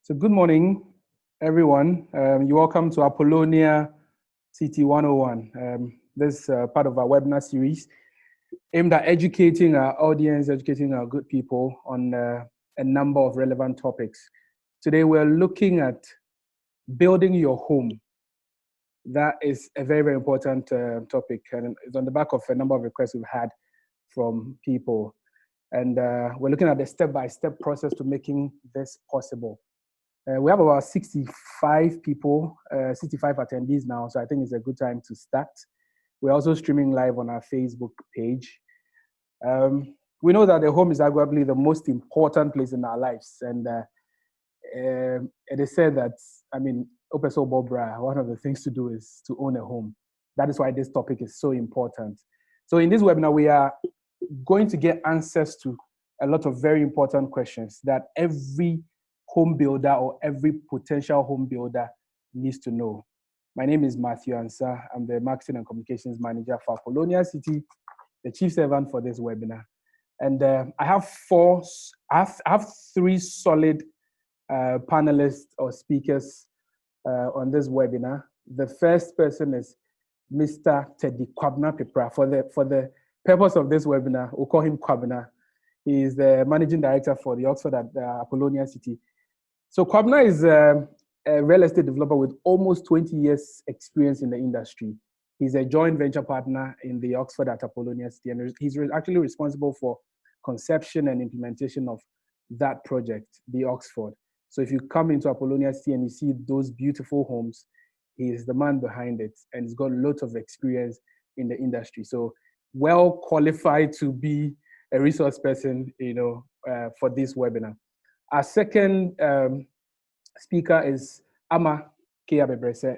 So good morning, everyone. You're welcome to Apollonia City 101. This is part of our webinar series aimed at educating our audience, educating our good people on a number of relevant topics. Today, we're looking at building your home. That is a very, very important topic, and it's on the back of a number of requests we've had from people. And we're looking at the step-by-step process to making this possible. We have about 65 people, 65 attendees now, so I think it's a good time to start. We're also streaming live on our Facebook page. We know that the home is arguably the most important place in our lives, and it is said that, Opeso Bobra, one of the things to do is to own a home. That is why this topic is so important. So in this webinar, we are going to get answers to a lot of very important questions that every home builder or every potential home builder needs to know. My name is Matthew Ansah. I'm the Marketing and Communications Manager for Apollonia City, the chief servant for this webinar. And I have three solid panelists or speakers on this webinar. The first person is Mr. Teddy Kwabna Pepra. For the purpose of this webinar, we'll call him Kwabna. He is the Managing Director for the Oxford at Apollonia City. So Kwabna is a real estate developer with almost 20 years experience in the industry. He's a joint venture partner in the Oxford at Apollonia City, and he's actually responsible for conception and implementation of that project, the Oxford. So if you come into Apollonia City and you see those beautiful homes, he is the man behind it, and he's got lots of experience in the industry. So well qualified to be a resource person, for this webinar. Our second speaker is Ama Kea Bebrese.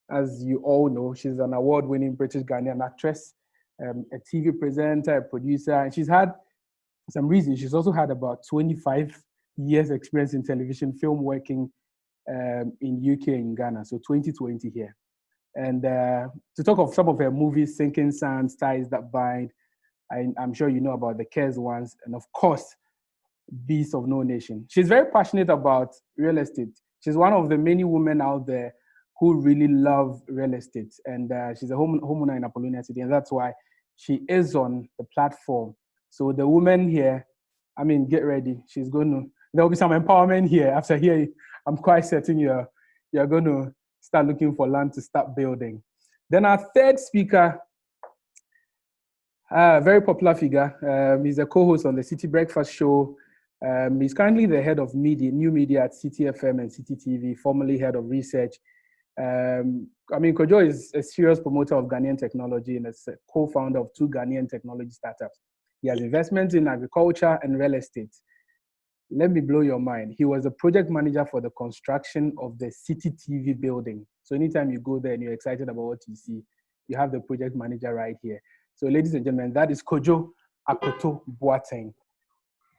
As you all know, she's an award-winning British Ghanaian actress, a TV presenter, a producer, and she's had, for some reason, she's also had about 25 years experience in television, film working in UK and Ghana, so 2020 here. And to talk of some of her movies, Sinking Sands, Ties That Bind, I'm sure you know about the Cares ones, and of course, Beast of No Nation. She's very passionate about real estate. She's one of the many women out there who really love real estate, and she's a homeowner in Apollonia City, and that's why she is on the platform. So the women here, get ready. There'll be some empowerment here. After here, I'm quite certain you're going to start looking for land to start building. Then our third speaker, very popular figure. He's a co-host on the City Breakfast Show. He's currently the head of new media at City FM and City TV, formerly head of research. Kojo is a serious promoter of Ghanaian technology and is a co-founder of 2 Ghanaian technology startups. He has investments in agriculture and real estate. Let me blow your mind. He was a project manager for the construction of the City TV building. So anytime you go there and you're excited about what you see, you have the project manager right here. So ladies and gentlemen, that is Kojo Akoto Boateng.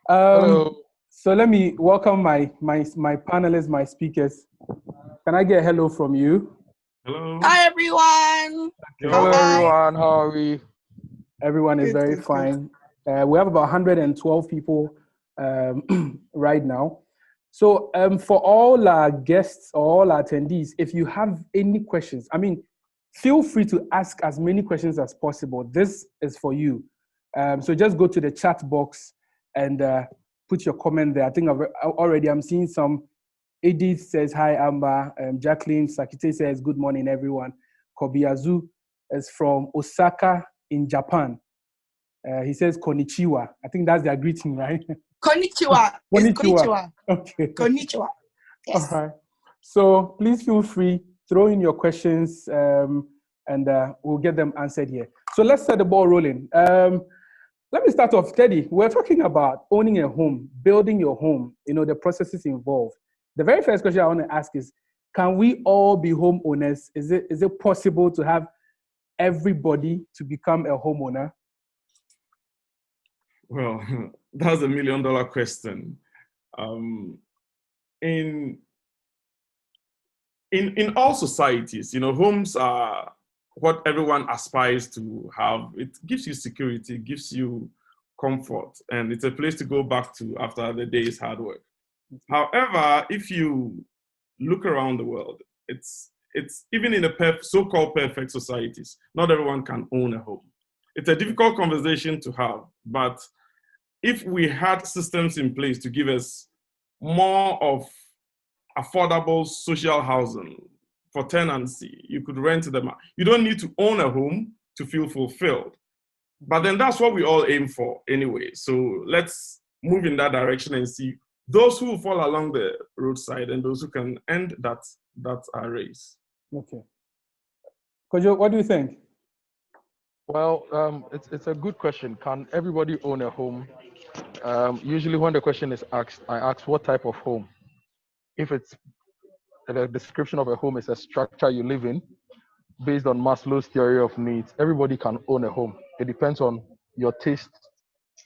Hello. So let me welcome my panelists, my speakers. Can I get a hello from you? Hello. Hi, everyone. Hello, everyone. How are we? Everyone is very fine. We have about 112 people right now. So for all our guests or all our attendees, if you have any questions, feel free to ask as many questions as possible. This is for you. So just go to the chat box and put your comment there. I think I'm seeing some. Edith says, hi, Amber. Jacqueline Sakite says, good morning, everyone. Kobiazu is from Osaka in Japan. He says, konnichiwa. I think that's their greeting, right? Konnichiwa. Konnichiwa. Okay. Konnichiwa. Yes. All right. So please feel free, throw in your questions, and we'll get them answered here. So let's set the ball rolling. Let me start off, Teddy. We're talking about owning a home, building your home, the processes involved. The very first question I want to ask is, can we all be homeowners? Is it possible to have everybody to become a homeowner? Well, that's $1 million question. In all societies, homes are what everyone aspires to have. It gives you security, it gives you comfort, and it's a place to go back to after the day's hard work. However, if you look around the world, it's even in the so-called perfect societies, not everyone can own a home. It's a difficult conversation to have, but if we had systems in place to give us more of affordable social housing for tenancy, you could rent them out. You don't need to own a home to feel fulfilled. But then that's what we all aim for anyway. So let's move in that direction and see those who fall along the roadside and those who can end that race. Okay. Kojo, what do you think? Well, it's a good question. Can everybody own a home? Usually when the question is asked, I ask what type of home. If it's the description of a home is a structure you live in, based on Maslow's theory of needs, everybody can own a home. It depends on your taste,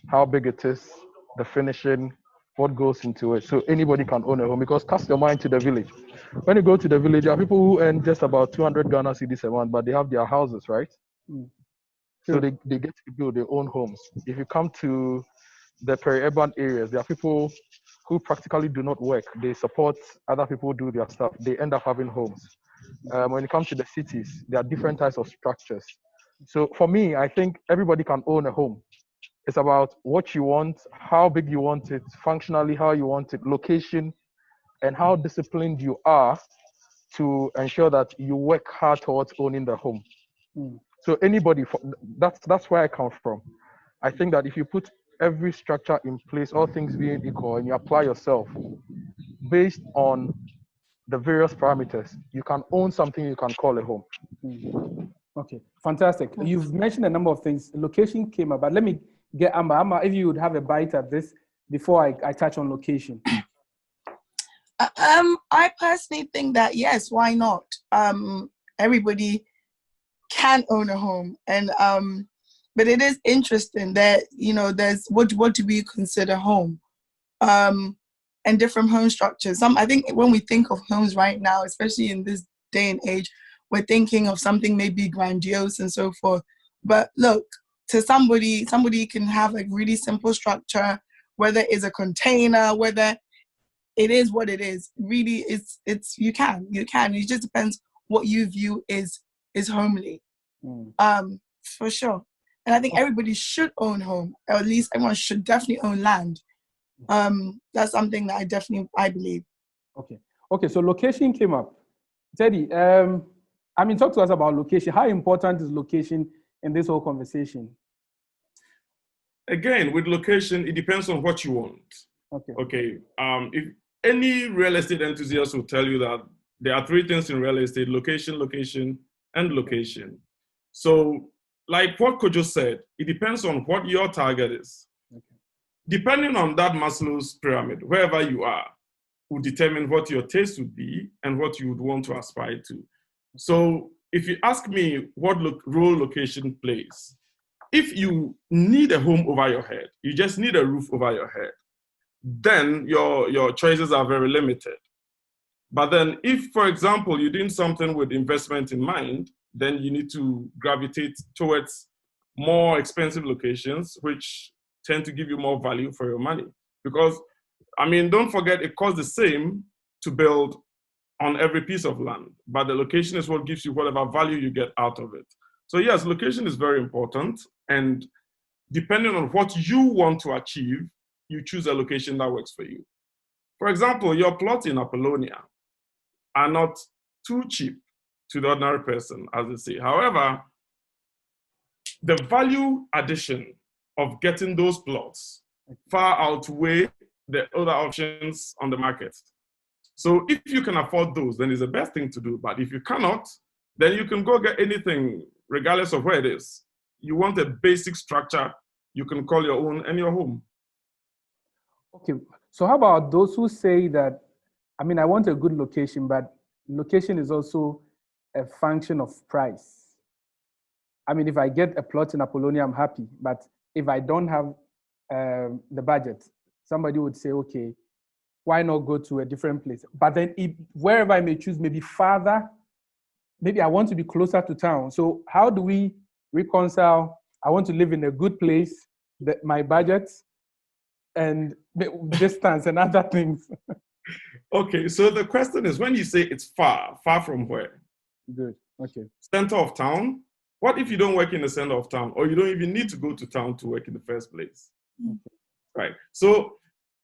how big it is, the finishing, what goes into it. So anybody can own a home, because cast your mind to the village. When you go to the village, there are people who earn just about 200 Ghana cedis a month, but they have their houses, right? So they get to build their own homes. If you come to the peri-urban areas, there are people who practically do not work. They support other people do their stuff. They end up having homes. When it comes to the cities, there are different types of structures. So for me, I think everybody can own a home. It's about what you want, how big you want it, functionally how you want it, location, and how disciplined you are to ensure that you work hard towards owning the home. So anybody, that's where I come from. I think that if you put every structure in place, all things being equal, and you apply yourself based on the various parameters, you can own something you can call a home. Okay, fantastic. You've mentioned a number of things. Location came up, but let me get Amber. Amber, if you would have a bite at this before I touch on location. I personally think that yes, why not? Everybody can own a home, and but it is interesting that there's what do we consider home, and different home structures. I think when we think of homes right now, especially in this day and age, we're thinking of something maybe grandiose and so forth. But look, to somebody can have a really simple structure, whether it's a container, whether it is what it is. Really, it's you can. It just depends what you view is homely. For sure. And I think everybody should own home, or at least everyone should definitely own land. That's something that I believe. Okay. So location came up. Teddy, talk to us about location. How important is location in this whole conversation? Again, with location, it depends on what you want. Okay. If any real estate enthusiast will tell you that there are three things in real estate: location, location, and location. So, like what Kojo said, it depends on what your target is. Depending on that Maslow's pyramid, wherever you are, will determine what your taste would be and what you would want to aspire to. So if you ask me what role location plays, if you need a home over your head, you just need a roof over your head, then your choices are very limited. But then if, for example, you're doing something with investment in mind, then you need to gravitate towards more expensive locations, which tend to give you more value for your money. Because, don't forget, it costs the same to build on every piece of land, but the location is what gives you whatever value you get out of it. So yes, location is very important, and depending on what you want to achieve, you choose a location that works for you. For example, your plots in Apollonia are not too cheap to the ordinary person, as they say. However, the value addition of getting those plots far outweigh the other options on the market. So if you can afford those, then it's the best thing to do. But if you cannot, then you can go get anything, regardless of where it is. You want a basic structure you can call your own and your home. Okay, so how about those who say that, I want a good location, but location is also a function of price. If I get a plot in Apollonia, I'm happy. But if I don't have the budget, somebody would say, okay, why not go to a different place? But then wherever I may choose, maybe farther, maybe I want to be closer to town. So how do we reconcile? I want to live in a good place, my budget, and distance and other things. Okay, so the question is, when you say it's far from where? Good. Okay. Center of town? What if you don't work in the center of town, or you don't even need to go to town to work in the first place? Okay. Right. So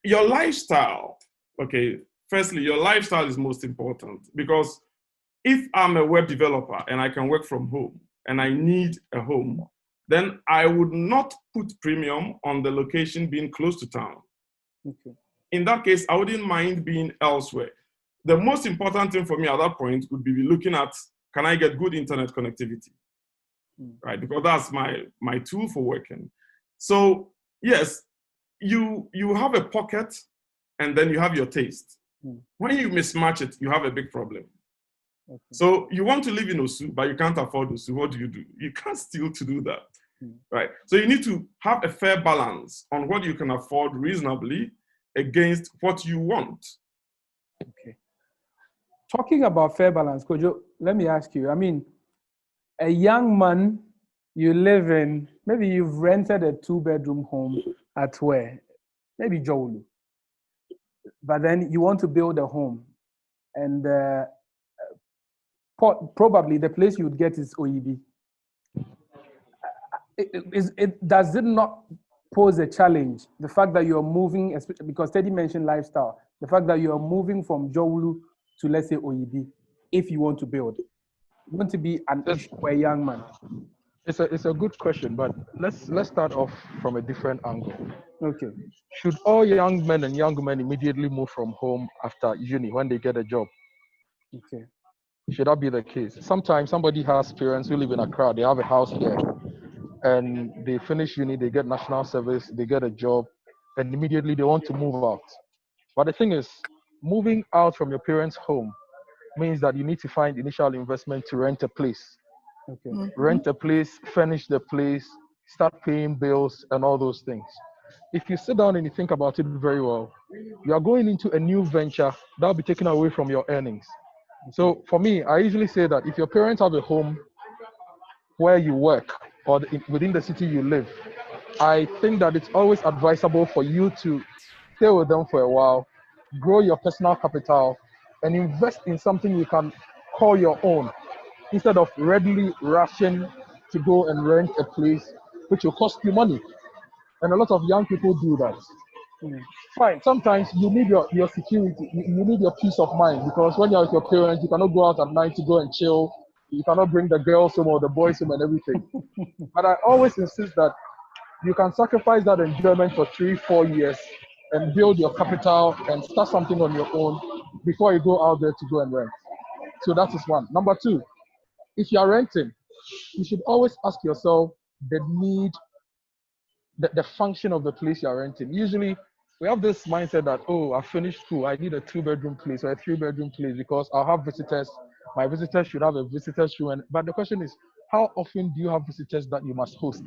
your lifestyle, okay, firstly, your lifestyle is most important, because if I'm a web developer and I can work from home and I need a home, then I would not put premium on the location being close to town. Okay. In that case, I wouldn't mind being elsewhere. The most important thing for me at that point would be looking at, can I get good internet connectivity? Right, because that's my tool for working. So yes, you have a pocket and then you have your taste. When you mismatch it, you have a big problem. Okay. So you want to live in Osu, but you can't afford Osu. What do? You can't steal to do that. Right? So you need to have a fair balance on what you can afford reasonably against what you want. Okay. Talking about fair balance, Kojo, let me ask you, I mean, a young man, you live in, maybe you've rented a 2-bedroom home at where? Maybe Jowulu. But then you want to build a home. And probably the place you would get is OEB. Does it not pose a challenge? The fact that you're moving, because Teddy mentioned lifestyle, the fact that you're moving from Jowulu to, let's say, OEB, if you want to build. You want to be an issue for a young man. It's a good question, but let's start off from a different angle. Okay. Should all young men and young women immediately move from home after uni when they get a job? Okay. Should that be the case? Sometimes somebody has parents who live in Accra, they have a house here, and they finish uni, they get national service, they get a job, and immediately they want to move out. But the thing is, moving out from your parents' home means that you need to find initial investment to rent a place. Okay. Rent a place, furnish the place, start paying bills, and all those things. If you sit down and you think about it very well, you are going into a new venture that will be taken away from your earnings. So for me, I usually say that if your parents have a home where you work or within the city you live, I think that it's always advisable for you to stay with them for a while, grow your personal capital, and invest in something you can call your own, instead of readily rushing to go and rent a place which will cost you money. And a lot of young people do that. Fine, sometimes you need your security, you need your peace of mind, because when you're with your parents, you cannot go out at night to go and chill, you cannot bring the girls home or the boys home and everything. But I always insist that you can sacrifice that enjoyment for 3-4 years and build your capital and start something on your own before you go out there to go and rent. So that is one. Number two, if you are renting, you should always ask yourself the need, the function of the place you are renting. Usually, we have this mindset that, oh, I finished school, I need a 2-bedroom place or a 3-bedroom place because I'll have visitors. My visitors should have a visitors room. But the question is, how often do you have visitors that you must host?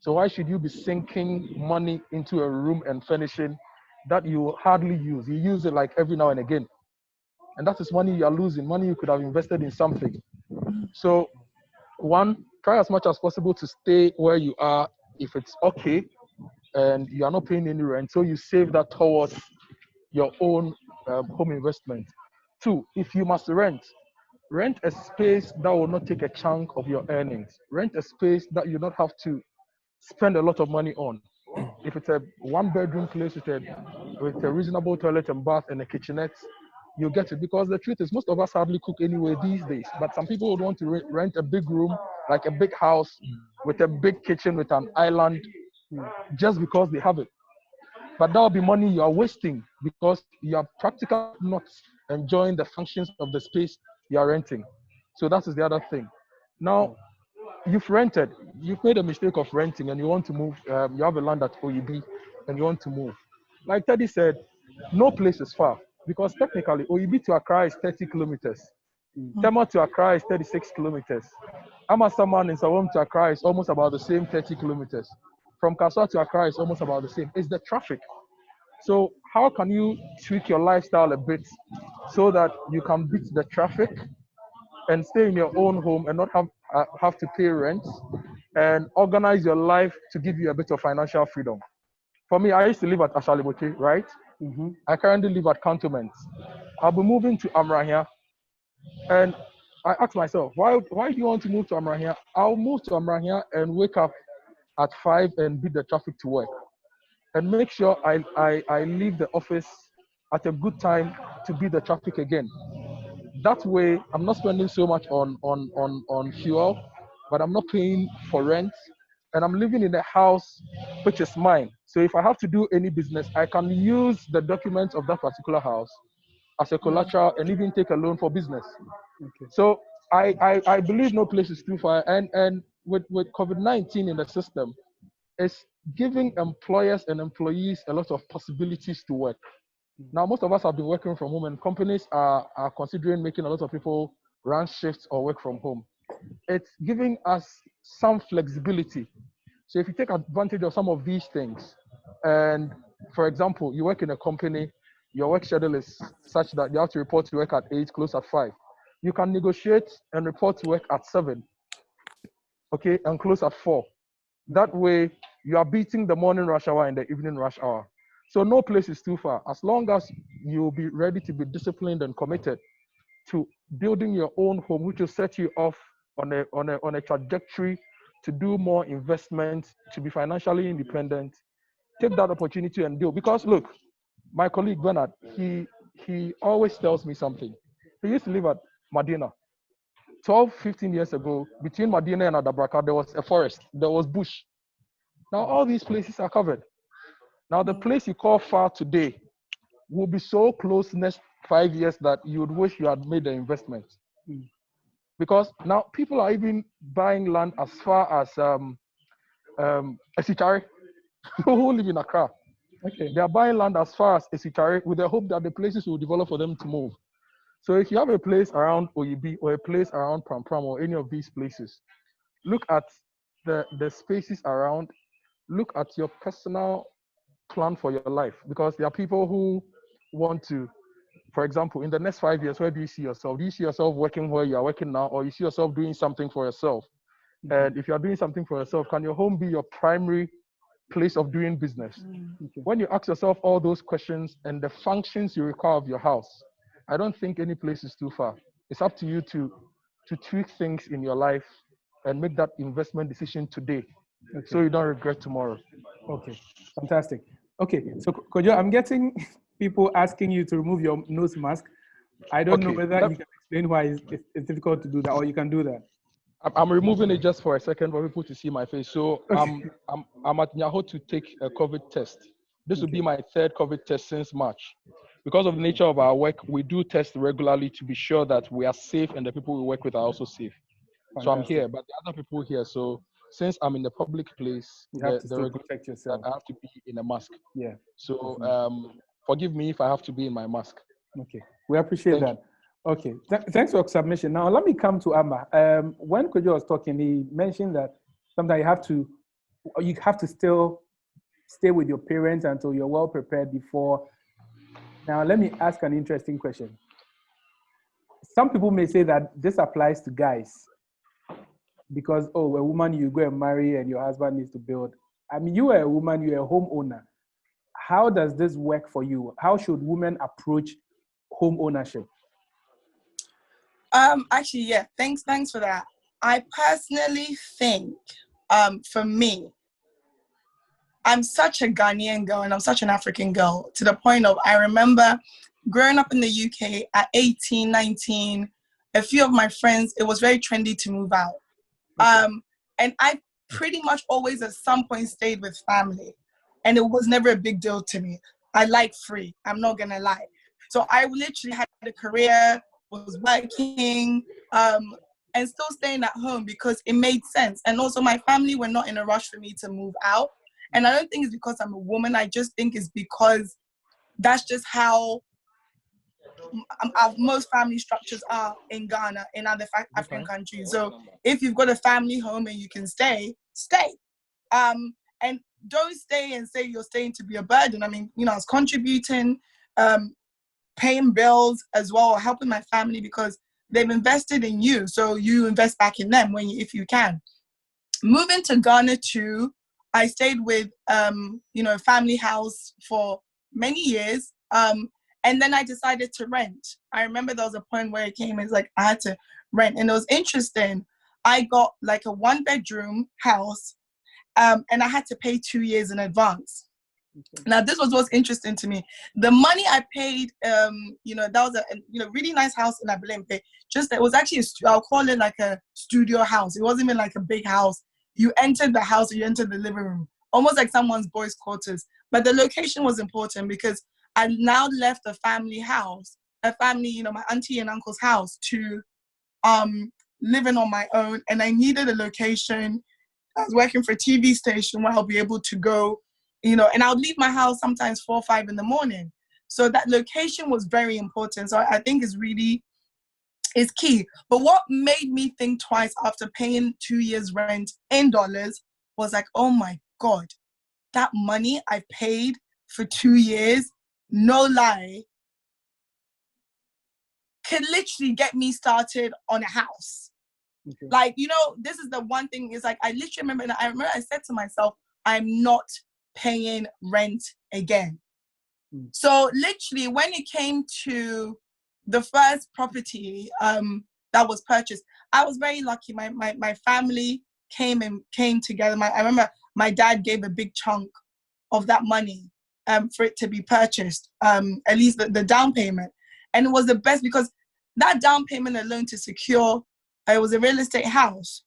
So why should you be sinking money into a room and furnishing that you hardly use? You use it like every now and again. And that is money you are losing, money you could have invested in something. So one, try as much as possible to stay where you are if it's okay and you are not paying any rent. So you save that towards your own home investment. Two, if you must rent a space that will not take a chunk of your earnings. Rent a space that you don't have to spend a lot of money on. If it's a 1-bedroom place with a reasonable toilet and bath and a kitchenette, you get it. Because the truth is, most of us hardly cook anyway these days. But some people would want to rent a big room, like a big house with a big kitchen with an island, just because they have it. But that will be money you are wasting because you are practically not enjoying the functions of the space you are renting. So that is the other thing. Now, you've made a mistake of renting and you want to move. You have a land at OEB and you want to move. Like Teddy said, no place is far because technically OEB to Accra is 30 kilometers. Tema to Accra is 36 kilometers. Amasaman in Sawam to Accra is almost about the same 30 kilometers. From Kaswa to Accra is almost about the same. It's the traffic. So how can you tweak your lifestyle a bit so that you can beat the traffic and stay in your own home and not have to pay rent and organize your life to give you a bit of financial freedom? for me, I used to live at Ashaliboti, right? Mm-hmm. I currently live at Cantonment. I'll be moving to Amrahia, and I asked myself, why do you want to move to Amrahia? I'll move to Amrahia and wake up at 5 and beat the traffic to work, and make sure I leave the office at a good time to beat the traffic again. That way, I'm not spending so much on fuel, but I'm not paying for rent, and I'm living in a house which is mine. So if I have to do any business, I can use the documents of that particular house as a collateral and even take a loan for business. Okay. So I believe no place is too far. And with COVID-19 in the system, it's giving employers and employees a lot of possibilities to work. Now, most of us have been working from home, and companies are considering making a lot of people run shifts or work from home. It's giving us some flexibility. So if you take advantage of some of these things, and for example, you work in a company, your work schedule is such that you have to report to work at 8, close at 5. You can negotiate and report to work at 7, okay, and close at 4. That way, you are beating the morning rush hour and the evening rush hour. So no place is too far. As long as you'll be ready to be disciplined and committed to building your own home, which will set you off on a trajectory to do more investment, to be financially independent, take that opportunity and do. Because look, my colleague Bernard, he always tells me something. He used to live at Medina. 12, 15 years ago, between Medina and Adabraka, there was a forest, there was bush. Now all these places are covered. Now the place you call far today will be so close next 5 years that you would wish you had made the investment. Because now people are even buying land as far as Esichari, people who live in Accra. Okay. They are buying land as far as Esichari with the hope that the places will develop for them to move. So if you have a place around Oyibi or a place around Pram Pram or any of these places, look at the spaces around, look at your personal plan for your life, because there are people who want to, for example, in the next 5 years, where do you see yourself? Do you see yourself working where you are working now, or you see yourself doing something for yourself? And if you are doing something for yourself, can your home be your primary place of doing business? Okay. When you ask yourself all those questions and the functions you require of your house, I don't think any place is too far. It's up to you to tweak things in your life and make that investment decision today, Okay. so you don't regret tomorrow. Okay, fantastic. Okay, so Kojo, I'm getting people asking you to remove your nose mask. I don't know whether you can explain why it's difficult to do that, or you can do that. I'm removing it just for a second for people to see my face. So Okay. I'm at Nyaho to take a COVID test. This will be my 3rd COVID test since March. Because of the nature of our work, we do test regularly to be sure that we are safe and the people we work with are also safe. Fantastic. So I'm here, but the other people here. So since I'm in the public place, you have to still protect yourself. I have to be in a mask. Yeah. So forgive me if I have to be in my mask. Okay, we appreciate that. Okay, thanks for your submission. Now let me come to Amma. When Kojo was talking, he mentioned that sometimes you have to still stay with your parents until you're well prepared before. Now let me ask an interesting question. Some people may say that this applies to guys because, a woman, you go and marry and your husband needs to build. I mean, you are a woman, you're a homeowner. How does this work for you? How should women approach home ownership? Actually, yeah, thanks for that. I personally think, for me, I'm such a Ghanaian girl and I'm such an African girl, to the point of, I remember growing up in the UK at 18, 19, a few of my friends, it was very trendy to move out. And I pretty much always at some point stayed with family, and it was never a big deal to me. I like free, I'm not gonna lie. So I literally had a career, was working, and still staying at home because it made sense. And also my family were not in a rush for me to move out. And I don't think it's because I'm a woman, I just think it's because that's just how most family structures are in Ghana, in other African countries. So if you've got a family home and you can stay. And don't stay and say you're staying to be a burden. I mean, I was contributing, paying bills as well, helping my family because they've invested in you. So you invest back in them if you can. Moving to Ghana too, I stayed with, a family house for many years. And then I decided to rent. I remember there was a point where it came, it's like I had to rent. And it was interesting. I got like a 1-bedroom house, and I had to pay 2 years in advance. Okay. Now, this was what's interesting to me. The money I paid, that was a really nice house in Abelempe. It was actually, I'll call it like a studio house. It wasn't even like a big house. You entered the house, you entered the living room, almost like someone's boys' quarters. But the location was important because I now left a family house, my auntie and uncle's house, to living on my own. And I needed a location. I was working for a TV station where I'll be able to go, and I'll leave my house sometimes 4 or 5 in the morning. So that location was very important. So I think is key. But what made me think twice after paying 2 years rent in dollars was like, oh my God, that money I paid for 2 years, no lie, could literally get me started on a house. Okay. Like, this is the one thing, is like, I literally remember I said to myself, I'm not paying rent again. So literally when it came to the first property that was purchased, I was very lucky. My family came together. I remember my dad gave a big chunk of that money for it to be purchased, at least the down payment. And it was the best because that down payment alone to secure, it was a real estate house,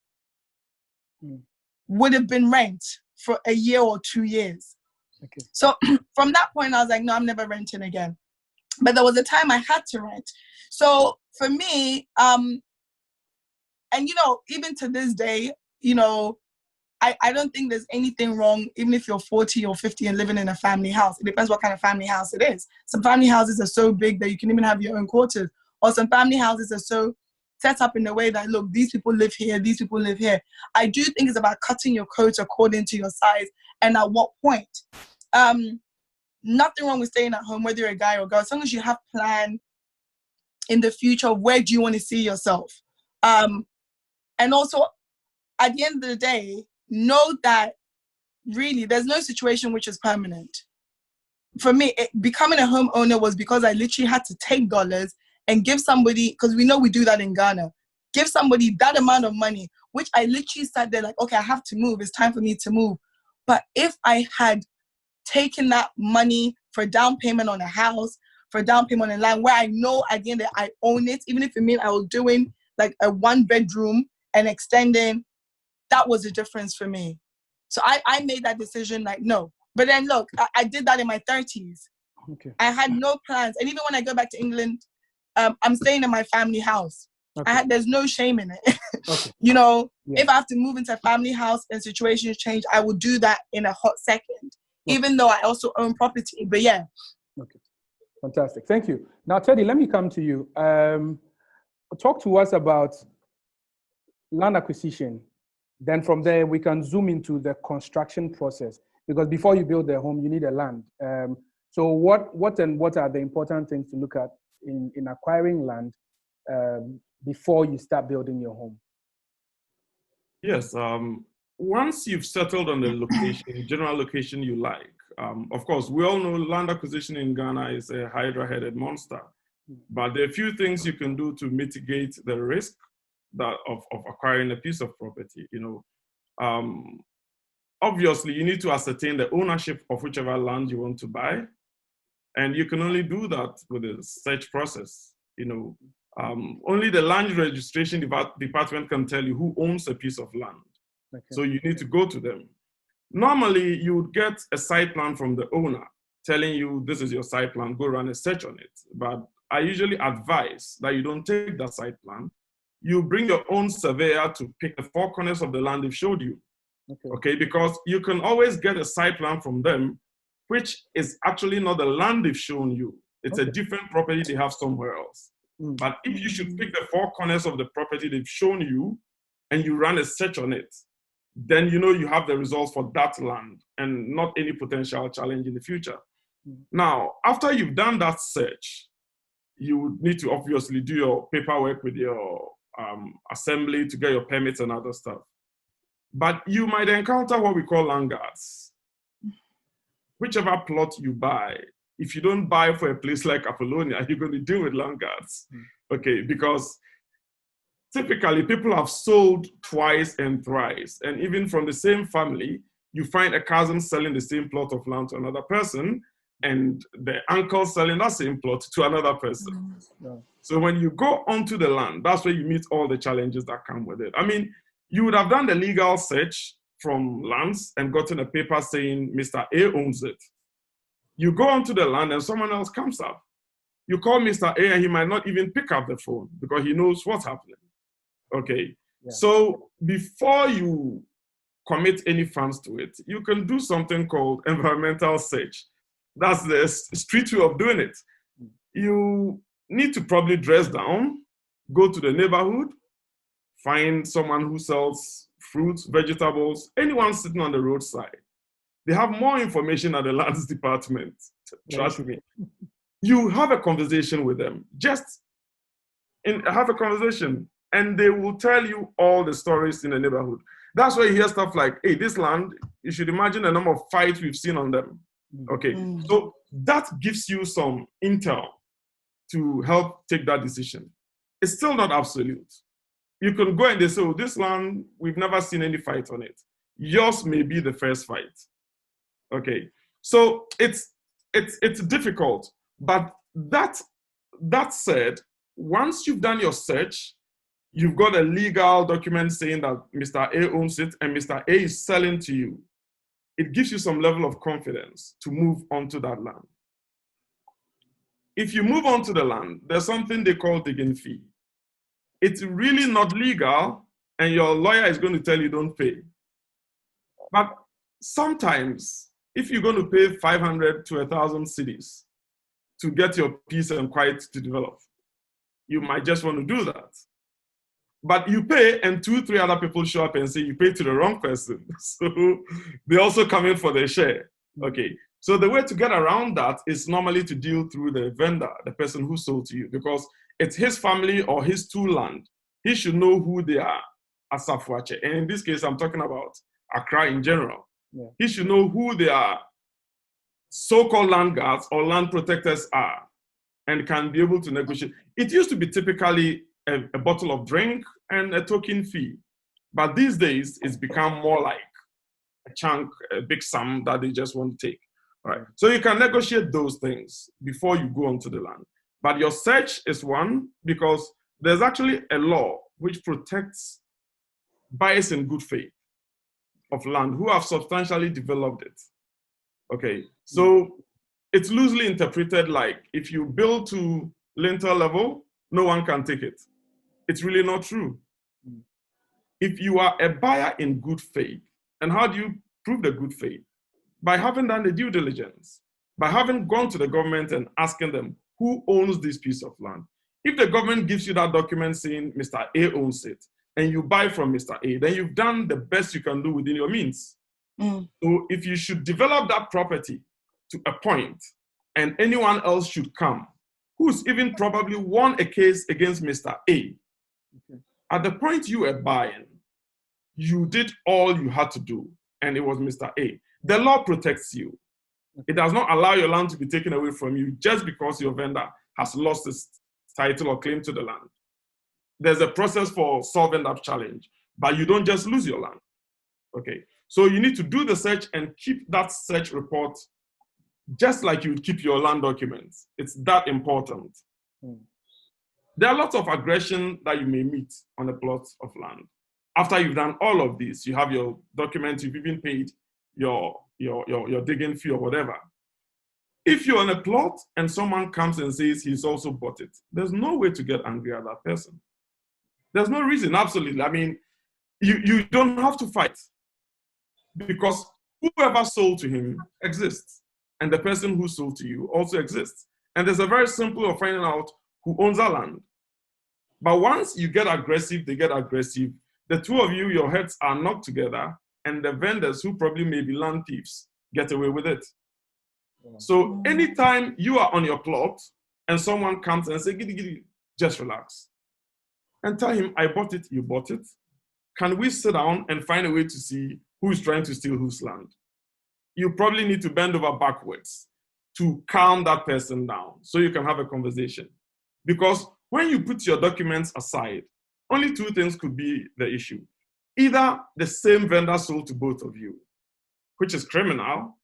would have been rent for a year or 2 years. Okay. So from that point, I was like, no, I'm never renting again. But there was a time I had to rent. So for me, and even to this day, I don't think there's anything wrong, even if you're 40 or 50 and living in a family house. It depends what kind of family house it is. Some family houses are so big that you can even have your own quarters. Or some family houses are so set up in a way that, look, these people live here, these people live here. I do think it's about cutting your coat according to your size and at what point. Nothing wrong with staying at home, whether you're a guy or girl, as long as you have plan in the future, where do you want to see yourself? And also, at the end of the day, know that really there's no situation which is permanent. For me, becoming a homeowner was because I literally had to take dollars and give somebody, because we know we do that in Ghana, give somebody that amount of money, which I literally sat there like, okay, I have to move. It's time for me to move. But if I had taken that money for down payment on a house, for down payment on a land, where I know at the end that I own it, even if it means I was doing like a 1-bedroom and extending, that was the difference for me. So I made that decision like, no. But then look, I did that in my 30s. Okay. I had no plans. And even when I go back to England, I'm staying in my family house. Okay. There's no shame in it. Okay. If I have to move into a family house and situations change, I will do that in a hot second, even though I also own property. But yeah. Okay. Fantastic. Thank you. Now, Teddy, let me come to you. Talk to us about land acquisition. Then from there, we can zoom into the construction process. Because before you build a home, you need a land. So what are the important things to look at in acquiring land before you start building your home? Yes. Once you've settled on the location, general location you like, of course, we all know land acquisition in Ghana is a hydra-headed monster. But there are a few things you can do to mitigate the risk of acquiring a piece of property. Obviously, you need to ascertain the ownership of whichever land you want to buy. And you can only do that with a search process. Only the land registration department can tell you who owns a piece of land. Okay. So you need to go to them. Normally, you would get a site plan from the owner telling you this is your site plan, go run a search on it. But I usually advise that you don't take that site plan. You bring your own surveyor to pick the 4 corners of the land they've showed you. Okay, because you can always get a site plan from them, which is actually not the land they've shown you. It's a different property they have somewhere else. But if you should pick the 4 corners of the property they've shown you and you run a search on it, then you have the results for that land and not any potential challenge in the future. Now, after you've done that search, you would need to obviously do your paperwork with your assembly to get your permits and other stuff. But you might encounter what we call land guards. Whichever plot you buy, if you don't buy for a place like Apollonia, you're going to deal with land guards. Okay, because typically people have sold twice and thrice. And even from the same family, you find a cousin selling the same plot of land to another person, and the uncle selling that same plot to another person. So when you go onto the land, that's where you meet all the challenges that come with it. I mean, you would have done the legal search from lands and gotten a paper saying Mr. A owns it. You go onto the land and someone else comes up. You call Mr. A and he might not even pick up the phone because he knows what's happening. Okay, so before you commit any funds to it, you can do something called environmental search. That's the street way of doing it. You need to probably dress down, go to the neighborhood, find someone who sells fruits, vegetables, anyone sitting on the roadside. They have more information at the lands department. Trust me. You have a conversation with them. Just have a conversation, and they will tell you all the stories in the neighborhood. That's why you hear stuff like, hey, this land, you should imagine the number of fights we've seen on them. Okay, so that gives you some intel to help take that decision. It's still not absolute. You can go and they say, oh, this land, we've never seen any fight on it. Yours may be the first fight. Okay, so it's difficult. But that said, once you've done your search, you've got a legal document saying that Mr. A owns it and Mr. A is selling to you. It gives you some level of confidence to move onto that land. If you move onto the land, there's something they call digging fee. It's really not legal, and your lawyer is going to tell you don't pay. But sometimes, if you're going to pay 500 to 1,000 cedis to get your peace and quiet to develop, you might just want to do that. But you pay, and 2-3 other people show up and say you paid to the wrong person. So they also come in for their share. Okay. So the way to get around that is normally to deal through the vendor, the person who sold to you, because it's his family or his two land. He should know who they are as Safuache. And in this case, I'm talking about Accra in general. He should know who their so-called land guards or land protectors are and can be able to negotiate. It used to be typically a bottle of drink and a token fee. But these days, it's become more like a chunk, a big sum that they just want to take. All right. So you can negotiate those things before you go onto the land. But your search is one, because there's actually a law which protects buyers in good faith of land who have substantially developed it. Okay, so it's loosely interpreted like if you build to lintel level, no one can take it. It's really not true. If you are a buyer in good faith, and how do you prove the good faith? By having done the due diligence, by having gone to the government and asking them who owns this piece of land. If the government gives you that document saying Mr. A owns it, and you buy from Mr. A, then you've done the best you can do within your means. So if you should develop that property to a point, and anyone else should come, who's even probably won a case against Mr. A, at the point you were buying, you did all you had to do, and it was Mr. A. The law protects you. It does not allow your land to be taken away from you just because your vendor has lost his title or claim to the land. There's a process for solving that challenge, but you don't just lose your land. Okay, so you need to do the search and keep that search report just like you would keep your land documents. It's that important. There are lots of aggression that you may meet on a plot of land. After you've done all of this, you have your documents, you've even paid your digging fee or whatever. If you're on a plot and someone comes and says he's also bought it, there's no way to get angry at that person. There's no reason, absolutely. I mean, you don't have to fight because whoever sold to him exists, and the person who sold to you also exists. And there's a very simple way of finding out who owns that land. But once you get aggressive, they get aggressive. The two of you, your heads are knocked together, and the vendors, who probably may be land thieves, get away with it. So anytime you are on your plot and someone comes and says, giddy, just relax. And tell him, I bought it, you bought it. can we sit down and find a way to see who is trying to steal whose land? You probably need to bend over backwards to calm that person down so you can have a conversation. Because when you put your documents aside, only two things could be the issue. Either the same vendor sold to both of you, which is criminal,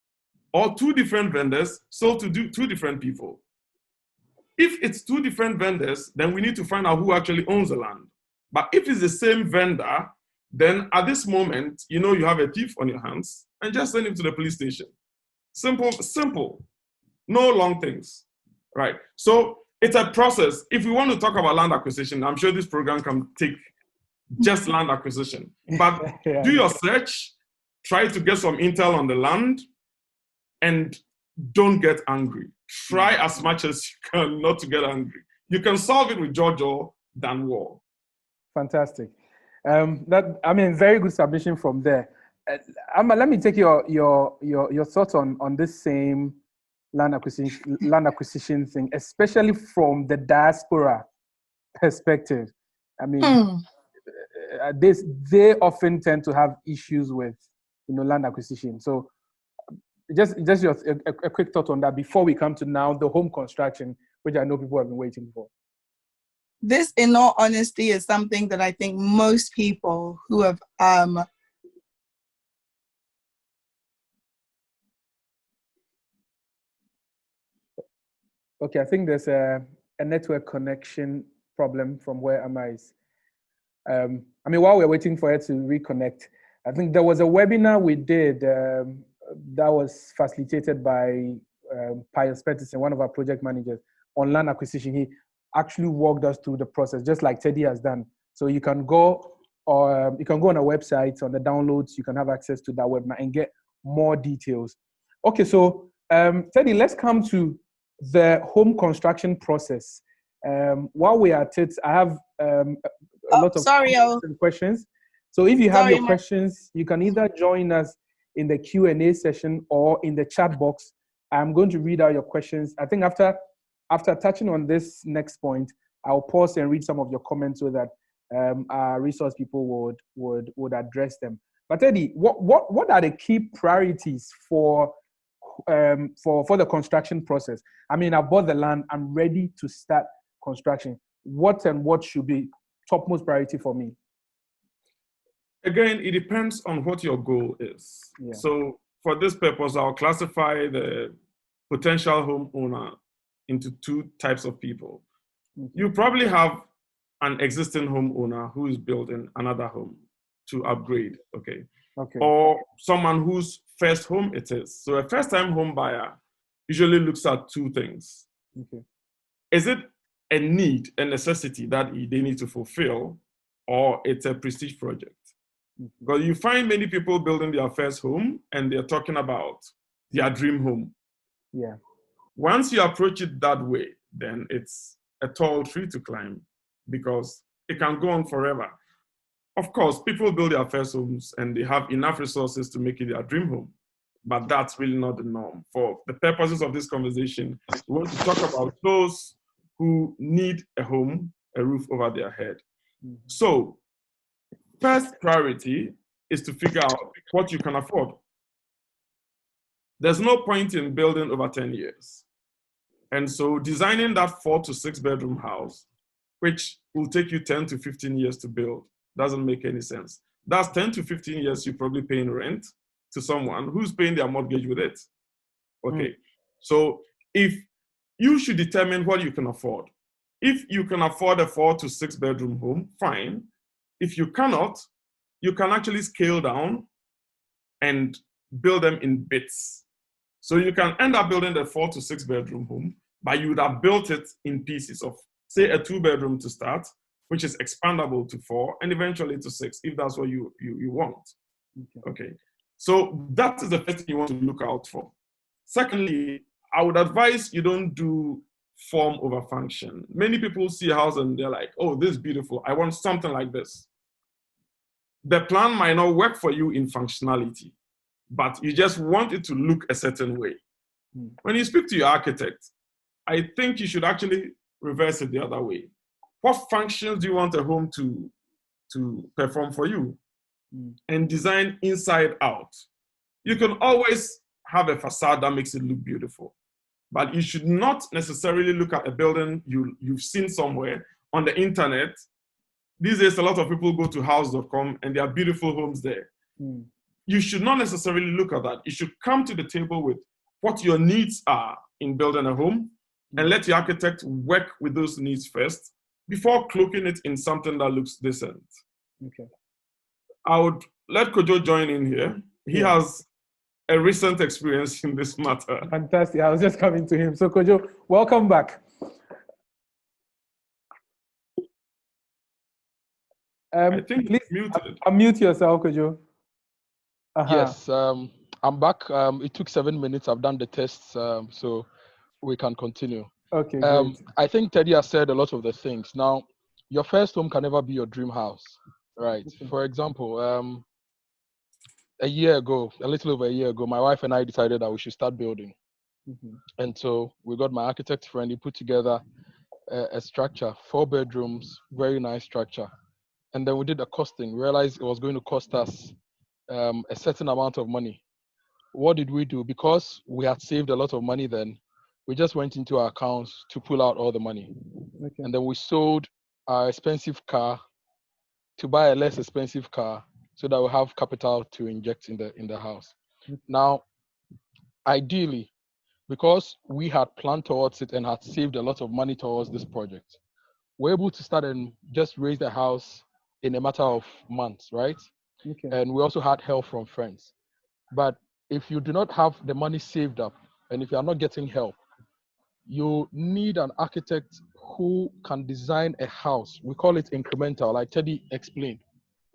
or two different vendors sold to two different people. If it's two different vendors, then we need to find out who actually owns the land. But if it's the same vendor, then at this moment, you know you have a thief on your hands and just send him to the police station. Simple. No long things, right? So it's a process. If we want to talk about land acquisition, I'm sure this program can take just land acquisition. But do your search, try to get some intel on the land, and don't get angry. Try as much as you can not to get angry. You can solve it with Jojo than war. Fantastic. Very good submission from there. Let me take your thoughts on this same land acquisition thing, especially from the diaspora perspective. I mean, they often tend to have issues with land acquisition. So just a quick thought on that before we come to now the home construction, which I know people have been waiting for. This, in all honesty, is something that I think most people who have Okay, I think there's a network connection problem from where Amma is. While we're waiting for her to reconnect, I think there was a webinar we did that was facilitated by Pius Peterson, one of our project managers, on land acquisition. He actually walked us through the process, just like Teddy has done. So you can go on our website, on the downloads, you can have access to that webinar and get more details. Okay, so Teddy, let's come to the home construction process. While we are at it, I have a lot of questions. So if you have your questions, you can either join us in the Q&A session or in the chat box. I'm going to read out your questions. I think after touching on this next point, I'll pause and read some of your comments so that our resource people would address them. But Teddy, what are the key priorities for the construction process? I bought the land, I'm ready to start construction. What should be topmost priority for me? Again, it depends on what your goal is. Yeah. So for this purpose, I'll classify the potential homeowner into two types of people. Mm-hmm. You probably have an existing homeowner who is building another home to upgrade, okay? Or someone whose first home it is. So a first-time home buyer usually looks at two things. Okay. Is it a need, a necessity that they need to fulfill, or it's a prestige project? Because you find many people building their first home and they're talking about their dream home. Yeah. Once you approach it that way, then it's a tall tree to climb because it can go on forever. Of course, people build their first homes and they have enough resources to make it their dream home, but that's really not the norm. For the purposes of this conversation, we want to talk about those who need a home, a roof over their head. Mm-hmm. So, first priority is to figure out what you can afford. There's no point in building over 10 years. And so designing that 4 to 6 bedroom house, which will take you 10 to 15 years to build, doesn't make any sense. That's 10 to 15 years you're probably paying rent to someone who's paying their mortgage with it. Okay, So if you should determine what you can afford. If you can afford a 4 to 6 bedroom home, fine. If you cannot, you can actually scale down and build them in bits. So you can end up building the 4 to 6 bedroom home, but you would have built it in pieces of, say, a 2 bedroom to start, which is expandable to 4 and eventually to 6, if that's what you want. Okay. So that is the first thing you want to look out for. Secondly, I would advise you don't do form over function. Many people see a house and they're like, oh, this is beautiful. I want something like this. The plan might not work for you in functionality, but you just want it to look a certain way. When you speak to your architect, I think you should actually reverse it the other way. What functions do you want a home to perform for you? and design inside out. You can always have a facade that makes it look beautiful, but you should not necessarily look at a building you've seen somewhere on the internet. These days, a lot of people go to house.com and there are beautiful homes there. You should not necessarily look at that. You should come to the table with what your needs are in building a home and let your architect work with those needs first before cloaking it in something that looks decent. Okay. I would let Kojo join in here. He has a recent experience in this matter. Fantastic. I was just coming to him. So Kojo, welcome back. I think please muted. Unmute yourself, Kojo. Yes, I'm back. It took 7 minutes. I've done the tests, so we can continue. Okay, great. I think Teddy has said a lot of the things. Now, your first home can never be your dream house, right? Okay. For example, a little over a year ago, my wife and I decided that we should start building. And so we got my architect friend. He put together a structure, 4 bedrooms, very nice structure. And then we did a costing, realized it was going to cost us a certain amount of money. What did we do? Because we had saved a lot of money then, we just went into our accounts to pull out all the money. Okay. And then we sold our expensive car to buy a less expensive car so that we have capital to inject in the house. Now, ideally, because we had planned towards it and had saved a lot of money towards this project, we're able to start and just raise the house in a matter of months, right? Okay. And we also had help from friends. But if you do not have the money saved up, and if you are not getting help, you need an architect who can design a house. We call it incremental, like Teddy explained,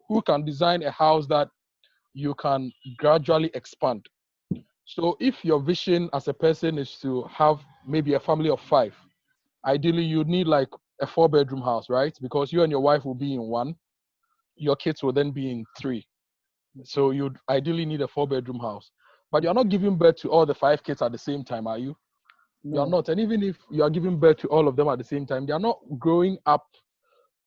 who can design a house that you can gradually expand. So if your vision as a person is to have maybe a family of 5, ideally you need like a 4-bedroom house, right? Because you and your wife will be in 1, your kids will then be in 3. So you'd ideally need a 4-bedroom house. But you're not giving birth to all the 5 kids at the same time, are you? No. You're not. And even if you are giving birth to all of them at the same time, they are not growing up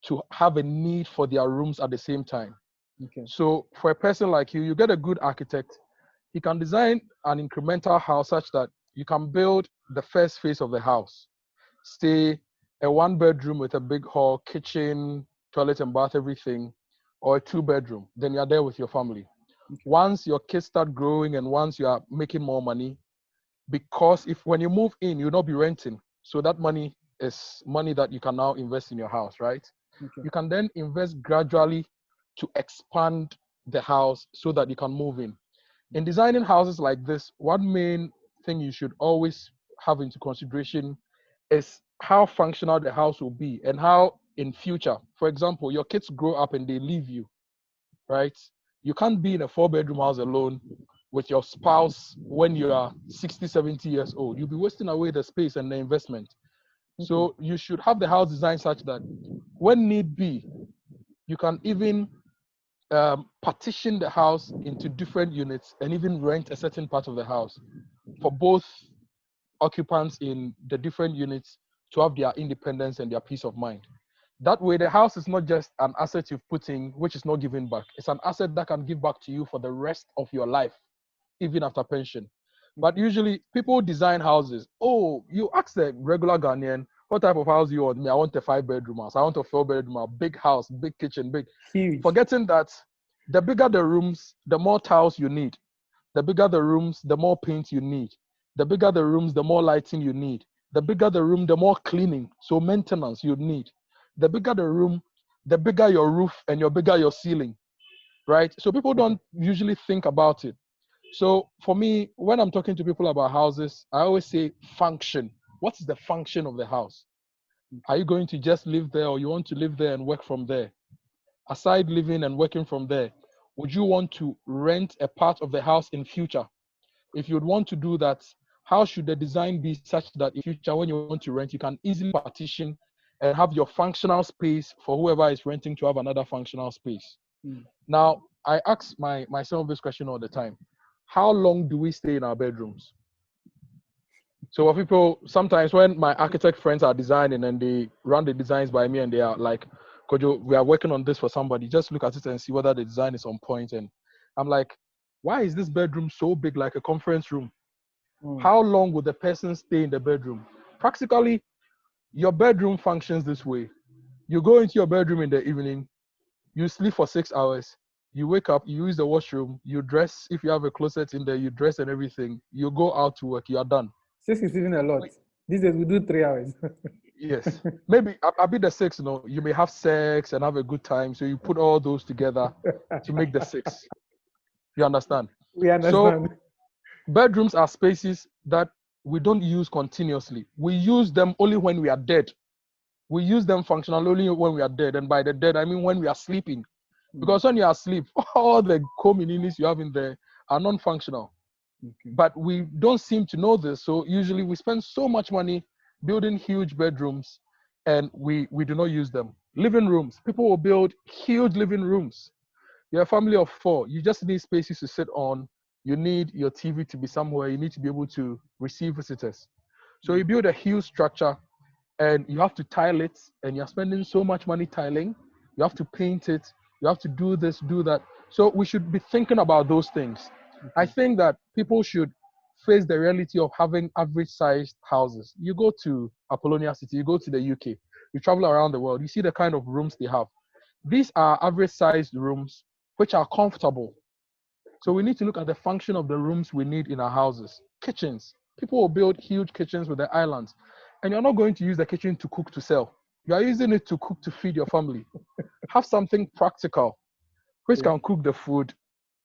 to have a need for their rooms at the same time. Okay. So for a person like you get a good architect. He can design an incremental house such that you can build the first phase of the house. Say a 1-bedroom with a big hall, kitchen, toilet and bath, everything, or a 2-bedroom. Then you're there with your family. Okay. Once your kids start growing and once you are making more money, because if when you move in, you'll not be renting. So that money is money that you can now invest in your house, right? Okay. You can then invest gradually to expand the house so that you can move in. In designing houses like this, one main thing you should always have into consideration is how functional the house will be and how in future, for example, your kids grow up and they leave you, right? You can't be in a 4-bedroom house alone with your spouse when you are 60, 70 years old. You'll be wasting away the space and the investment. Mm-hmm. So you should have the house designed such that when need be, you can even partition the house into different units and even rent a certain part of the house for both occupants in the different units to have their independence and their peace of mind. That way, the house is not just an asset you've put in, which is not giving back. It's an asset that can give back to you for the rest of your life, even after pension. But usually, people design houses. Oh, you ask the regular Ghanaian, what type of house do you want? Me, I want a 5-bedroom house. I want a 4-bedroom house, big house, big kitchen, big. Huge. Forgetting that the bigger the rooms, the more tiles you need. The bigger the rooms, the more paint you need. The bigger the rooms, the more lighting you need. The bigger the room, the more cleaning, so maintenance you need. The bigger the room, the bigger your roof and the bigger your ceiling, right? So people don't usually think about it. So for me, when I'm talking to people about houses, I always say function. What is the function of the house? Are you going to just live there or you want to live there and work from there? Aside living and working from there, would you want to rent a part of the house in future? If you'd want to do that, how should the design be such that in future when you want to rent, you can easily partition and have your functional space for whoever is renting to have another functional space? Now, I ask myself this question all the time. How long do we stay in our bedrooms? So people, sometimes when my architect friends are designing and they run the designs by me and they are like, Kojo, we are working on this for somebody. Just look at it and see whether the design is on point. And I'm like, why is this bedroom so big, like a conference room? How long would the person stay in the bedroom? Practically, your bedroom functions this way. You go into your bedroom in the evening, you sleep for 6 hours, you wake up, you use the washroom, you dress. If you have a closet in there, you dress and everything. You go out to work, you are done. 6 is even a lot. These days we do 3 hours. Yes. Maybe I'll be the 6, you may have sex and have a good time. So you put all those together to make the 6. You understand? We understand. So bedrooms are spaces that we don't use continuously. We use them only when we are dead. We use them functionally only when we are dead. And by the dead, I mean when we are sleeping. Because when you are asleep, all the communities you have in there are non-functional. Okay. But we don't seem to know this. So usually we spend so much money building huge bedrooms and we do not use them. Living rooms. People will build huge living rooms. You're a family of 4. You just need spaces to sit on. You need your TV to be somewhere. You need to be able to receive visitors. So you build a huge structure and you have to tile it, and you're spending so much money tiling. You have to paint it. You have to do this, do that. So we should be thinking about those things. Okay. I think that people should face the reality of having average-sized houses. You go to Apollonia City, you go to the UK, you travel around the world, you see the kind of rooms they have. These are average-sized rooms which are comfortable. So we need to look at the function of the rooms we need in our houses. Kitchens. People will build huge kitchens with their islands. And you're not going to use the kitchen to cook to sell. You are using it to cook to feed your family. Have something practical, which can cook the food.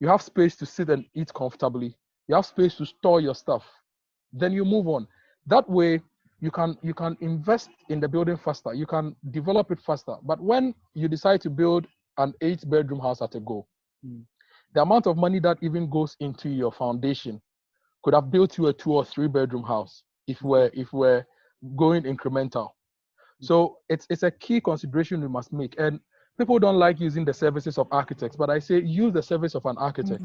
You have space to sit and eat comfortably. You have space to store your stuff. Then you move on. That way, you can invest in the building faster. You can develop it faster. But when you decide to build an 8-bedroom house at a go, the amount of money that even goes into your foundation could have built you a 2 or 3-bedroom house if we're going incremental. So it's a key consideration we must make. And people don't like using the services of architects, but I say use the service of an architect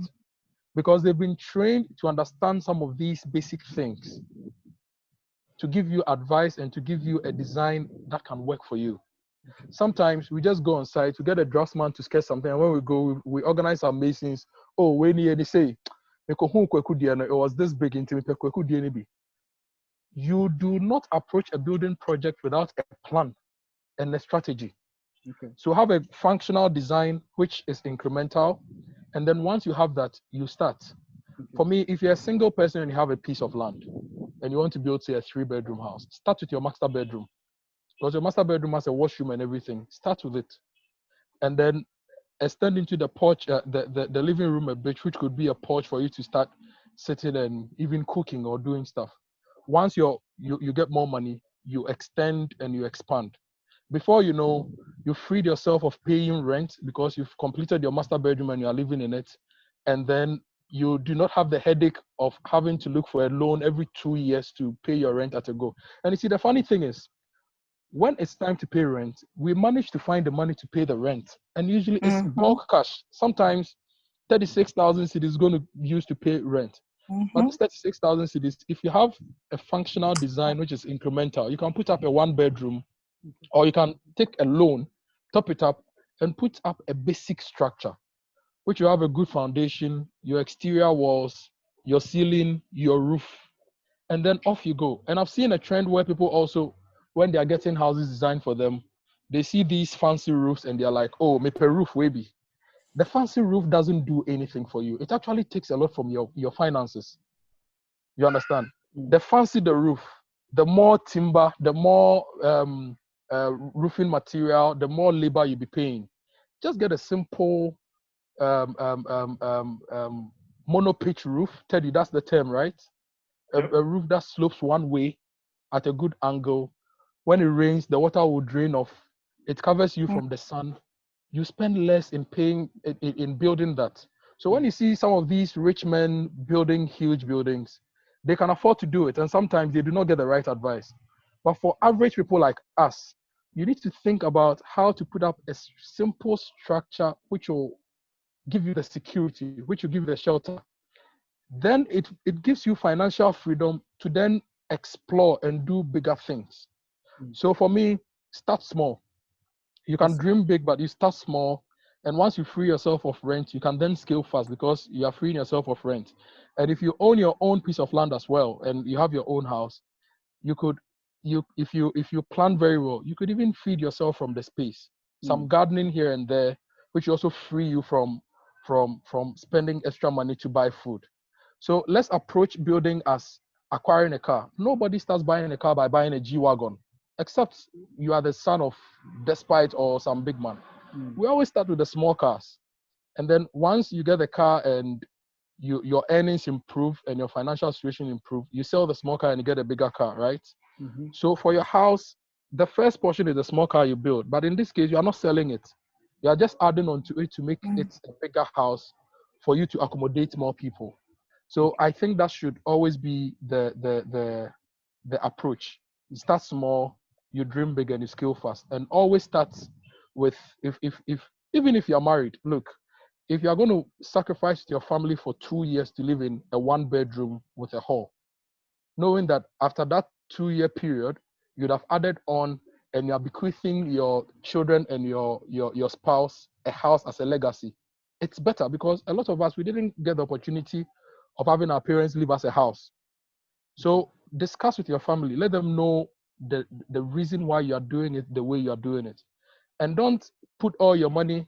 because they've been trained to understand some of these basic things to give you advice and to give you a design that can work for you. Sometimes we just go on site, we get a draftsman to sketch something, and when we go, we organize our masons. Oh, when you say, it was this big into me. You do not approach a building project without a plan and a strategy. Okay. So have a functional design which is incremental, and then once you have that, you start. Okay. For me, if you're a single person and you have a piece of land and you want to build, say, a 3-bedroom house, start with your master bedroom. Because your master bedroom has a washroom and everything. Start with it. And then extend into the porch, the living room a bit, which could be a porch for you to start sitting and even cooking or doing stuff. Once you get more money, you extend and you expand. Before you know, you freed yourself of paying rent because you've completed your master bedroom and you are living in it. And then you do not have the headache of having to look for a loan every 2 years to pay your rent at a go. And you see, the funny thing is, when it's time to pay rent, we manage to find the money to pay the rent. And usually it's bulk cash. Sometimes 36,000 cedis is going to use to pay rent. But this 36,000 cedis, if you have a functional design which is incremental, you can put up a 1-bedroom, or you can take a loan, top it up, and put up a basic structure, which you have a good foundation, your exterior walls, your ceiling, your roof, and then off you go. And I've seen a trend where people also, when they are getting houses designed for them, they see these fancy roofs and they're like, oh, me per roof, maybe. The fancy roof doesn't do anything for you. It actually takes a lot from your finances. You understand? The fancier the roof, the more timber, the more roofing material, the more labor you'll be paying. Just get a simple mono-pitch roof. Teddy, that's the term, right? A roof that slopes one way at a good angle. When it rains, the water will drain off. It covers you from the sun. You spend less in paying in building that. So when you see some of these rich men building huge buildings, they can afford to do it, and sometimes they do not get the right advice. But for average people like us, you need to think about how to put up a simple structure which will give you the security, which will give you the shelter. Then it gives you financial freedom to then explore and do bigger things. So for me, start small. You can dream big, but you start small. And once you free yourself of rent, you can then scale fast because you are freeing yourself of rent. And if you own your own piece of land as well, and you have your own house, you could, if you plan very well, you could even feed yourself from the space. Some gardening here and there, which also free you from spending extra money to buy food. So let's approach building as acquiring a car. Nobody starts buying a car by buying a G-Wagon, except you are the son of Despite or some big man. We always start with the small cars. And then once you get the car and your earnings improve and your financial situation improve, you sell the small car and you get a bigger car, right? So for your house, the first portion is the small car you build. But in this case, you are not selling it. You are just adding on to it to make it a bigger house for you to accommodate more people. So I think that should always be the approach. You start small, you dream big, and you scale fast. And always start with if even if you're married, look, if you're going to sacrifice your family for 2 years to live in a 1-bedroom with a hall, knowing that after that 2-year period, you'd have added on and you're bequeathing your children and your spouse a house as a legacy. It's better because a lot of us, we didn't get the opportunity of having our parents live as a house. So discuss with your family. Let them know the reason why you are doing it the way you are doing it. And don't put all your money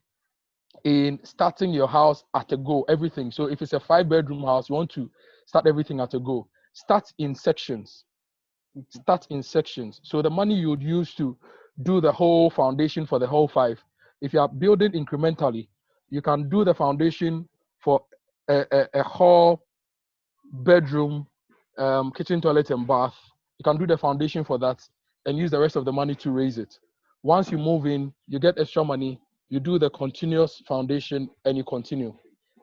in starting your house at a go, everything. So if it's a 5-bedroom house, you want to start everything at a go. Start in sections. Start in sections. So the money you would use to do the whole foundation for the whole 5, if you are building incrementally, you can do the foundation for a hall, bedroom, kitchen, toilet, and bath. You can do the foundation for that and use the rest of the money to raise it. Once you move in, you get extra money, you do the continuous foundation and you continue.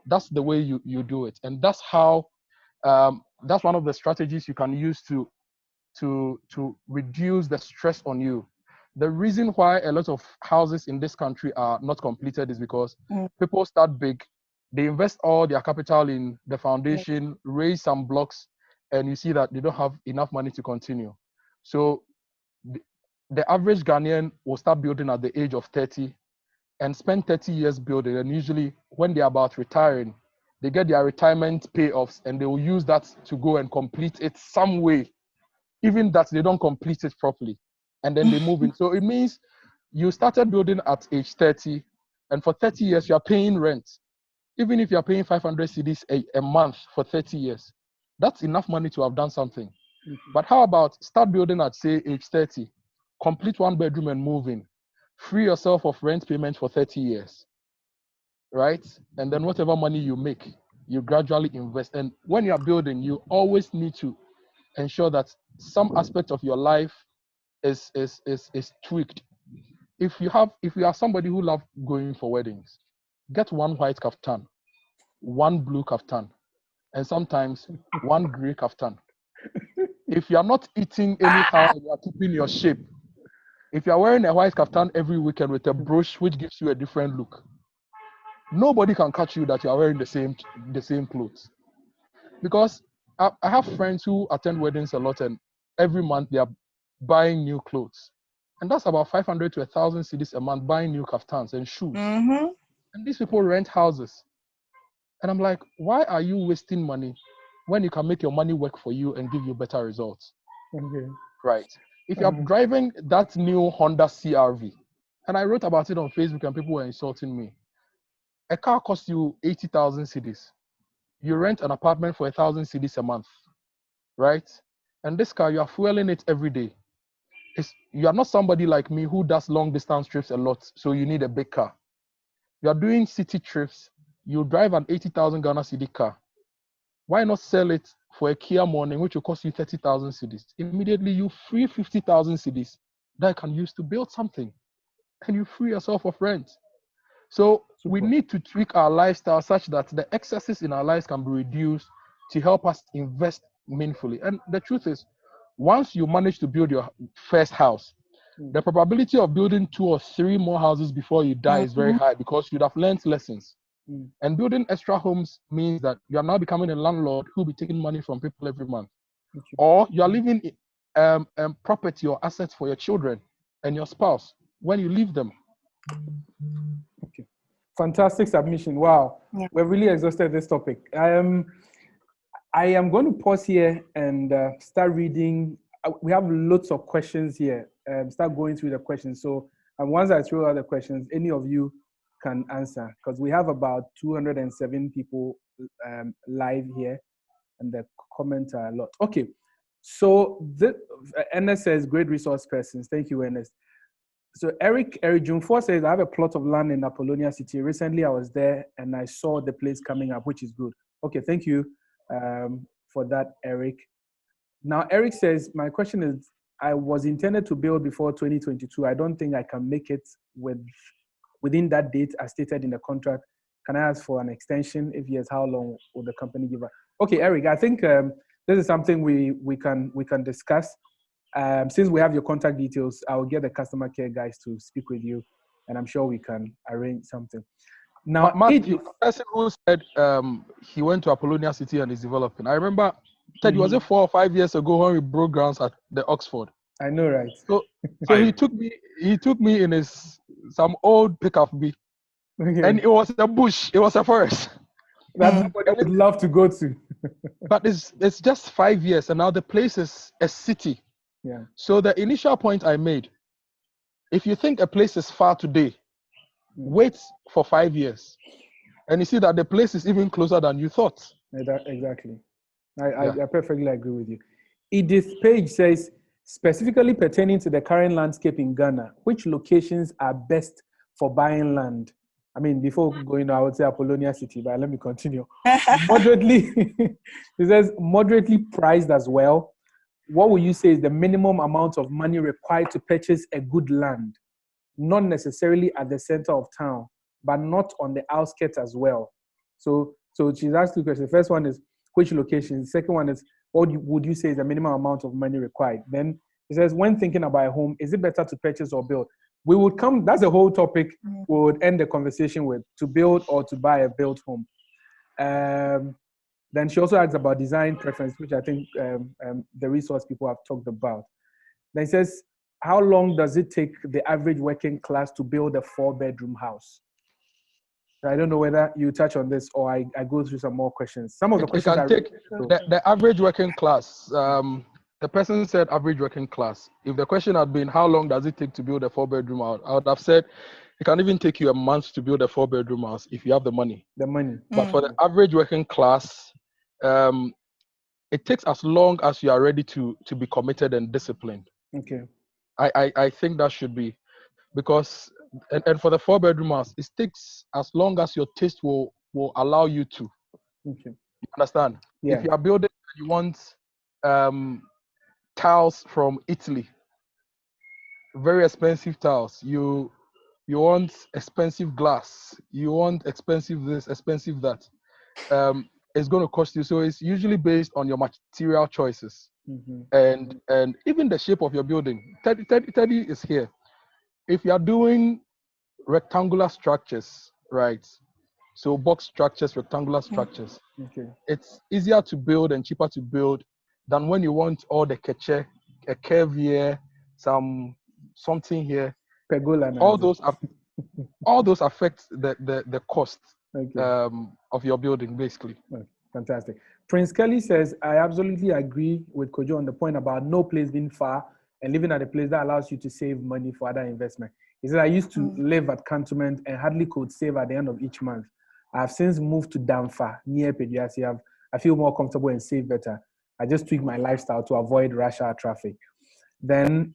That's the way you do it. And that's how, that's one of the strategies you can use to reduce the stress on you. The reason why a lot of houses in this country are not completed is because people start big, they invest all their capital in the foundation, raise some blocks, and you see that they don't have enough money to continue. So the average Ghanaian will start building at the age of 30 and spend 30 years building. And usually when they're about retiring, they get their retirement payoffs and they will use that to go and complete it some way, even that they don't complete it properly. And then they move in. So it means you started building at age 30, and for 30 years, you are paying rent. Even if you're paying 500 cedis a month for 30 years, that's enough money to have done something. But how about start building at, say, age 30, complete 1-bedroom and move in, free yourself of rent payment for 30 years, right? And then whatever money you make, you gradually invest. And when you're building, you always need to ensure that some aspect of your life is tweaked. If you are somebody who loves going for weddings, get 1 white kaftan, 1 blue kaftan, and sometimes 1 gray kaftan. If you are not eating anyhow and you are keeping your shape, if you are wearing a white kaftan every weekend with a brooch which gives you a different look, nobody can catch you that you are wearing the same clothes. Because I have friends who attend weddings a lot, and every month they are buying new clothes. And that's about 500 to 1,000 cedis a month buying new kaftans and shoes. And these people rent houses. And I'm like, why are you wasting money when you can make your money work for you and give you better results? Right. If you're driving that new Honda CR-V, and I wrote about it on Facebook and people were insulting me. A car costs you 80,000 cedis. You rent an apartment for 1,000 cedis a month, right? And this car, you are fueling it every day. You are not somebody like me who does long distance trips a lot, so you need a big car. You are doing city trips, you drive an 80,000 Ghana cedi car. Why not sell it for a Kia Morning, which will cost you 30,000 cedis? Immediately, you free 50,000 cedis that you can use to build something, and you free yourself of rent. So we need to tweak our lifestyle such that the excesses in our lives can be reduced to help us invest meaningfully. And the truth is, once you manage to build your first house, the probability of building 2 or 3 more houses before you die is very high because you'd have learned lessons. And building extra homes means that you are now becoming a landlord who will be taking money from people every month. Or you are leaving property or assets for your children and your spouse when you leave them. Okay. Fantastic submission. Wow. Yeah. We've really exhausted this topic. I am going to pause here and start reading. We have lots of questions here. Start going through the questions. So once I throw out the questions, any of you can answer, because we have about 207 people live here, and the comments are a lot. Okay. So Ernest says, great resource persons. Thank you, Ernest. So Eric June 4 says, I have a plot of land in Apollonia City. Recently, I was there and I saw the place coming up, which is good. Okay, thank you for that, Eric. Now, Eric says, my question is, I was intended to build before 2022. I don't think I can make it within that date as stated in the contract. Can I ask for an extension? If yes, how long will the company give us? Okay, Eric, I think this is something we can discuss. Since we have your contact details, I'll get the customer care guys to speak with you, and I'm sure we can arrange something. Now, Matthew, the person who said he went to Apollonia City and is developing. I remember, Ted, was it 4 or 5 years ago when we broke grounds at the Oxford? I know, right? So he took me in some old pickup B, and it was a bush. It was a forest that nobody would love to go to. But it's just 5 years, and now the place is a city. Yeah. So the initial point I made, if you think a place is far today, wait for 5 years, and you see that the place is even closer than you thought. Exactly. I perfectly agree with you. Edith Page says, specifically pertaining to the current landscape in Ghana, which locations are best for buying land? I mean, before going, I would say Apollonia City, but let me continue. Moderately, it says moderately priced as well. What would you say is the minimum amount of money required to purchase a good land? Not necessarily at the center of town, but not on the outskirts as well. So she's asked two questions. The first one is which location? The second one is what would you say is the minimum amount of money required? Then it says, when thinking about a home, is it better to purchase or build? We would come, that's the whole topic we would end the conversation with, to build or to buy a built home. Then she also asks about design preference, which I think the resource people have talked about. Then it says, how long does it take the average working class to build a 4-bedroom house? I don't know whether you touch on this or I go through some more questions. Some of the questions can take the average working class. The person said average working class. If the question had been how long does it take to build a 4-bedroom house, I would have said it can even take you a month to build a 4-bedroom house if you have the money. But for the average working class, it takes as long as you are ready to be committed and disciplined. Okay. I think that should be, because and for the 4-bedroom house, it takes as long as your taste will allow you to. Okay. You understand? Yeah. If you are building, you want tiles from Italy, very expensive tiles. You want expensive glass. You want expensive this, expensive that. It's going to cost you. So it's usually based on your material choices and even the shape of your building. Teddy is here. If you are doing rectangular structures, right? So box structures, rectangular structures. Okay. It's easier to build and cheaper to build than when you want all the keche, a curve here, something here. Pergola. All those affect the cost of your building, basically. Okay. Fantastic. Prince Kelly says, I absolutely agree with Kojo on the point about no place being far and living at a place that allows you to save money for other investment. He said, I used to live at Cantonment and hardly could save at the end of each month. I have since moved to Damfa near Pediasi. I feel more comfortable and save better. I just tweak my lifestyle to avoid rush hour traffic. Then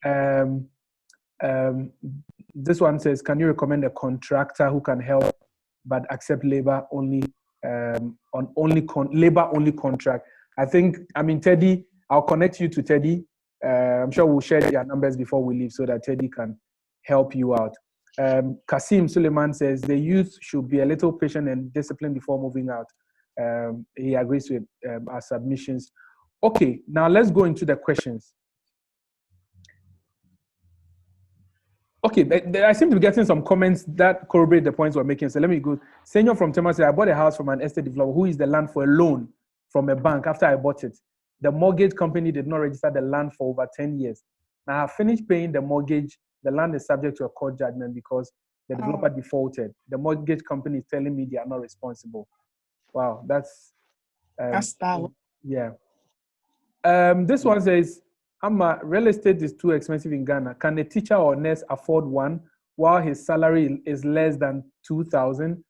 this one says, can you recommend a contractor who can help but accept labor only labor only contract? Teddy, I'll connect you to Teddy. I'm sure we'll share your numbers before we leave so that Teddy can help you out. Kasim Suleiman says the youth should be a little patient and disciplined before moving out. He agrees with our submissions. Okay, now let's go into the questions. Okay, I seem to be getting some comments that corroborate the points we're making. So let me go. Senor from Tema said, I bought a house from an estate developer who is the land for a loan from a bank after I bought it. The mortgage company did not register the land for over 10 years. Now I have finished paying the mortgage. The land is subject to a court judgment because the developer defaulted. The mortgage company is telling me they are not responsible. Wow, that's that. Yeah. This one says, real estate is too expensive in Ghana. Can a teacher or nurse afford one while his salary is less than 2,000?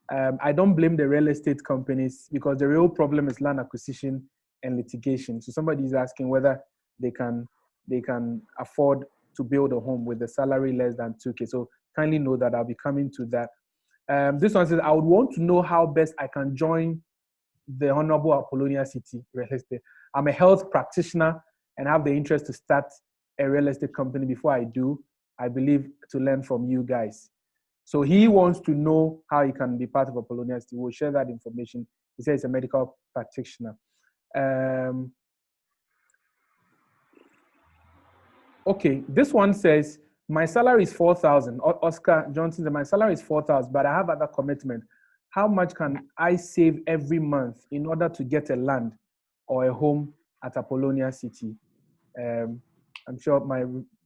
I don't blame the real estate companies because the real problem is land acquisition and litigation. So somebody is asking whether they can afford to build a home with a salary less than 2K. So kindly know that I'll be coming to that. This one says, I would want to know how best I can join the Honorable Apollonia City Real Estate. I'm a health practitioner and have the interest to start a real estate company. Before I do, I believe to learn from you guys. So he wants to know how he can be part of Apollonia City. We'll share that information. He says he's a medical practitioner. Okay, this one says, my salary is 4,000. Oscar Johnson said, my salary is 4,000, but I have other commitment. How much can I save every month in order to get a land or a home at Apollonia City? I'm sure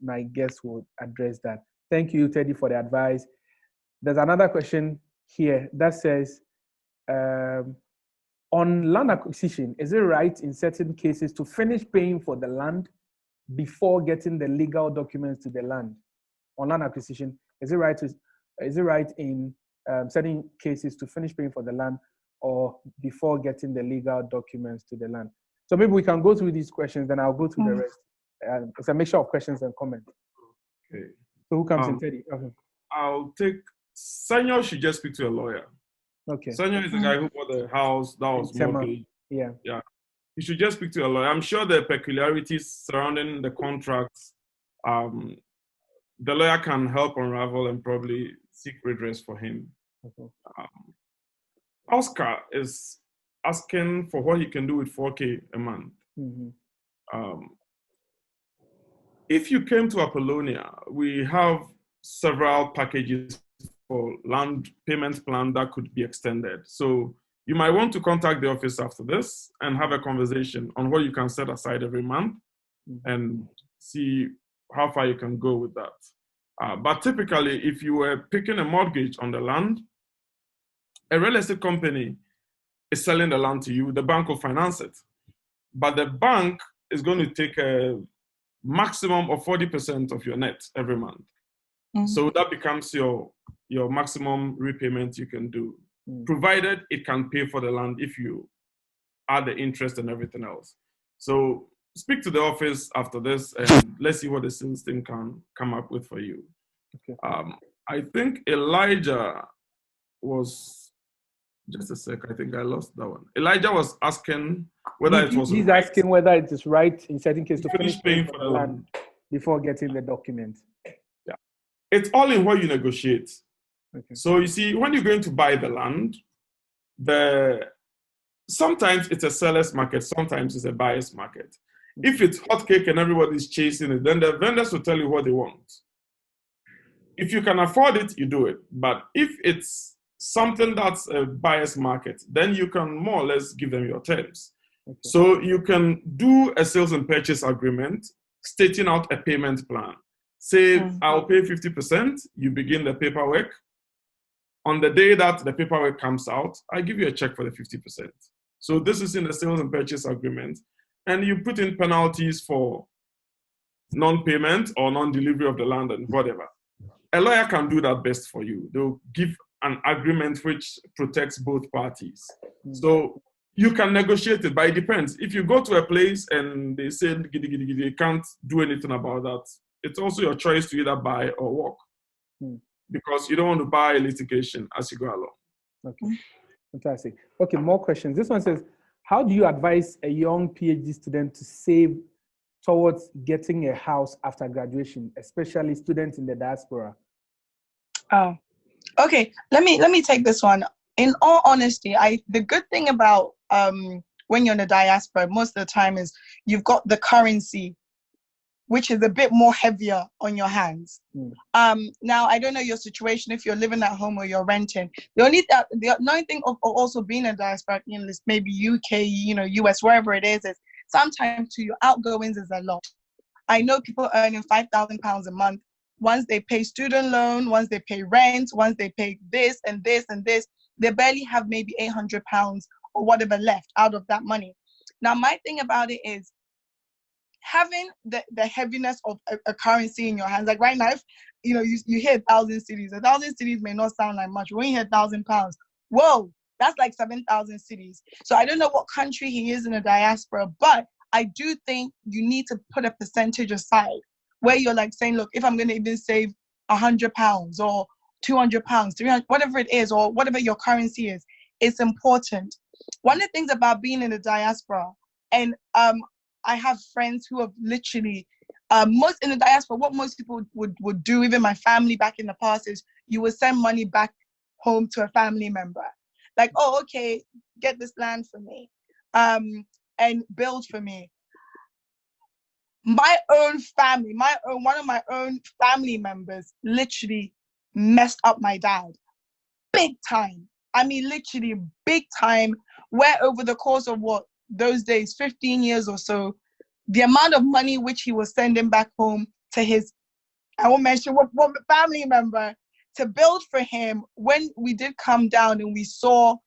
my guest will address that. Thank you, Teddy, for the advice. There's another question here that says, on land acquisition, is it right in certain cases to finish paying for the land before getting the legal documents to the land? On land acquisition, is it right in certain cases to finish paying for the land or before getting the legal documents to the land? So maybe we can go through these questions, then I'll go through the rest. It's a mixture of questions and comments. Okay. So who comes in, Teddy? Okay. I'll take, Sanyo should just speak to a lawyer. Okay. Sanyo is the guy who bought the house that was mortgaged. Yeah. Yeah. You should just speak to a lawyer. I'm sure the peculiarities surrounding the contracts, the lawyer can help unravel and probably seek redress for him. Okay. Oscar is asking for what he can do with 4K a month. If you came to Apollonia, we have several packages for land payment plan that could be extended. So you might want to contact the office after this and have a conversation on what you can set aside every month and see how far you can go with that. But typically, if you were picking a mortgage on the land, a real estate company is selling the land to you, the bank will finance it. But the bank is going to take a maximum of 40% of your net every month. So that becomes your maximum repayment you can do, provided it can pay for the land if you add the interest and everything else. So speak to the office after this and let's see what the sales team can come up with for you. Okay. I think Elijah was, just a sec, I think I lost that one. Elijah was asking whether it was He's right. asking whether it is right in certain cases to finish paying for the land before getting the document. Yeah. It's all in what you negotiate. Okay. So you see, when you're going to buy the land, sometimes it's a seller's market, sometimes it's a buyer's market. If it's hot cake and everybody's chasing it, then the vendors will tell you what they want. If you can afford it, you do it. But if it's something that's a buyer's market, then you can more or less give them your terms. Okay. So you can do a sales and purchase agreement stating out a payment plan. Say, I'll pay 50%, you begin the paperwork. On the day that the paperwork comes out, I give you a check for the 50%. So this is in the sales and purchase agreement. And you put in penalties for non-payment or non-delivery of the land and whatever. A lawyer can do that best for you. They'll give an agreement which protects both parties. So you can negotiate it, but it depends. If you go to a place and they say they can't do anything about that, it's also your choice to either buy or walk. Because you don't want to buy litigation as you go along. Okay, fantastic. Okay, more questions. This one says, how do you advise a young PhD student to save towards getting a house after graduation, especially students in the diaspora? Oh, okay. Let me take this one. In all honesty, the good thing about when you're in the diaspora, most of the time is you've got the currency, which is a bit more heavier on your hands. Now, I don't know your situation, if you're living at home or you're renting. The only thing of also being a diaspora, maybe UK, US, wherever it is sometimes to your outgoings is a lot. I know people earning £5,000 a month once they pay student loan, once they pay rent, once they pay this and this and this, they barely have maybe £800 or whatever left out of that money. Now, my thing about it is having the heaviness of a currency in your hands. Like right now, if you hear 1,000 cities, 1,000 cities may not sound like much. When you hear £1,000, whoa, that's like 7,000 cities. So I don't know what country he is in the diaspora, but I do think you need to put a percentage aside where you're like saying, look, if I'm going to even save £100 or £200, 300, whatever it is, or whatever your currency is, it's important. One of the things about being in the diaspora, and I have friends who have literally, most in the diaspora, what most people would do, even my family back in the past, is you would send money back home to a family member. Like, oh, okay, get this land for me, and build for me. My own family, one of my own family members literally messed up my dad. Big time. I mean, literally big time, where over the course of those days, 15 years or so, the amount of money which he was sending back home to his, I won't mention what family member, to build for him, when we did come down and we saw,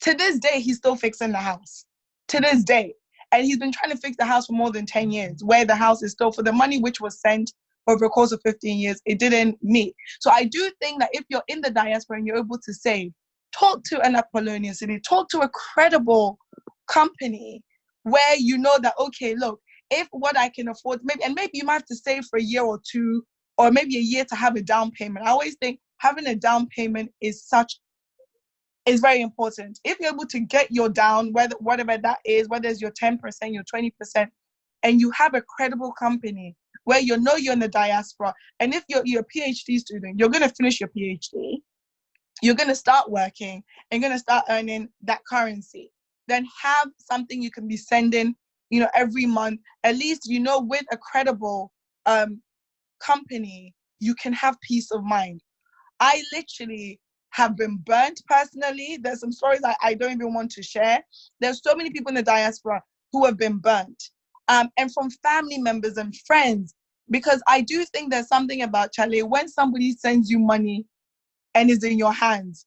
to this day, he's still fixing the house. To this day. And he's been trying to fix the house for more than 10 years, where the house is still, for the money which was sent over the course of 15 years, it didn't meet. So I do think that if you're in the diaspora and you're able to save, talk to an colonial city, talk to a credible company where you know that, okay, look, if what I can afford, maybe you might have to save for a year or two, or maybe a year to have a down payment. I always think having a down payment is very important. If you're able to get your down, whatever that is, whether it's your 10%, your 20%, and you have a credible company where you're in the diaspora, and if you're a PhD student, you're going to finish your PhD, you're going to start working and going to start earning that currency, then have something you can be sending, every month. At least, with a credible company, you can have peace of mind. I literally have been burnt personally. There's some stories I don't even want to share. There's so many people in the diaspora who have been burnt, and from family members and friends, because I do think there's something about, Charlie, when somebody sends you money and is in your hands,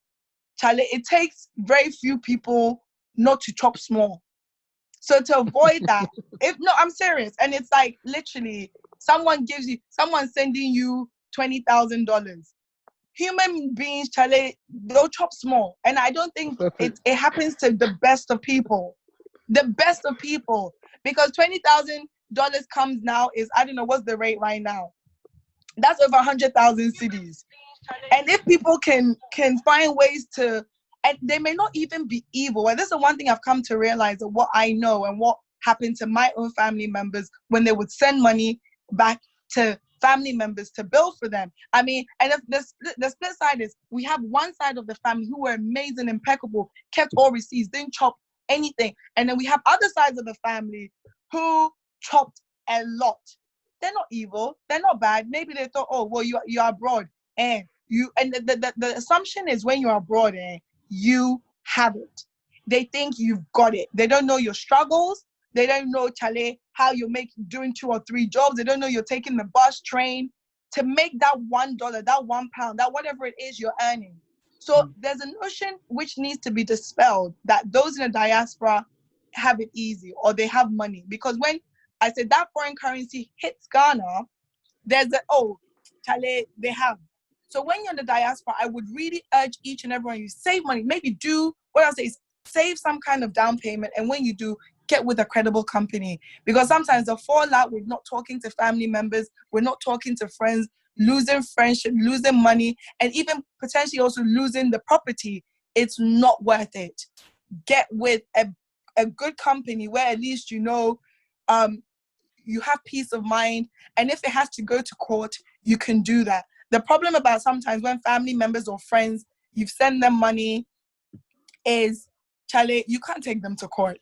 Charlie, it takes very few people not to chop small. So to avoid that, I'm serious. And it's like, literally, someone sending you $20,000. Human beings, Charlie, they'll chop small. And I don't think it happens to the best of people. The best of people. Because $20,000 comes now is, I don't know, what's the rate right now? That's over 100,000 cities. And if people can find ways to, and they may not even be evil. And this is the one thing I've come to realize of what I know and what happened to my own family members when they would send money back to family members to build for them. I mean, and if the split side is, we have one side of the family who were amazing, impeccable, kept all receipts, didn't chop anything. And then we have other sides of the family who chopped a lot. They're not evil. They're not bad. Maybe they thought, oh, well, you're abroad. And the assumption is when you're abroad, you have it. They think you've got it. They don't know your struggles. They don't know, Chale, how you doing 2 or 3 jobs. They don't know you're taking the bus, train to make that $1, that £1, that whatever it is you're earning. So there's a notion which needs to be dispelled that those in the diaspora have it easy or they have money. Because when I said that foreign currency hits Ghana, there's Chale, they have. So when you're in the diaspora, I would really urge each and everyone, you save money. Maybe do, what I'll say is save some kind of down payment. And when you do, get with a credible company. Because sometimes the fallout with not talking to family members, we're not talking to friends, losing friendship, losing money, and even potentially also losing the property, it's not worth it. Get with a good company where at least you have peace of mind. And if it has to go to court, you can do that. The problem about sometimes when family members or friends, you've sent them money, is, Charlie, you can't take them to court.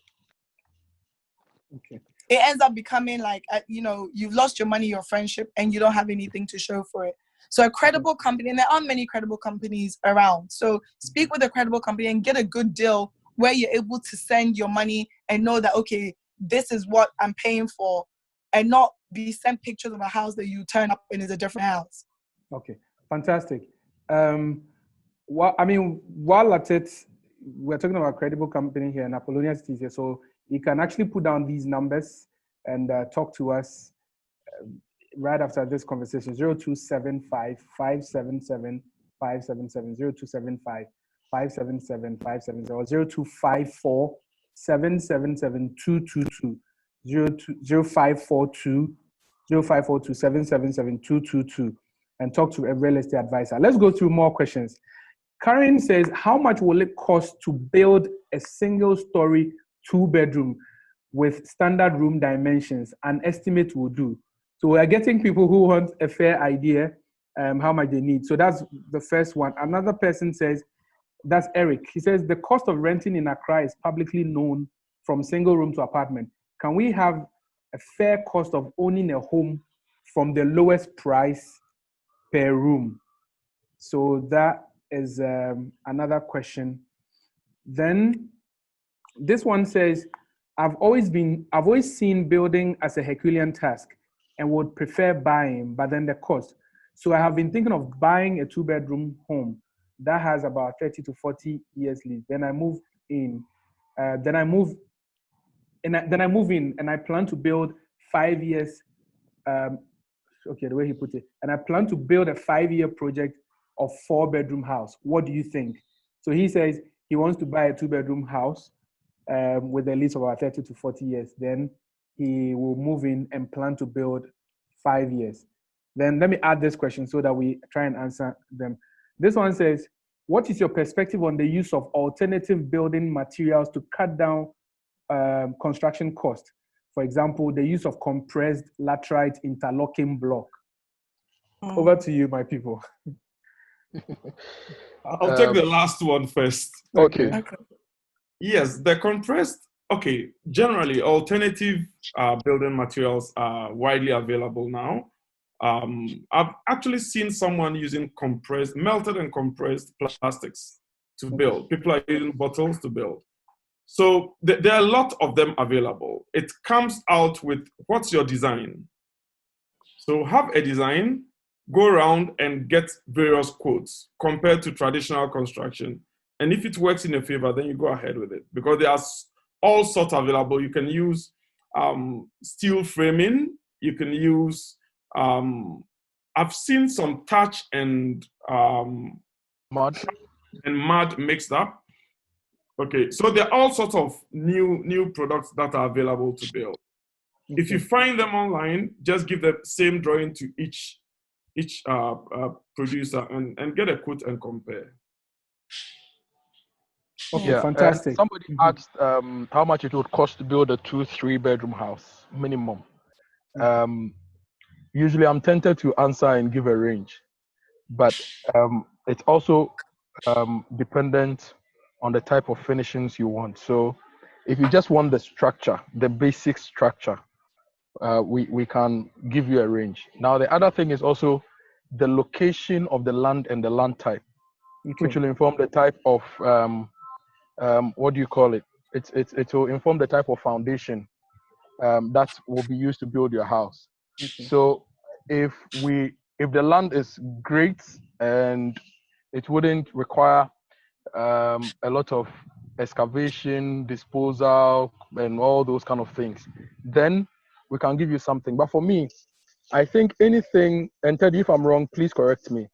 Okay. It ends up becoming like, you've lost your money, your friendship, and you don't have anything to show for it. So a credible company, and there are many credible companies around. So speak with a credible company and get a good deal where you're able to send your money and know that, okay, this is what I'm paying for, and not be sent pictures of a house that you turn up and is a different house. Okay, fantastic. While at it, we're talking about a credible company here, and Apollonia is here, so you can actually put down these numbers and talk to us right after this conversation. 0275 577 577 0275 577 570 or 0254 777 222 0542 0542 777 222 and talk to a real estate advisor. Let's go through more questions. Karen says, how much will it cost to build a single-story two-bedroom with standard room dimensions? An estimate will do. So we are getting people who want a fair idea how much they need. So that's the first one. Another person says, that's Eric. He says, the cost of renting in Accra is publicly known from single room to apartment. Can we have a fair cost of owning a home from the lowest price per room? So that is another question. Then this one says, I've always seen building as a Herculean task and would prefer buying, but then the cost. So I have been thinking of buying a two-bedroom home that has about 30 to 40 years lease. Then I move in. Then I move in, and I plan to build 5 years. Okay, the way he put it. And I plan to build a 5-year project of 4-bedroom house. What do you think? So he says he wants to buy a 2-bedroom house with a lease of about 30 to 40 years. Then he will move in and plan to build 5 years. Then let me add this question so that we try and answer them. This one says, what is your perspective on the use of alternative building materials to cut down construction cost? For example, the use of compressed laterite interlocking block. Over to you, my people. I'll take the last one first. Okay. Yes, the compressed. Okay, generally, alternative building materials are widely available now. I've actually seen someone using melted and compressed plastics to build. People are using bottles to build. So there are a lot of them available. It comes out with what's your design. So have a design, go around and get various quotes compared to traditional construction. And if it works in your favor, then you go ahead with it because there are all sorts available. You can use steel framing. You can use, I've seen some thatch and mud mixed up. Okay, so there are all sorts of new products that are available to build. Okay. If you find them online, just give the same drawing to each producer and get a quote and compare. Okay, yeah, fantastic. Somebody asked how much it would cost to build a 2-3 bedroom house minimum. Usually, I'm tempted to answer and give a range, but it's also dependent on the type of finishings you want. So if you just want the structure, the basic structure, we can give you a range. Now, the other thing is also the location of the land and the land type, which will inform the type of, what do you call it? It will inform the type of foundation that will be used to build your house. So if the land is great and it wouldn't require a lot of excavation, disposal, and all those kind of things, then we can give you something. But for me, I think anything, and Teddy, if I'm wrong, please correct me.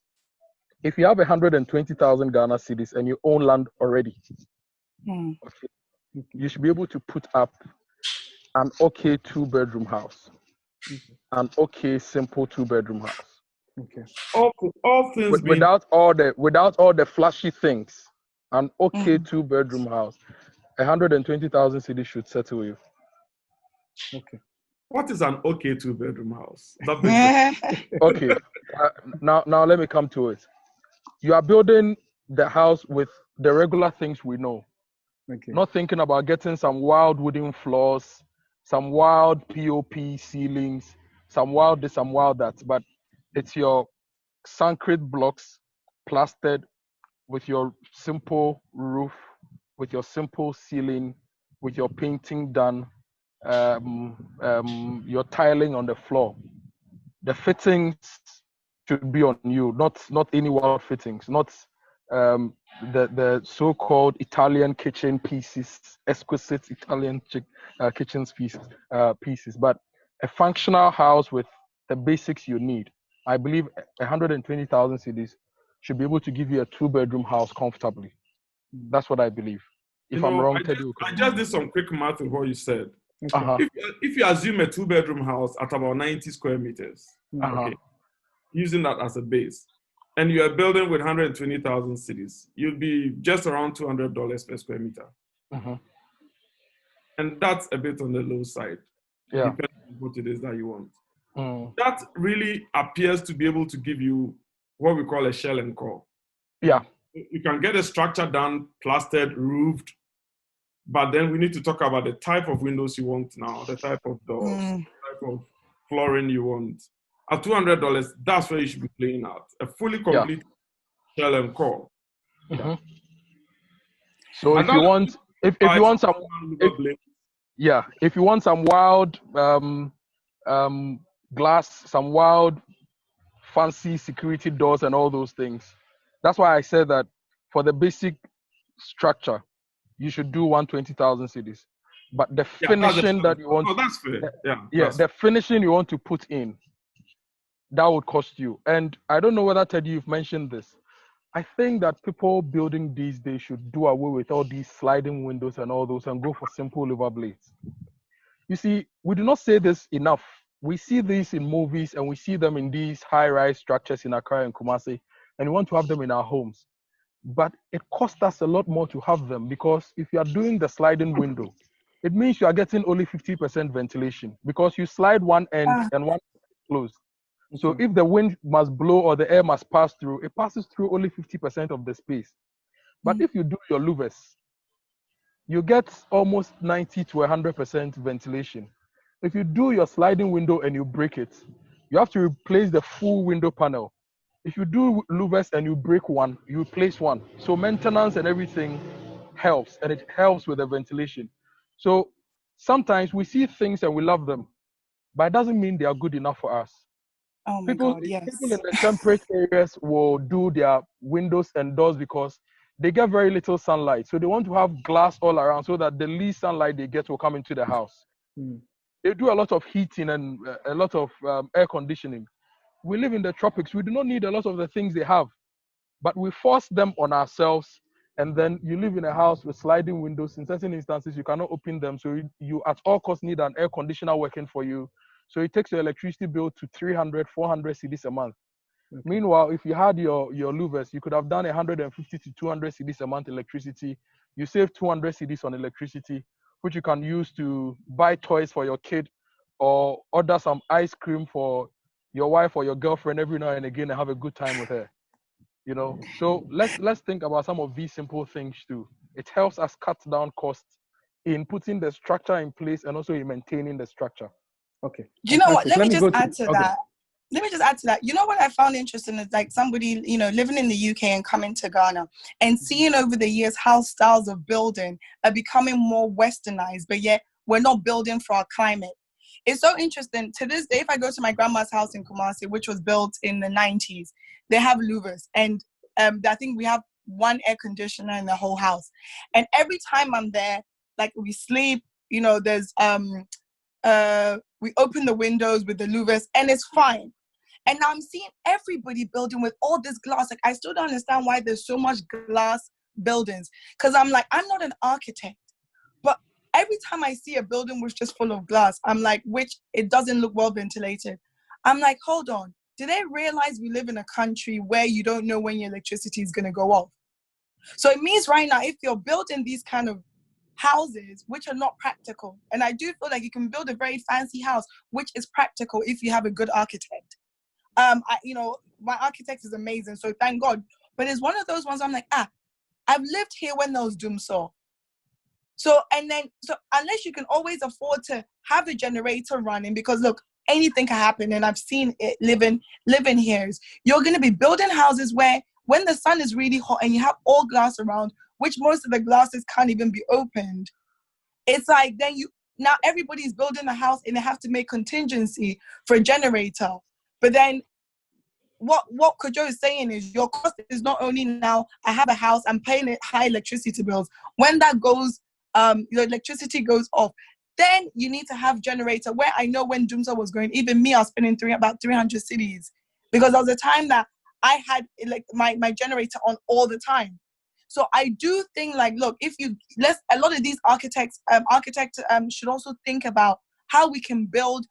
If you have 120,000 Ghana cedis and you own land already, okay, you should be able to put up an okay 2-bedroom house, an okay simple 2-bedroom house. Okay. All things without all the flashy things, an okay 2-bedroom house, 120,000 cedis should settle you. Okay. What is an okay 2-bedroom house? Okay. Now let me come to it. You are building the house with the regular things we know. Okay. Not thinking about getting some wild wooden floors, some wild POP ceilings, some wild this, some wild that. But it's your concrete blocks plastered with your simple roof, with your simple ceiling, with your painting done, your tiling on the floor. The fittings should be on you, not any wall fittings, not the so-called Italian kitchen pieces, exquisite Italian kitchen pieces, but a functional house with the basics you need. I believe 120,000 cedis should be able to give you a 2-bedroom house comfortably. That's what I believe. If I'm wrong, Teddy will I just did some quick math with what you said. Uh-huh. If you assume a 2-bedroom house at about 90 square meters, okay, using that as a base, and you are building with 120,000 cedis, you'd be just around $200 per square meter. And that's a bit on the low side, depending on what it is that you want. That really appears to be able to give you what we call a shell and core. Yeah. You can get a structure done, plastered, roofed, but then we need to talk about the type of windows you want now, the type of doors, the type of flooring you want. At $200, that's where you should be playing at. A fully complete shell and core. So if you want some wild glass, some wild fancy security doors and all those things, that's why I said that for the basic structure, you should do 120,000 cedis. But the finishing that you want, that's fair. The finishing you want to put in, that would cost you. And I don't know whether, Teddy, you've mentioned this. I think that people building these days should do away with all these sliding windows and all those and go for simple louver blades. You see, we do not say this enough. We see these in movies and we see them in these high-rise structures in Accra and Kumasi, and we want to have them in our homes. But it costs us a lot more to have them, because if you are doing the sliding window, it means you are getting only 50% ventilation, because you slide one end and one is closed. So if the wind must blow or the air must pass through, it passes through only 50% of the space. But if you do your louvers, you get almost 90 to 100% ventilation. If you do your sliding window and you break it, you have to replace the full window panel. If you do louvers and you break one, you replace one. So maintenance and everything helps, and it helps with the ventilation. So sometimes we see things and we love them, but it doesn't mean they are good enough for us. People in the temperate areas will do their windows and doors because they get very little sunlight. So they want to have glass all around so that the least sunlight they get will come into the house. They do a lot of heating and a lot of air conditioning. We live in the tropics. We do not need a lot of the things they have, but we force them on ourselves. And then you live in a house with sliding windows. In certain instances, you cannot open them. So you at all costs need an air conditioner working for you. So it takes your electricity bill to 300, 400 cedis a month. Meanwhile, if you had your louvers, you could have done 150 to 200 cedis a month electricity. You save 200 cedis on electricity, which you can use to buy toys for your kid or order some ice cream for your wife or your girlfriend every now and again and have a good time with her. You know, so let's think about some of these simple things too. It helps us cut down costs in putting the structure in place and also in maintaining the structure. Okay. You know what? Let me just add to that. You know what I found interesting is like somebody, you know, living in the UK and coming to Ghana and seeing over the years how styles of building are becoming more westernized, but yet we're not building for our climate. It's so interesting. To this day, if I go to my grandma's house in Kumasi, which was built in the 90s, they have louvers. And I think we have one air conditioner in the whole house. And every time I'm there, like we sleep, you know, there's we open the windows with the louvers and it's fine. And now I'm seeing everybody building with all this glass. Like I still don't understand why there's so much glass buildings. Because I'm like, I'm not an architect. But every time I see a building which is full of glass, I'm like, which it doesn't look well ventilated. I'm like, hold on. Do they realize we live in a country where you don't know when your electricity is going to go off? So it means right now, if you're building these kind of houses which are not practical, and I do feel like you can build a very fancy house which is practical if you have a good architect. You know, my architect is amazing, so thank God. But it's one of those ones I'm like, I've lived here when there was doom saw. So unless you can always afford to have a generator running, because look, anything can happen, and I've seen it living here. You're going to be building houses where when the sun is really hot and you have all glass around, which most of the glasses can't even be opened, it's like then now everybody's building a house and they have to make contingency for a generator. But then what Kojo is saying is your cost is not only now I have a house, I'm paying high electricity bills. When that goes, your electricity goes off, then you need to have generator. Where I know when Doomsa was going, even me, I was spending about 300 cities because there was a time that I had my generator on all the time. So I do think like, look, a lot of these architects should also think about how we can build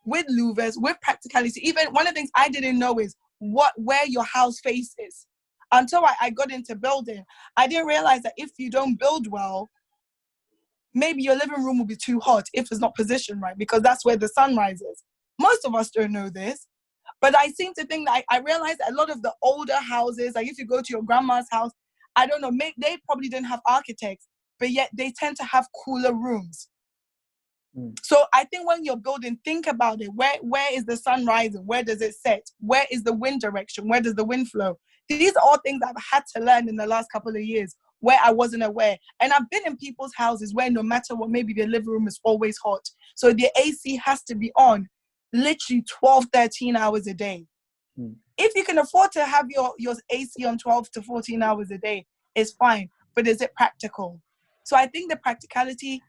with louvers, with practicality. Even one of the things I didn't know is where your house faces. Until I got into building, I didn't realize that if you don't build well, maybe your living room will be too hot if it's not positioned right, because that's where the sun rises. Most of us don't know this, but I seem to think that I realized a lot of the older houses, like if you go to your grandma's house, I don't know, they probably didn't have architects, but yet they tend to have cooler rooms. So I think when you're building, think about it. Where is the sun rising? Where does it set? Where is the wind direction? Where does the wind flow? These are all things I've had to learn in the last couple of years where I wasn't aware. And I've been in people's houses where no matter what, maybe their living room is always hot. So the AC has to be on literally 12, 13 hours a day. If you can afford to have your AC on 12 to 14 hours a day, it's fine. But is it practical? So I think the practicality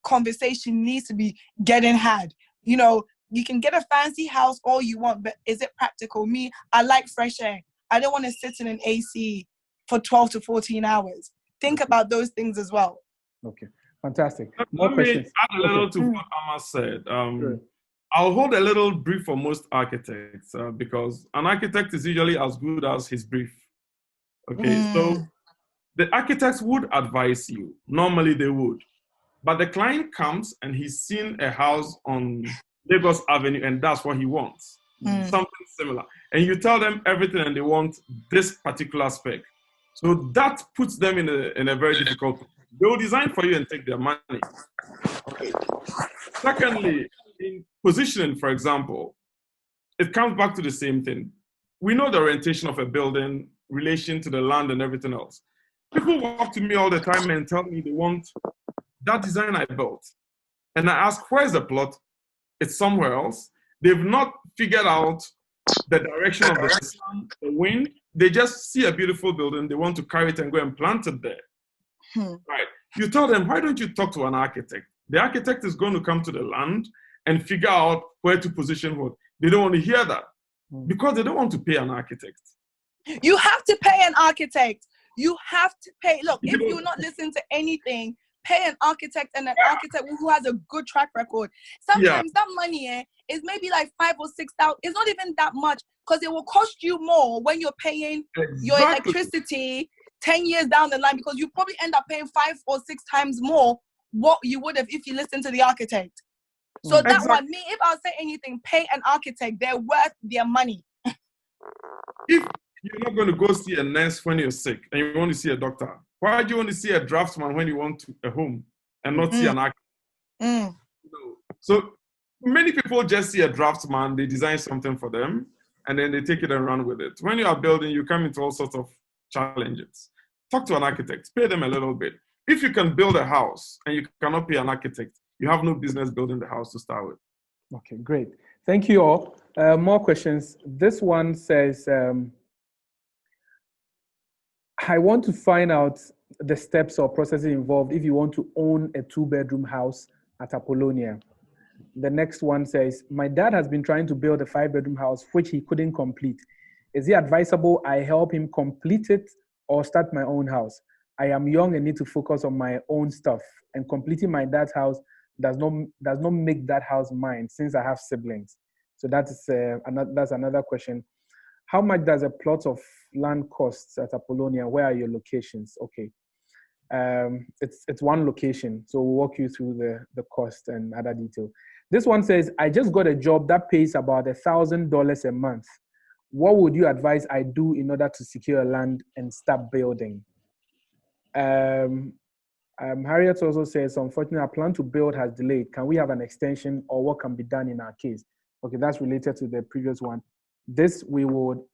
conversation needs to be getting had. You know, you can get a fancy house all you want, but is it practical? Me, I like fresh air. I don't want to sit in an AC for 12 to 14 hours. Think about those things as well. Okay, fantastic. Let me add a little to what Amma said. Sure. I'll hold a little brief for most architects because an architect is usually as good as his brief. Okay, so the architects would advise you. Normally they would. But the client comes and he's seen a house on Lagos Avenue and that's what he wants. Something similar. And you tell them everything and they want this particular spec. So that puts them in a very difficult position. They will design for you and take their money. Okay. Secondly, in positioning, for example, it comes back to the same thing. We know the orientation of a building, relation to the land and everything else. People walk to me all the time and tell me they want that design I built. And I ask, where's the plot? It's somewhere else. They've not figured out the direction of the sun, the wind. They just see a beautiful building. They want to carry it and go and plant it there. Right. You tell them, why don't you talk to an architect? The architect is going to come to the land and figure out where to position what. They don't want to hear that because they don't want to pay an architect. You have to pay an architect. You have to pay. Look, if you're not listening to anything, pay an architect and an architect who has a good track record. Sometimes that money is maybe like 5,000 or 6,000. It's not even that much because it will cost you more when you're paying your electricity 10 years down the line, because you probably end up paying 5 or 6 times more what you would have if you listened to the architect. So that one, me, if I'll say anything, pay an architect. They're worth their money. If you're not going to go see a nurse when you're sick and you want to see a doctor, why do you want to see a draftsman when you want a home and not see an architect? So many people just see a draftsman, they design something for them, and then they take it and run with it. When you are building, you come into all sorts of challenges. Talk to an architect, pay them a little bit. If you can build a house and you cannot pay an architect, you have no business building the house to start with. Okay, great. Thank you all. More questions. This one says, I want to find out the steps or processes involved if you want to own a 2-bedroom house at Apollonia. The next one says, my dad has been trying to build a 5-bedroom house, which he couldn't complete. Is it advisable I help him complete it or start my own house? I am young and need to focus on my own stuff, and completing my dad's house does not make that house mine since I have siblings. So that's another question. How much does a plot of land cost at Apollonia? Where are your locations? Okay. It's one location. So we'll walk you through the cost and other detail. This one says, I just got a job that pays about $1,000 a month. What would you advise I do in order to secure land and start building? Harriet also says, unfortunately, our plan to build has delayed. Can we have an extension, or what can be done in our case? Okay, that's related to the previous one. This we will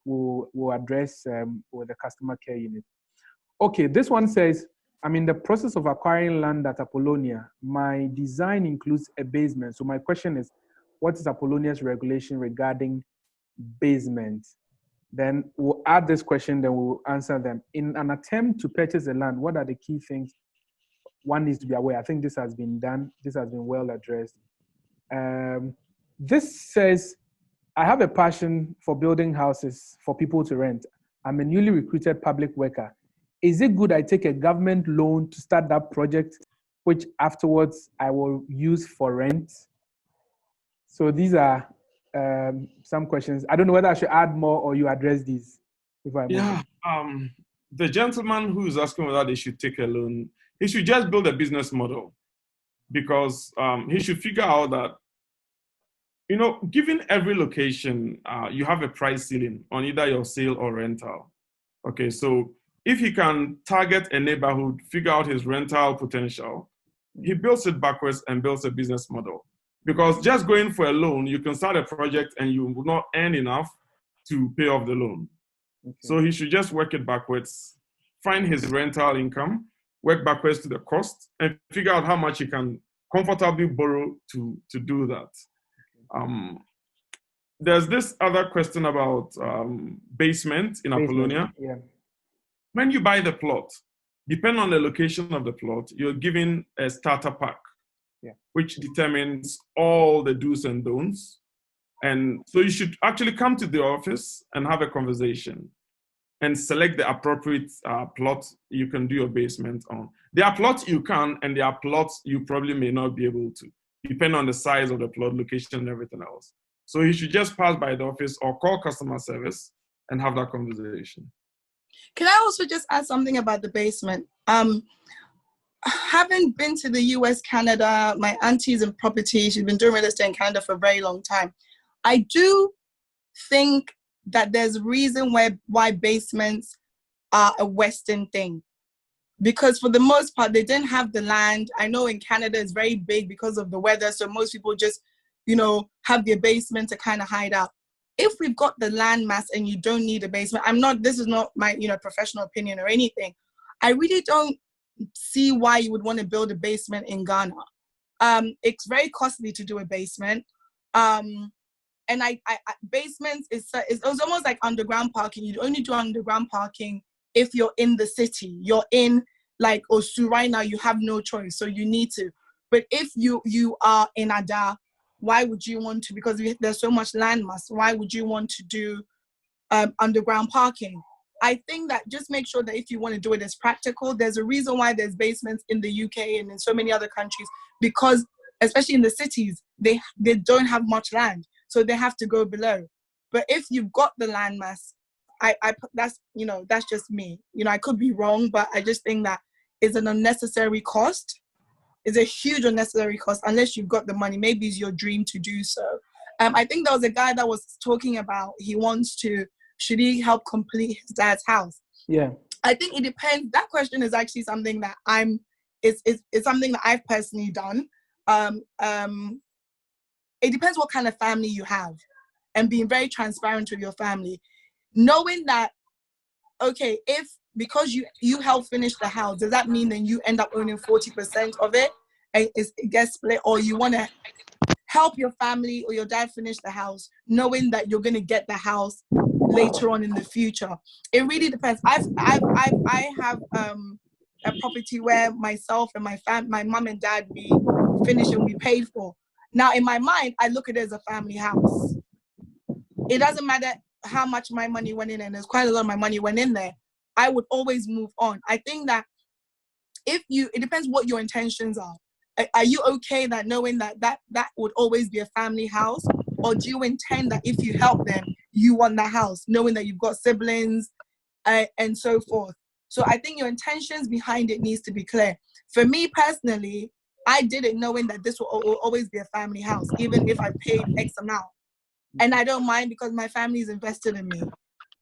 address with the customer care unit. Okay, this one says, I'm in the process of acquiring land at Apollonia. My design includes a basement. So my question is, what is Apollonia's regulation regarding basement? Then we'll add this question, then we'll answer them. In an attempt to purchase the land, what are the key things one needs to be aware? I think this has been done. This has been well addressed. This says, I have a passion for building houses for people to rent. I'm a newly recruited public worker. Is it good I take a government loan to start that project, which afterwards I will use for rent? So these are some questions. I don't know whether I should add more or you address these. The gentleman who is asking whether they should take a loan, he should just build a business model, because he should figure out that, given every location, you have a price ceiling on either your sale or rental. Okay, so if he can target a neighborhood, figure out his rental potential, he builds it backwards and builds a business model. Because just going for a loan, you can start a project and you will not earn enough to pay off the loan. Okay. So he should just work it backwards, find his rental income, work backwards to the cost, and figure out how much he can comfortably borrow to do that. There's this other question about basement in Apollonia. Yeah. When you buy the plot, depending on the location of the plot, you're given a starter pack, which determines all the do's and don'ts. And so you should actually come to the office and have a conversation and select the appropriate plot you can do your basement on. There are plots you can, and there are plots you probably may not be able to, depending on the size of the plot, location, and everything else. So you should just pass by the office or call customer service and have that conversation. Can I also just add something about the basement? Having been to the US, Canada, my auntie's in property, she's been doing real estate in Canada for a very long time. I do think that there's a reason why basements are a Western thing. Because for the most part, they didn't have the land. I know in Canada it's very big because of the weather, so most people just, have their basement to kind of hide out. If we've got the land mass and you don't need a basement, this is not my, professional opinion or anything. I really don't see why you would want to build a basement in Ghana. It's very costly to do a basement. And basements it's almost like underground parking. You only do underground parking if you're in the city. You're in like Osu right now, you have no choice, so you need to. But if you are in Ada, why would you want to? Because there's so much land mass. Why would you want to do underground parking? I think that just make sure that if you want to do it as practical, there's a reason why there's basements in the UK and in so many other countries, because especially in the cities, they don't have much land, so they have to go below. But if you've got the land mass, that's just me. I could be wrong, but I just think that is an unnecessary cost. It's a huge unnecessary cost unless you've got the money. Maybe it's your dream to do so. I think there was a guy that was talking about should he help complete his dad's house? Yeah. I think it depends. That question is actually something that it's something that I've personally done. It depends what kind of family you have, and being very transparent with your family. Knowing that, okay, because you help finish the house, does that mean then you end up owning 40% of it and it gets split, or you want to help your family or your dad finish the house, knowing that you're going to get the house later on in the future? It really depends. I have a property where myself and my mom and dad, we finish and we paid for. Now in my mind, I look at it as a family house. It doesn't matter how much my money went in, and there's quite a lot of my money went in there. I would always move on. I think that it depends what your intentions are. Are you okay that knowing that would always be a family house? Or do you intend that if you help them, you want the house, knowing that you've got siblings and so forth? So I think your intentions behind it needs to be clear. For me personally, I did it knowing that this will always be a family house, even if I paid X amount. And I don't mind because my family is invested in me.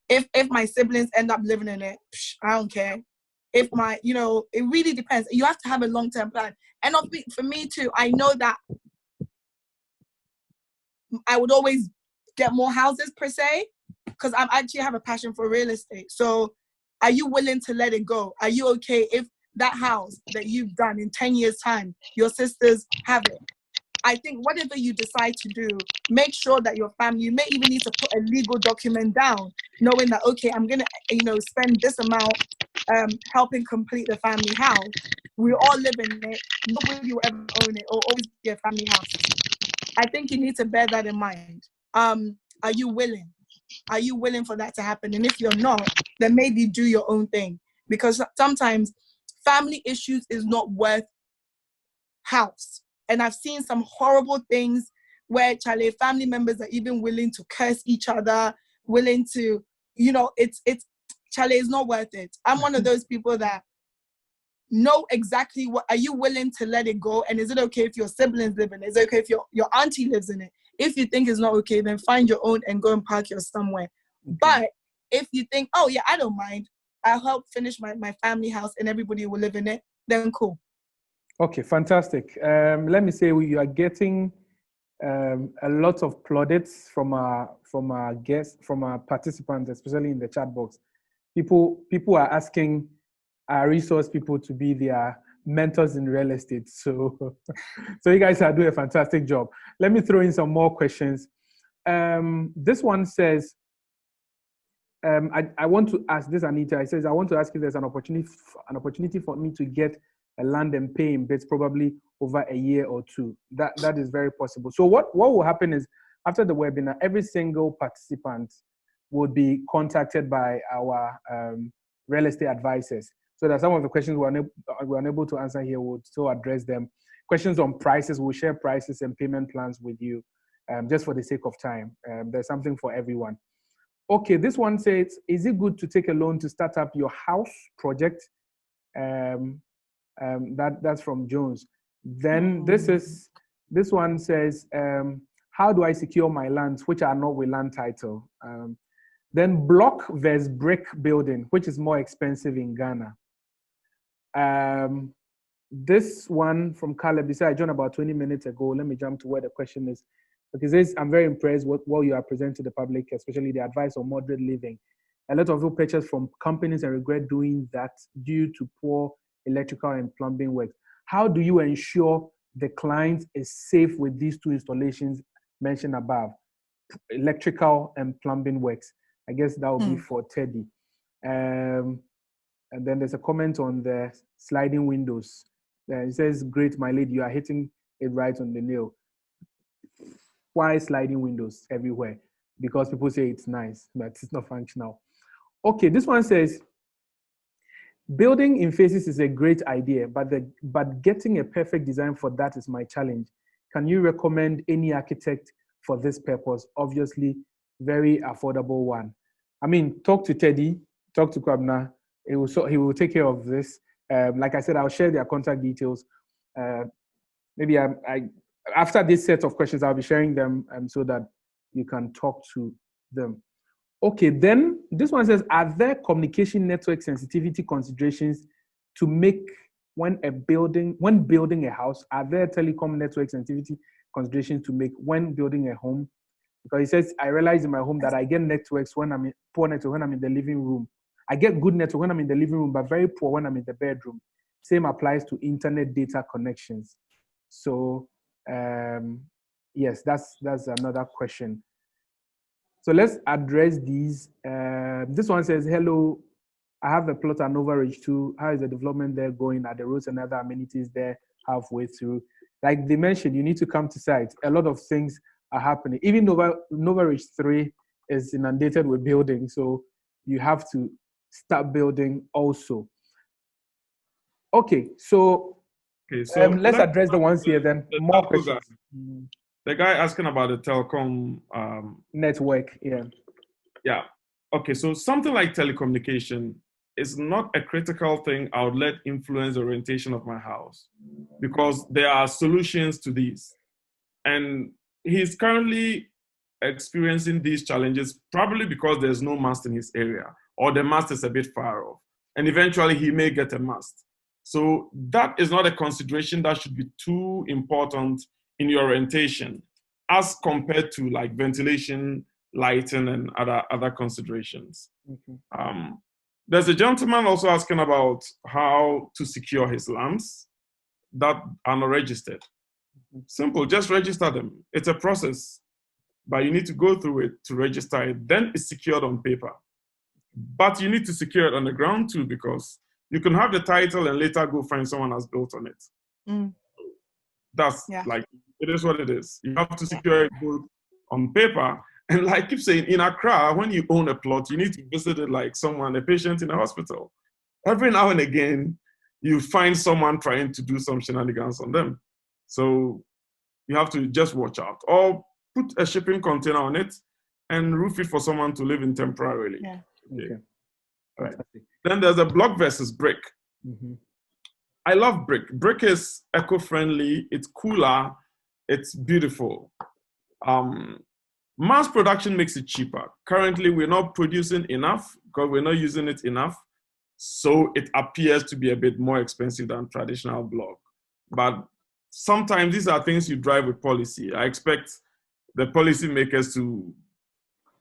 If my siblings end up living in it, I don't care. If it really depends. You have to have a long-term plan. And for me too, I know that I would always get more houses per se, because I actually have a passion for real estate. So are you willing to let it go? Are you okay if that house that you've done in 10 years time, your sisters have it? I think whatever you decide to do, make sure that your family, you may even need to put a legal document down, knowing that, okay, I'm going to, spend this amount helping complete the family house. We all live in it. Nobody will ever own it. It'll always be a family house. I think you need to bear that in mind. Are you willing? Are you willing for that to happen? And if you're not, then maybe do your own thing. Because sometimes family issues is not worth house. And I've seen some horrible things where family members are even willing to curse each other, willing to, it's not worth it. I'm one of those people that know exactly what, are you willing to let it go? And is it okay if your siblings live in it? Is it okay if your auntie lives in it? If you think it's not okay, then find your own and go and park yours somewhere. Okay. But if you think, oh yeah, I don't mind, I'll help finish my family house and everybody will live in it, then cool. Okay, fantastic. Let me say you are getting a lot of plaudits from our guests, from our participants, especially in the chat box. People are asking our resource people to be their mentors in real estate. So you guys are doing a fantastic job. Let me throw in some more questions. This one says, I want to ask this, Anita. It says, I want to ask if there's an opportunity for me to get a land and pay in bits, probably over a year or two. That is very possible. So what will happen is, after the webinar, every single participant would be contacted by our real estate advisors. So that some of the questions we're unable to answer here, we'll still address them. Questions on prices, we'll share prices and payment plans with you, just for the sake of time. There's something for everyone. Okay, this one says, is it good to take a loan to start up your house project? That's from Jones. Then this one says, how do I secure my lands which are not with land title? Then block versus brick building, which is more expensive in Ghana. This one from Caleb, he said, I joined about 20 minutes ago. Let me jump to where the question is. Because this, I'm very impressed with what you are presenting to the public, especially the advice on moderate living. A lot of you purchase from companies and regret doing that due to poor electrical and plumbing work. How do you ensure the client is safe with these two installations mentioned above, electrical and plumbing works? I guess that would be for Teddy. And then there's a comment on the sliding windows. It says, great, my lady, you are hitting it right on the nail. Why sliding windows everywhere? Because people say it's nice, but it's not functional. Okay, this one says, building in phases is a great idea, but getting a perfect design for that is my challenge. Can you recommend any architect for this purpose? Obviously, very affordable one. I mean, talk to Teddy, talk to Kwabna. He will take care of this. Like I said, I'll share their contact details. Maybe after this set of questions, I'll be sharing them so that you can talk to them. Okay, then this one says, are there communication network sensitivity considerations to make when building a house? Are there telecom network sensitivity considerations to make when building a home? Because he says, I realize in my home that I get networks poor network when I'm in the living room. I get good network when I'm in the living room, but very poor when I'm in the bedroom. Same applies to internet data connections. So yes, that's another question. So let's address these. This one says, hello, I have a plot at Nova Ridge 2. How is the development there going? Are the roads and other amenities there halfway through? Like they mentioned, you need to come to site. A lot of things are happening. Even Nova Ridge 3 is inundated with buildings, so you have to start building also. Okay, so let's address the ones here then. More questions. The guy asking about the telecom network, yeah. Yeah. Okay, so something like telecommunication is not a critical thing I would let influence the orientation of my house, because there are solutions to these. And he's currently experiencing these challenges probably because there's no mast in his area, or the mast is a bit far off. And eventually he may get a mast. So that is not a consideration that should be too important in your orientation as compared to like ventilation, lighting, and other considerations. Mm-hmm. There's a gentleman also asking about how to secure his lamps that are not registered. Simple, just register them. It's a process, but you need to go through it to register it. Then it's secured on paper. But you need to secure it on the ground too, because you can have the title and later go find someone has built on it. That's like, it is what it is. You have to secure it both on paper. And like I keep saying, in Accra, when you own a plot, you need to visit it like someone, a patient in a hospital. Every now and again, you find someone trying to do some shenanigans on them. So you have to just watch out. Or put a shipping container on it and roof it for someone to live in temporarily. Yeah. Okay. All right. Then there's a block versus brick. I love brick. Brick is eco-friendly, it's cooler, it's beautiful. Mass production makes it cheaper. Currently, we're not producing enough because we're not using it enough. So it appears to be a bit more expensive than traditional block. But sometimes these are things you drive with policy. I expect the policymakers to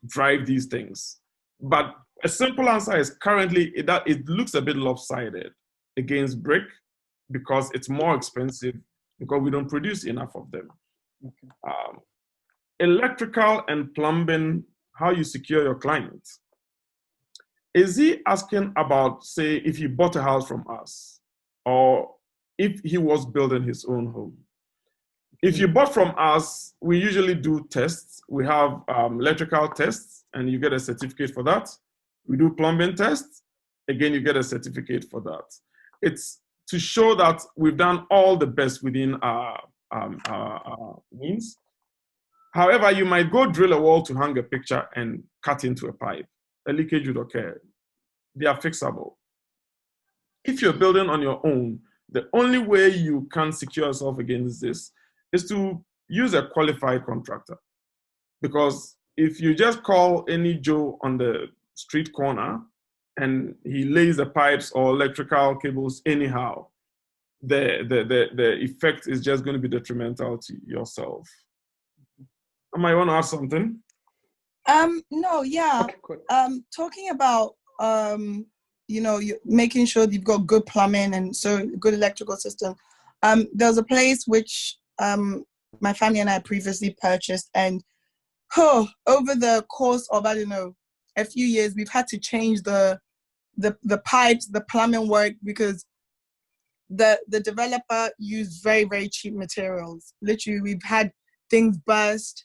drive these things. But a simple answer is currently it looks a bit lopsided against brick because it's more expensive because we don't produce enough of them. Electrical and plumbing, how you secure your clients. Is he asking about, say, if he bought a house from us or if he was building his own home? If you bought from us, we usually do tests. We have electrical tests and you get a certificate for that. We do plumbing tests. Again, you get a certificate for that. It's to show that we've done all the best within our means. However, you might go drill a wall to hang a picture and cut into a pipe. A leakage would occur. They are fixable. If you're building on your own, the only way you can secure yourself against this is to use a qualified contractor. Because if you just call any Joe on the street corner and he lays the pipes or electrical cables anyhow, the effect is just going to be detrimental to yourself. I might want to ask something. No, yeah. Okay, cool. Talking about you making sure you've got good plumbing and so good electrical system. There's a place which my family and I previously purchased, and over the course of a few years, we've had to change the pipes, the plumbing work, because the developer used very, very cheap materials. Literally, we've had things burst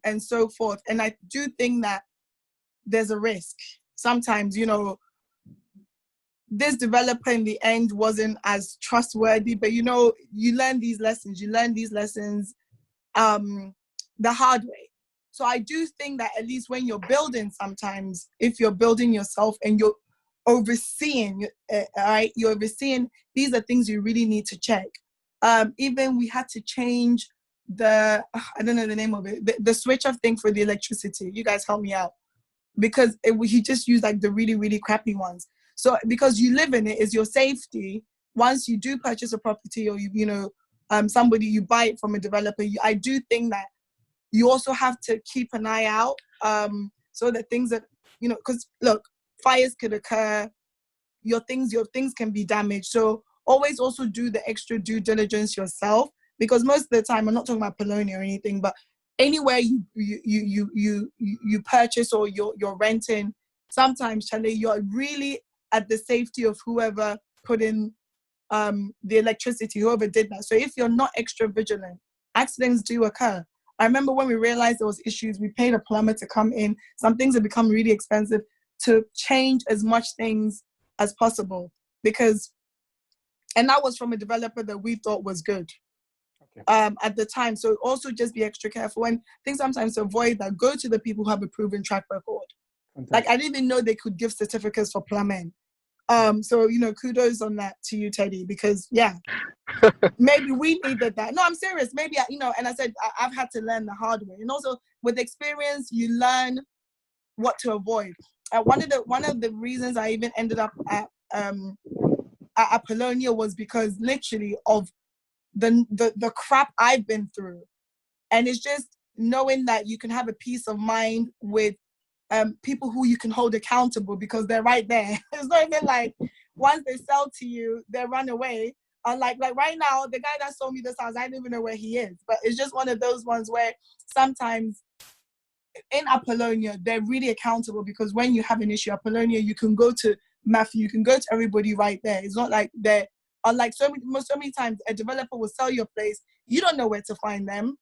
and so forth. And I do think that there's a risk. Sometimes, this developer in the end wasn't as trustworthy, but you learn these lessons. You learn these lessons the hard way. So I do think that at least when you're building, sometimes if you're building yourself and you're overseeing, you're overseeing, these are things you really need to check. Even we had to change I don't know the name of it, the switch off thing for the electricity. You guys help me out. Because he just used like the really, really crappy ones. So because you live in it, is your safety. Once you do purchase a property or somebody, you buy it from a developer, I do think that you also have to keep an eye out so that things that, because look, fires could occur, your things can be damaged. So always also do the extra due diligence yourself, because most of the time, I'm not talking about Polonia or anything, but anywhere you purchase or you're renting, sometimes, Chale, you're really at the safety of whoever put in the electricity, whoever did that. So if you're not extra vigilant, accidents do occur. I remember when we realized there was issues, we paid a plumber to come in. Some things have become really expensive, to change as much things as possible, and that was from a developer that we thought was good. At the time. So also just be extra careful. And I think sometimes to avoid that, go to the people who have a proven track record. Fantastic. Like I didn't even know they could give certificates for plumbing. So kudos on that to you, Teddy, because maybe we needed that. No, I'm serious. Maybe and I said I've had to learn the hard way. And also with experience, you learn what to avoid. One of the reasons I even ended up at Apollonia was because literally of the crap I've been through. And it's just knowing that you can have a peace of mind with people who you can hold accountable because they're right there. It's not even like once they sell to you, they run away. Like right now, the guy that sold me this house, I don't even know where he is. But it's just one of those ones where sometimes in Apollonia, they're really accountable, because when you have an issue, Apollonia, you can go to Matthew, you can go to everybody right there. It's not like they're, unlike so many times, a developer will sell your place. You don't know where to find them.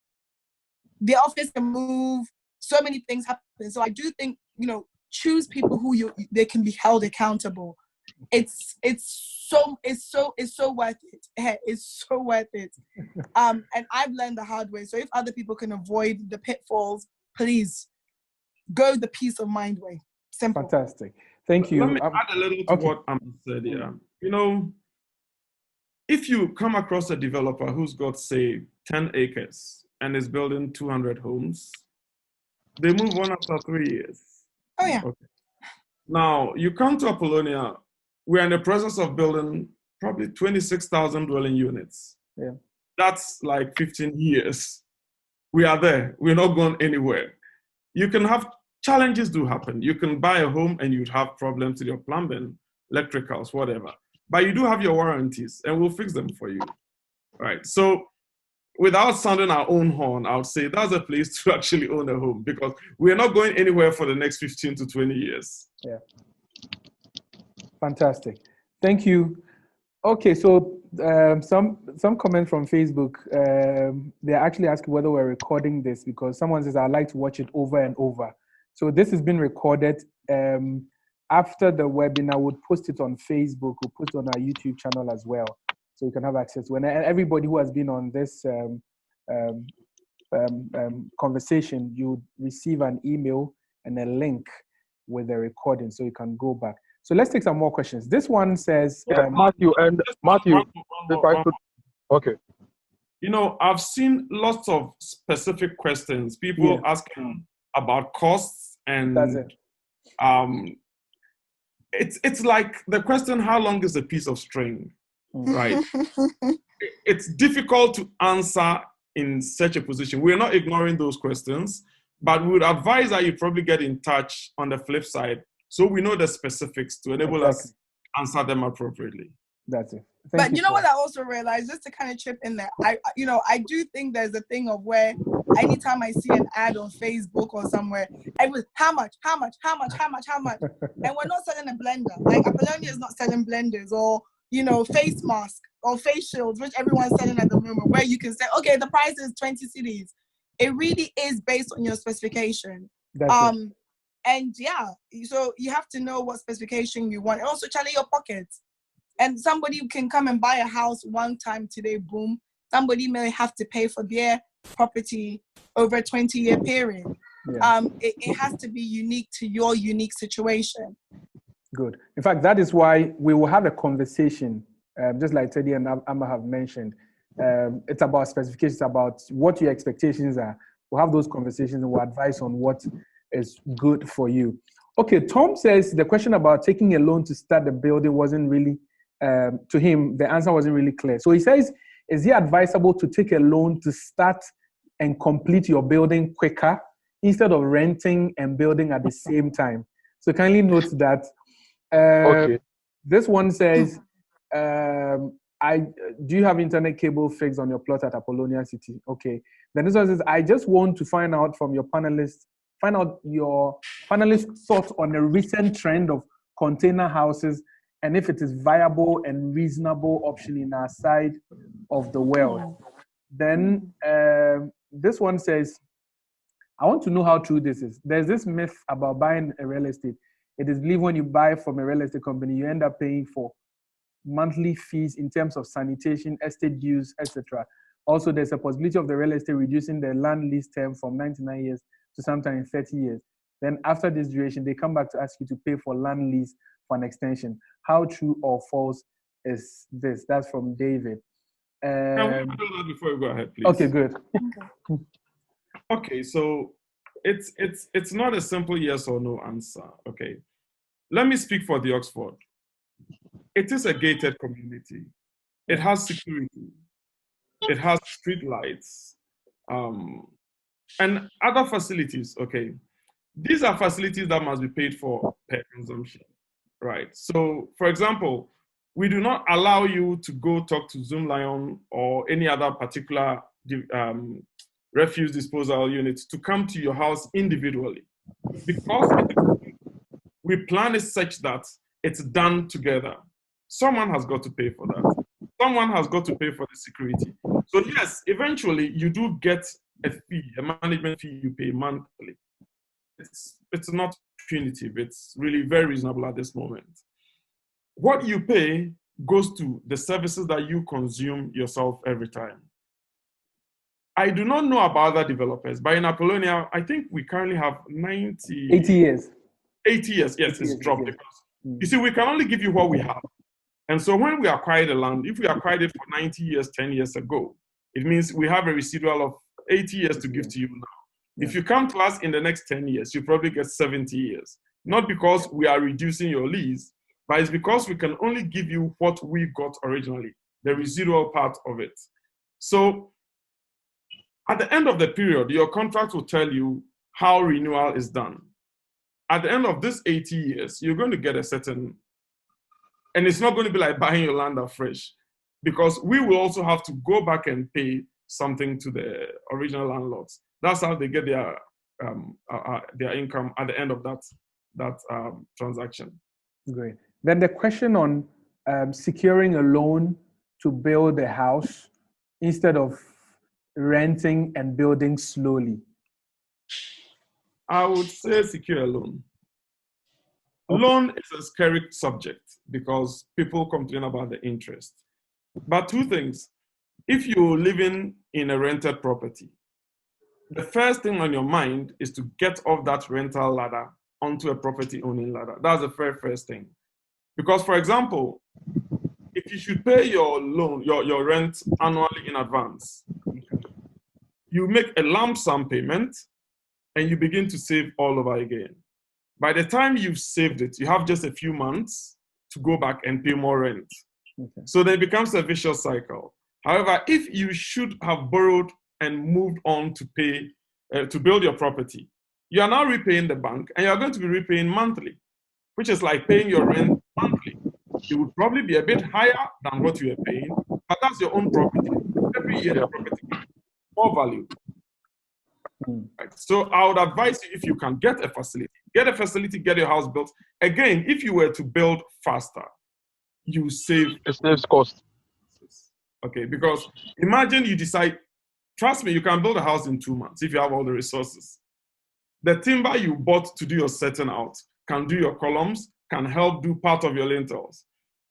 The office can move. So many things happen. So I do think, choose people who they can be held accountable. It's so worth it. It's so worth it. And I've learned the hard way. So if other people can avoid the pitfalls, please go the peace of mind way. Simple. Fantastic. Thank you. Let me add a little to what Amma said here. If you come across a developer who's got, say, 10 acres and is building 200 homes, they move on after 3 years. Oh, yeah. Okay. Now, you come to Apollonia, we're in the process of building probably 26,000 dwelling units. Yeah. That's like 15 years. We are there. We're not going anywhere. You can have challenges do happen. You can buy a home and you'd have problems with your plumbing, electricals, whatever. But you do have your warranties and we'll fix them for you. Right. So without sounding our own horn, I would say that's a place to actually own a home, because we're not going anywhere for the next 15 to 20 years. Yeah. Fantastic. Thank you. Okay, so some comments from Facebook. They're actually asking whether we're recording this, because someone says, I'd like to watch it over and over. So this has been recorded. After the webinar, we'll post it on Facebook. We'll post it on our YouTube channel as well, so you can have access to it. And everybody who has been on this conversation, you receive an email and a link with the recording, so you can go back. So let's take some more questions. This one says, Matthew, if I could, okay. I've seen lots of specific questions, people asking about costs, and that's it. It's like the question, how long is a piece of string, right? It's difficult to answer in such a position. We're not ignoring those questions, but we would advise that you probably get in touch on the flip side, so we know the specifics to enable us to answer them appropriately. That's it. But you know what I also realized, just to kind of chip in there, I do think there's a thing of where anytime I see an ad on Facebook or somewhere, everyone's how much? And we're not selling a blender. Like Apollonia is not selling blenders or, face mask or face shields, which everyone's selling at the moment, where you can say, okay, the price is 20 cedis. It really is based on your specification. And yeah, so you have to know what specification you want. And also challenge your pockets. And somebody can come and buy a house one time today, boom. Somebody may have to pay for their property over a 20-year period. Yeah. It has to be unique to your unique situation. Good. In fact, that is why we will have a conversation, just like Teddy and Amma have mentioned. It's about specifications, about what your expectations are. We'll have those conversations and we'll advise on what is good for you. Okay, Tom says the question about taking a loan to start the building wasn't really, to him, the answer wasn't really clear. So he says, is it advisable to take a loan to start and complete your building quicker instead of renting and building at the same time? So kindly note that. This one says, do you have internet cable fixed on your plot at Apollonia City? Okay. Then this one says, I just want to find out from your panelists, thoughts on a recent trend of container houses and if it is viable and reasonable option in our side of the world. Then this one says, I want to know how true this is. There's this myth about buying a real estate. It is believed when you buy from a real estate company, you end up paying for monthly fees in terms of sanitation, estate dues, etc. Also, there's a possibility of the real estate reducing the land lease term from 99 years to sometimes 30 years. Then after this duration, they come back to ask you to pay for land lease for an extension. How true or false is this? That's from David. Can we do that before we go ahead, please? Okay, good. Okay, so it's not a simple yes or no answer. Okay, let me speak for the Oxford. It is a gated community. It has security. It has street lights, and other facilities. Okay, these are facilities that must be paid for per consumption, right? So, for example, we do not allow you to go talk to Zoom Lion or any other particular refuse disposal unit to come to your house individually, because we plan it such that it's done together. Someone has got to pay for that. Someone has got to pay for the security. So yes, eventually you do get a fee, a management fee you pay monthly. It's not punitive. It's really very reasonable at this moment. What you pay goes to the services that you consume yourself every time. I do not know about other developers, but in Apollonia, I think we currently have 80 years. 80 years, yes, it's dropped because you see, we can only give you what we have. And so when we acquire the land, if we acquired it for 90 years, 10 years ago, it means we have a residual of 80 years to give to you now. Yeah. If you come to us in the next 10 years, you probably get 70 years. Not because we are reducing your lease, but it's because we can only give you what we got originally, the residual part of it. So at the end of the period, your contract will tell you how renewal is done. At the end of this 80 years, you're going to get a certain, and it's not going to be like buying your land afresh, because we will also have to go back and pay something to the original landlords. That's how they get their income at the end of that transaction. Great. Then the question on securing a loan to build a house instead of renting and building slowly. I would say secure a loan. Okay. Loan is a scary subject because people complain about the interest. But two things. If you're living in a rented property, the first thing on your mind is to get off that rental ladder onto a property owning ladder. That's the very first thing. Because, for example, if you should pay your loan, your rent annually in advance, you make a lump sum payment and you begin to save all over again. By the time you've saved it, you have just a few months to go back and pay more rent. Okay. So then it becomes a vicious cycle. However, if you should have borrowed and moved on to pay, to build your property, you are now repaying the bank and you're going to be repaying monthly, which is like paying your rent monthly. It would probably be a bit higher than what you are paying, but that's your own property. Every year, the property gets more value. Right. So I would advise you, if you can get a facility, get your house built. Again, if you were to build faster, you save. It saves cost. Okay, because imagine you decide, trust me, you can build a house in 2 months if you have all the resources. The timber you bought to do your setting out can do your columns, can help do part of your lintels.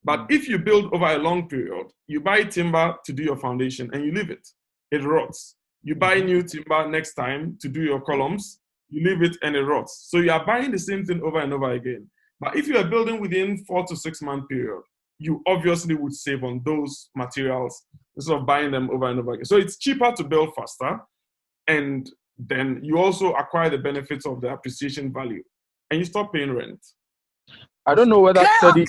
But if you build over a long period, you buy timber to do your foundation and you leave it. It rots. You buy new timber next time to do your columns, you leave it and it rots. So you are buying the same thing over and over again. But if you are building within 4 to 6 month period, you obviously would save on those materials instead of buying them over and over again. So it's cheaper to build faster, and then you also acquire the benefits of the appreciation value, and you stop paying rent. I don't know whether you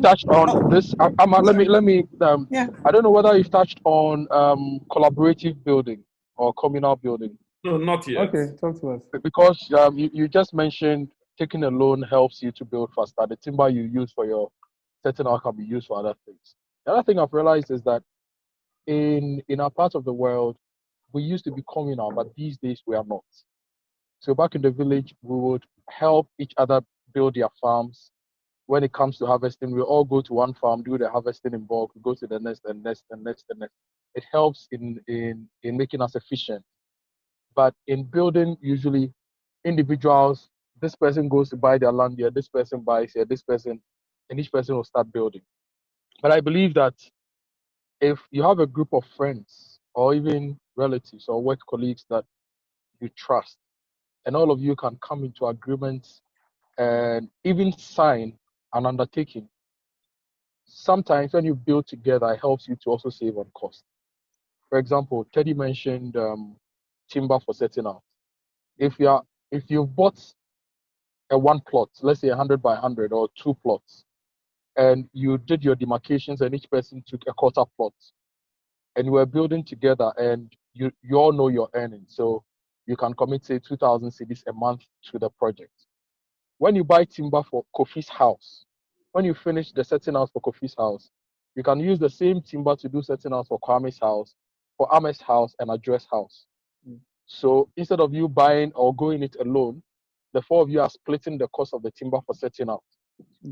touched on this. Let me. Yeah. I don't know whether you've touched on collaborative building or communal building. No, not yet. Okay, talk to us. Because you just mentioned taking a loan helps you to build faster. The timber you use for your setting out can be used for other things. The other thing I've realized is that in our part of the world, we used to be communal, but these days we are not. So back in the village, we would help each other build their farms. When it comes to harvesting, we all go to one farm, do the harvesting in bulk, we go to the next and next and next and next. It helps in making us efficient. But in building, usually individuals, this person goes to buy their land here, this person buys here, this person, and each person will start building. But I believe that if you have a group of friends or even relatives or work colleagues that you trust, and all of you can come into agreements and even sign an undertaking, sometimes when you build together, it helps you to also save on cost. For example, Teddy mentioned timber for setting out. If you've bought a one plot, let's say 100 by 100 or 2 plots, and you did your demarcations and each person took a quarter plot, and you were building together, and you all know your earnings, so you can commit, say, 2,000 cedis a month to the project. When you buy timber for Kofi's house, when you finish the setting out for Kofi's house, you can use the same timber to do setting out for Kwame's house, for Ame's house, and Adjo's house. So instead of you buying or going it alone, the four of you are splitting the cost of the timber for setting out.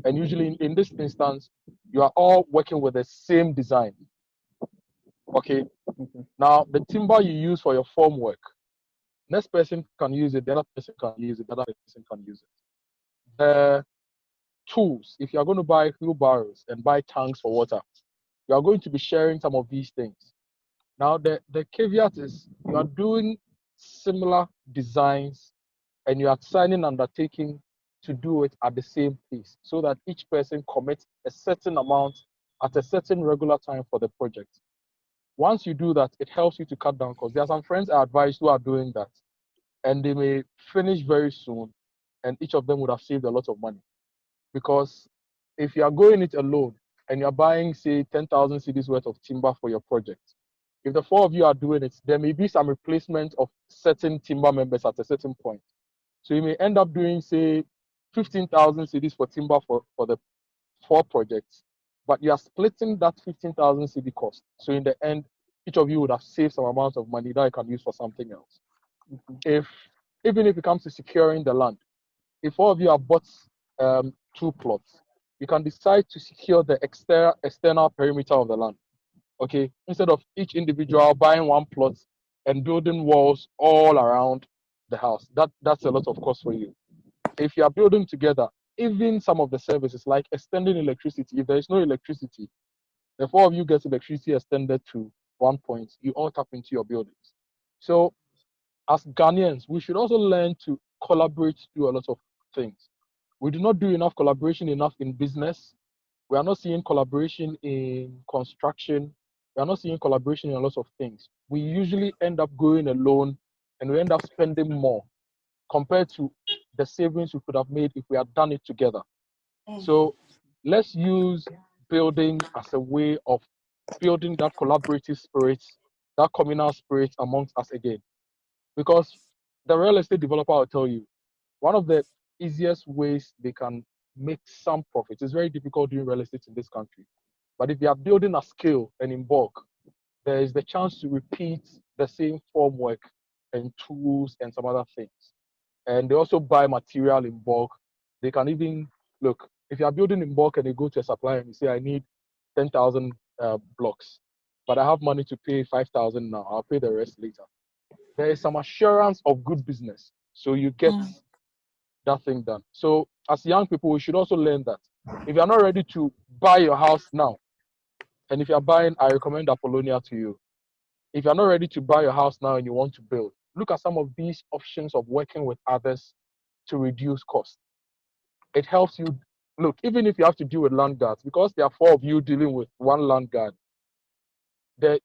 And usually in this instance, you are all working with the same design. Okay. Now, the timber you use for your form work, next person can use it, the other person can use it, the other person can use it. The tools, if you are going to buy wheelbarrows and buy tanks for water, you are going to be sharing some of these things. Now, the caveat is you are doing similar designs and you are signing undertaking to do it at the same pace so that each person commits a certain amount at a certain regular time for the project. Once you do that, it helps you to cut down costs. There are some friends I advise who are doing that, and they may finish very soon, and each of them would have saved a lot of money. Because if you are going it alone and you're buying, say, 10,000 cedis worth of timber for your project, if the four of you are doing it, there may be some replacement of certain timber members at a certain point. So you may end up doing, say, 15,000 cedis for timber for the 4 projects, but you are splitting that 15,000 cedi cost. So in the end, each of you would have saved some amount of money that you can use for something else. Even if it comes to securing the land, if all of you have bought 2 plots, you can decide to secure the external perimeter of the land. Okay, instead of each individual buying 1 plot and building walls all around the house. That's a lot of cost for you. If you are building together, even some of the services like extending electricity, if there is no electricity, the 4 of you get electricity extended to 1 point, you all tap into your buildings. So as Ghanaians, we should also learn to collaborate to do a lot of things. We do not do enough collaboration in business. We are not seeing collaboration in construction. We are not seeing collaboration in a lot of things. We usually end up going alone and we end up spending more compared to the savings we could have made if we had done it together. So let's use building as a way of building that collaborative spirit, that communal spirit amongst us again. Because the real estate developer will tell you, one of the easiest ways they can make some profit. It's very difficult doing real estate in this country. But if you are building at scale and in bulk, there is the chance to repeat the same form work and tools and some other things. And they also buy material in bulk. They can even, look, if you are building in bulk and you go to a supplier and you say, I need 10,000 blocks, but I have money to pay 5,000 now, I'll pay the rest later. There is some assurance of good business. So you get that thing done. So as young people, we should also learn that. If you're not ready to buy your house now, and if you're buying, I recommend Apollonia to you. If you're not ready to buy your house now and you want to build, look at some of these options of working with others to reduce costs. It helps you, look, even if you have to deal with land guards, because there are 4 of you dealing with 1 land guard, there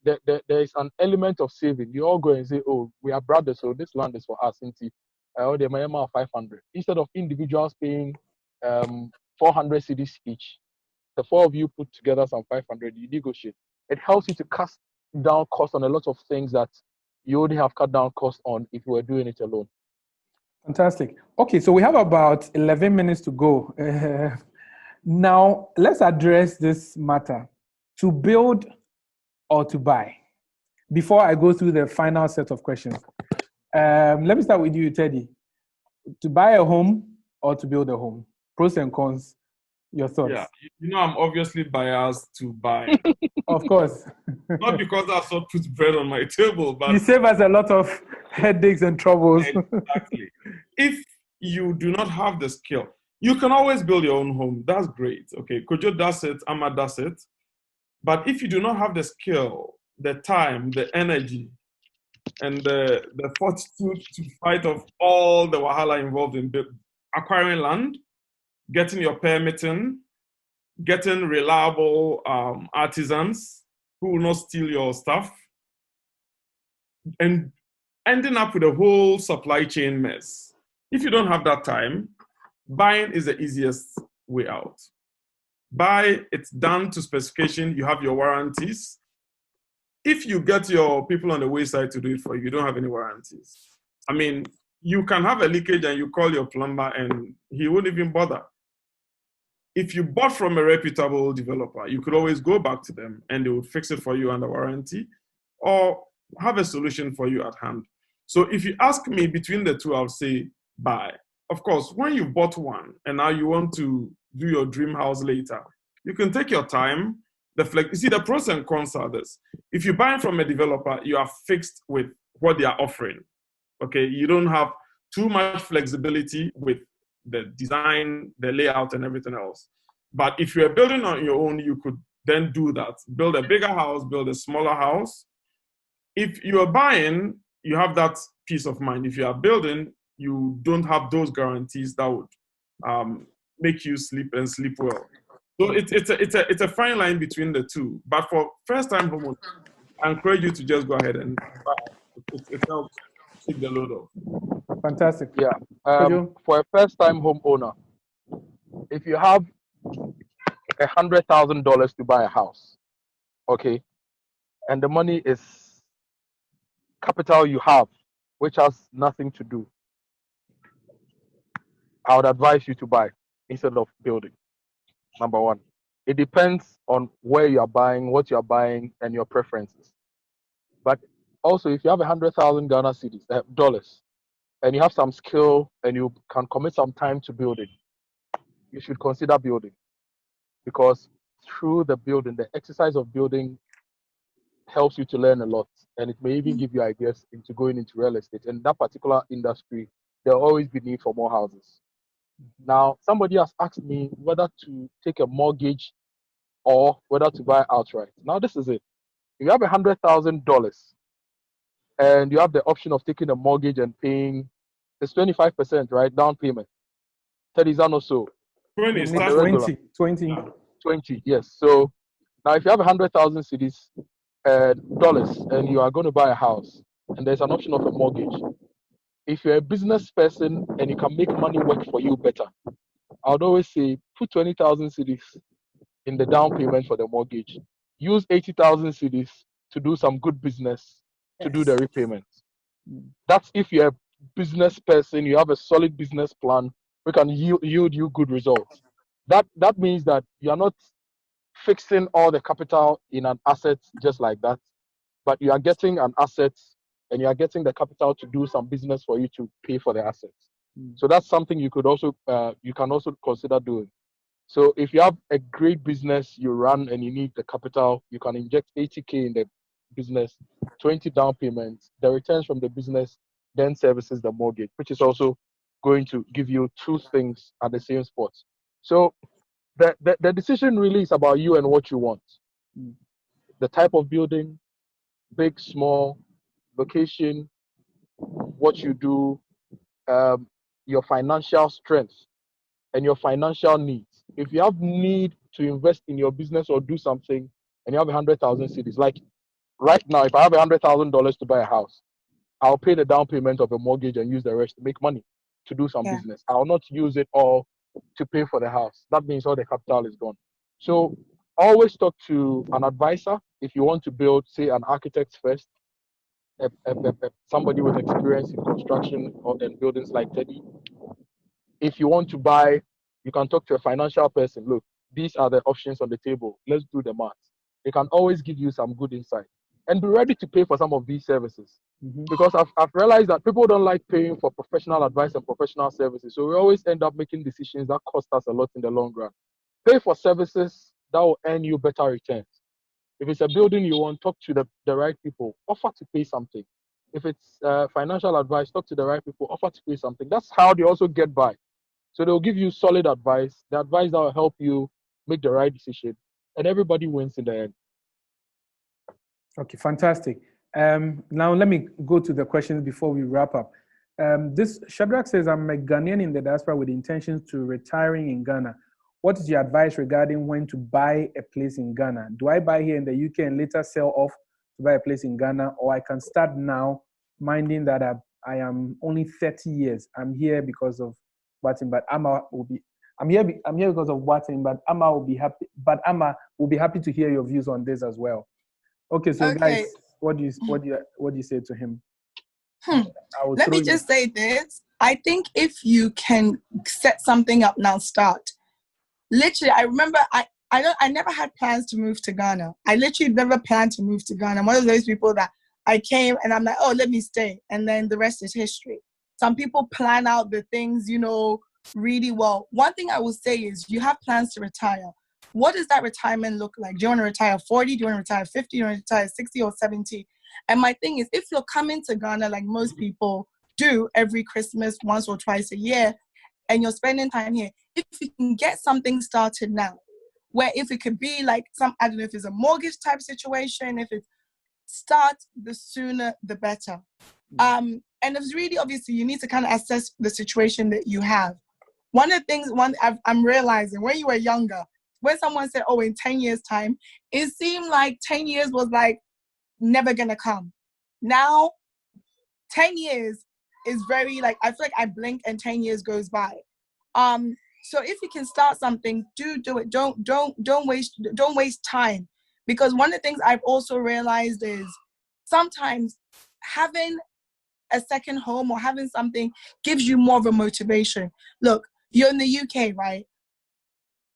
is an element of saving. You all go and say, oh, we are brothers, so this land is for us. Oh, they may amount 500. Instead of individuals paying 400 cedis each, the 4 of you put together some 500, you negotiate. It helps you to cut down costs on a lot of things that you would have cut down costs on if you were doing it alone. Fantastic. Okay, so we have about 11 minutes to go. Now, let's address this matter. To build or to buy? Before I go through the final set of questions. Let me start with you, Teddy. To buy a home or to build a home? Pros and cons, your thoughts. Yeah, I'm obviously biased to buy. Of course. Not because I saw put bread on my table, but you save us a lot of headaches and troubles. Exactly. If you do not have the skill, you can always build your own home. That's great. Okay, Kojo does it, Amma does it. But if you do not have the skill, the time, the energy, and the fortitude to fight off all the wahala involved in acquiring land, getting your permitting, getting reliable artisans who will not steal your stuff, and ending up with a whole supply chain mess. If you don't have that time, buying is the easiest way out. Buy, it's done to specification, you have your warranties. If you get your people on the wayside to do it for you, you don't have any warranties. I mean, you can have a leakage and you call your plumber and he won't even bother. if you bought from a reputable developer, you could always go back to them and they would fix it for you under warranty or have a solution for you at hand. So if you ask me between the two, I'll say buy. Of course, when you bought one and now you want to do your dream house later, you can take your time. You see, the pros and cons are this. If you buy from a developer, you are fixed with what they are offering. Okay, you don't have too much flexibility with the design, the layout, and everything else. But if you're building on your own, you could then do that. Build a bigger house, build a smaller house. If you're buying, you have that peace of mind. If you are building, you don't have those guarantees that would make you sleep and sleep well. So it's a fine line between the two. But for first-time homeowners, I encourage you to just go ahead and buy. It helps take the load off. Fantastic. Yeah. For a first-time homeowner, if you have $100,000 to buy a house, okay, and the money is capital you have, which has nothing to do, I would advise you to buy instead of building. Number one, it depends on where you are buying, what you are buying, and your preferences. But also, if you have 100,000 Ghana cedis, dollars, and you have some skill and you can commit some time to building, you should consider building, because through the building, the exercise of building helps you to learn a lot, and it may even give you ideas into going into real estate. And that particular industry, there will always be need for more houses. Now, somebody has asked me whether to take a mortgage or whether to buy outright. Now, this is it. If you have $100,000 and you have the option of taking a mortgage and paying, it's 25%, right? Down payment. 30 is not so. 20, yes. So now if you have 100,000 cedis, dollars, and you are going to buy a house, and there's an option of a mortgage. If you're a business person and you can make money work for you better, I would always say put 20,000 cedis in the down payment for the mortgage. Use 80,000 cedis to do some good business to do the repayment. That's if you're a business person, you have a solid business plan, we can yield you good results. That means that you are not fixing all the capital in an asset just like that, but you are getting an asset and you are getting the capital to do some business for you to pay for the assets. So that's something you could also you can also consider doing. So if you have a great business you run and you need the capital, you can inject 80K in the business, 20 down payments, the returns from the business then services the mortgage, which is also going to give you two things at the same spot. So the decision really is about you and what you want. The type of building, big, small, location, what you do, your financial strength and your financial needs. If you have need to invest in your business or do something and you have 100,000 cedis, like right now, if I have $100,000 to buy a house, I'll pay the down payment of a mortgage and use the rest to make money to do some business. I'll not use it all to pay for the house. That means all the capital is gone. So always talk to an advisor if you want to build, say, an architect first, somebody with experience in construction or in buildings like Teddy. If you want to buy, you can talk to a financial person. Look, these are the options on the table. Let's do the math. They can always give you some good insight. And be ready to pay for some of these services. Because I've realized that people don't like paying for professional advice and professional services. So we always end up making decisions that cost us a lot in the long run. Pay for services that will earn you better returns. If it's a building you want, talk to the right people. Offer to pay something. If it's financial advice, talk to the right people. Offer to pay something. That's how they also get by. So they'll give you solid advice, the advice that will help you make the right decision. And everybody wins in the end. Okay, fantastic. Now let me go to the questions before we wrap up. This Shadrach says, I'm a Ghanaian in the diaspora with intentions to retiring in Ghana. What is your advice regarding when to buy a place in Ghana? Do I buy here in the UK and later sell off to buy a place in Ghana, or I can start now, minding that I am only 30 years. I'm here because of Watson, but I'm here because of Watson, but Amma will be happy. But Amma will be happy to hear your views on this as well. Okay, so guys, what do you say to him? Let me just say this. I think if you can set something up now, start. literally, I remember I never had plans to move to Ghana. I literally never planned to move to Ghana. I'm one of those people that I came and I'm like, oh, let me stay. And then the rest is history. Some people plan out the things, really well. One thing I will say is you have plans to retire. What does that retirement look like? Do you want to retire 40? Do you want to retire 50? Do you want to retire 60 or 70? And my thing is, if you're coming to Ghana like most people do every Christmas once or twice a year, and you're spending time here, if you can get something started now, where if it could be like I don't know if it's a mortgage type situation, if it's start, the sooner the better. And it's really obviously you need to kind of assess the situation that you have. One of the things I'm realizing when you were younger, when someone said, oh, in 10 years time, it seemed like 10 years was like never gonna come. Now, 10 years is very like, I feel like I blink and 10 years goes by. So if you can start something, do it. Don't waste time. Because one of the things I've also realized is sometimes having a second home or having something gives you more of a motivation. Look, you're in the UK, right?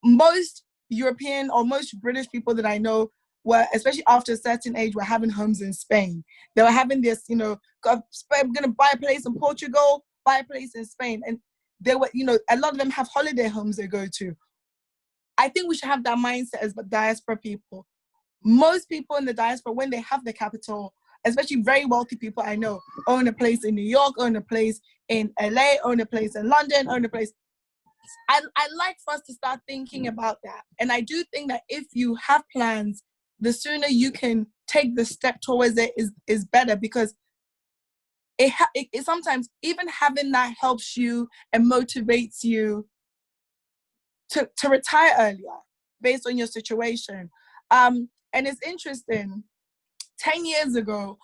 Most European or most British people that I know were, especially after a certain age, were having homes in Spain. They were having this, I'm going to buy a place in Portugal, buy a place in Spain. And they were, a lot of them have holiday homes they go to. I think we should have that mindset as diaspora people. Most people in the diaspora, when they have the capital, especially very wealthy people I know, own a place in New York, own a place in LA, own a place in London, own a place. I like for us to start thinking about that. And I do think that if you have plans, the sooner you can take the step towards it is better, because it sometimes even having that helps you and motivates you to retire earlier based on your situation. And it's interesting. 10 years ago,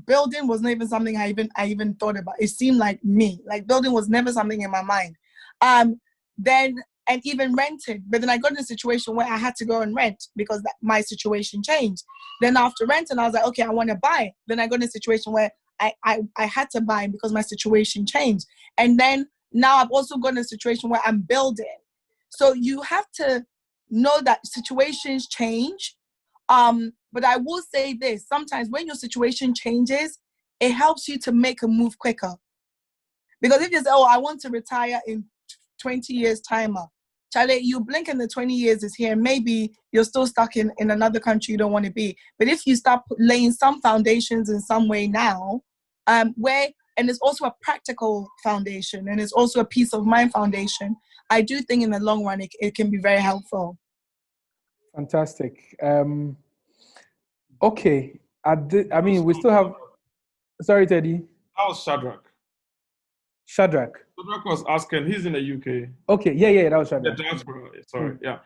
building was not even something I even thought about. It seemed like me. Like building was never something in my mind. And even rented. But then I got in a situation where I had to go and rent because my situation changed. Then after renting, I was like, okay, I want to buy. Then I got in a situation where I had to buy because my situation changed. And then now I've also got in a situation where I'm building. So you have to know that situations change. But I will say this, sometimes when your situation changes, it helps you to make a move quicker. Because if you say, oh, I want to retire in 20 years time, Charlie, you blink and the 20 years is here. Maybe you're still stuck in another country you don't want to be. But if you start laying some foundations in some way now, and it's also a practical foundation and it's also a peace of mind foundation, I do think in the long run, it can be very helpful. Fantastic. Okay. We still have... Sorry, Teddy. How's Shadrach? Shadrach was asking, he's in the UK. Okay, yeah, that was Shadrach. The diaspora, sorry, yeah.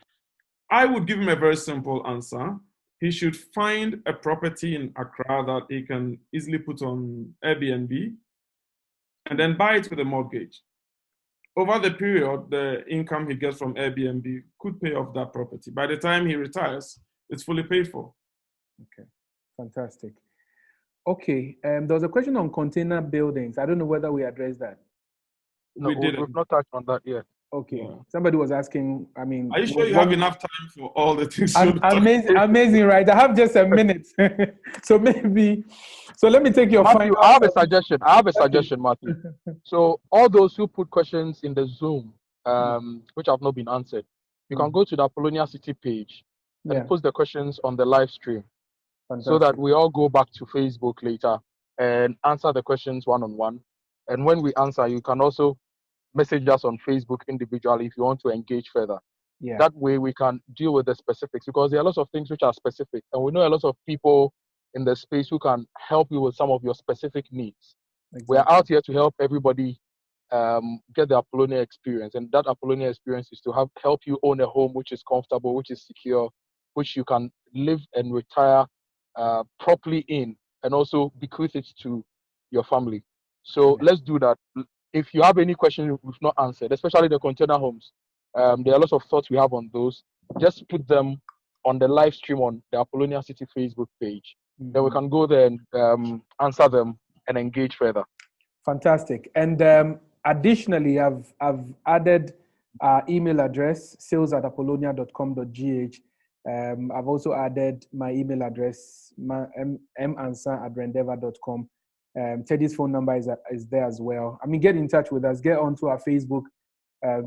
I would give him a very simple answer. He should find a property in Accra that he can easily put on Airbnb and then buy it with a mortgage. Over the period, the income he gets from Airbnb could pay off that property. By the time he retires, it's fully paid for. Okay, fantastic. Okay, there was a question on container buildings. I don't know whether we addressed that. No, we've not touched on that yet. Okay, yeah. Somebody was asking, are you sure you have enough time for all the things? Amazing, right? I have just a minute. So let me take your Matthew, I have a suggestion, Matthew. So all those who put questions in the Zoom, which have not been answered, you can go to the Apollonia City page and post the questions on the live stream. Fantastic. So that we all go back to Facebook later and answer the questions one-on-one. And when we answer, you can also message us on Facebook individually if you want to engage further. Yeah. That way we can deal with the specifics, because there are lots of things which are specific, and we know a lot of people in the space who can help you with some of your specific needs. Exactly. We are out here to help everybody get the Apollonia experience, and that Apollonia experience is to help you own a home which is comfortable, which is secure, which you can live and retire properly in, and also bequeath it to your family. So let's do that. If you have any questions we've not answered, especially the container homes, there are lots of thoughts we have on those. Just put them on the live stream on the Apollonia City Facebook page. Mm-hmm. Then we can go there and answer them and engage further. Fantastic. And additionally, I've added our email address, sales@apollonia.com.gh. I've also added my email address, mansa@rendever.com. Teddy's phone number is there as well. I mean, get in touch with us. Get onto our Facebook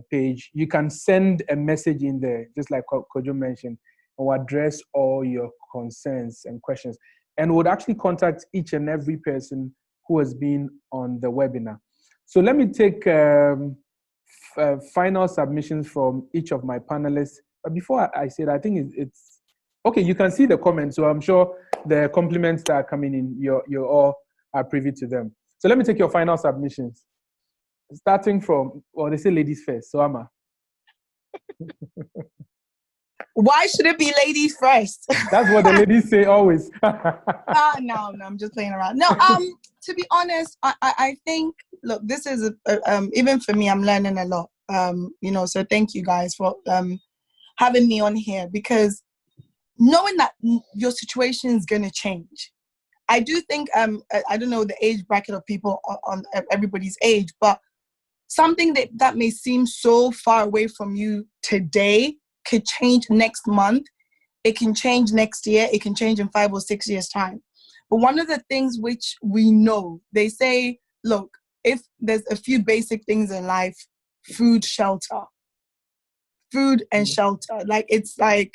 page. You can send a message in there, just like Kojo mentioned, and we'll address all your concerns and questions. And we'll actually contact each and every person who has been on the webinar. So let me take final submissions from each of my panelists. But before I say that, I think it's okay. You can see the comments, so I'm sure the compliments that are coming in, you all are privy to them. So let me take your final submissions. Starting from, well, they say ladies first, so Amma. Why should it be ladies first? That's what the ladies say always. No, I'm just playing around. No, to be honest, I think, look, this is even for me, I'm learning a lot. So thank you guys for having me on here, because knowing that your situation is gonna change. I do think I don't know the age bracket of people on everybody's age, but something that may seem so far away from you today could change next month. It can change next year. It can change in 5 or 6 years' time. But one of the things which we know, they say, look, if there's a few basic things in life, food, shelter, food and shelter, it's a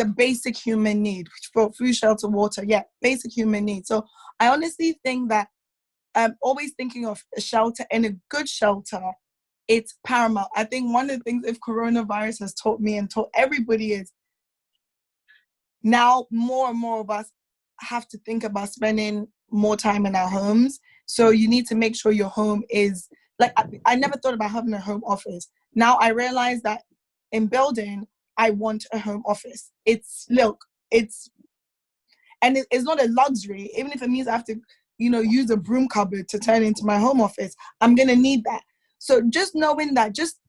basic human need. For food, shelter, water, yeah, basic human need. So I honestly think that always thinking of a shelter, and a good shelter, it's paramount. I think one of the things if coronavirus has taught me and taught everybody is now more and more of us have to think about spending more time in our homes. So you need to make sure your home is, like, I never thought about having a home office. Now I realize that in building, I want a home office. It's not a luxury. Even if it means I have to, use a broom cupboard to turn into my home office, I'm going to need that. So just knowing that, just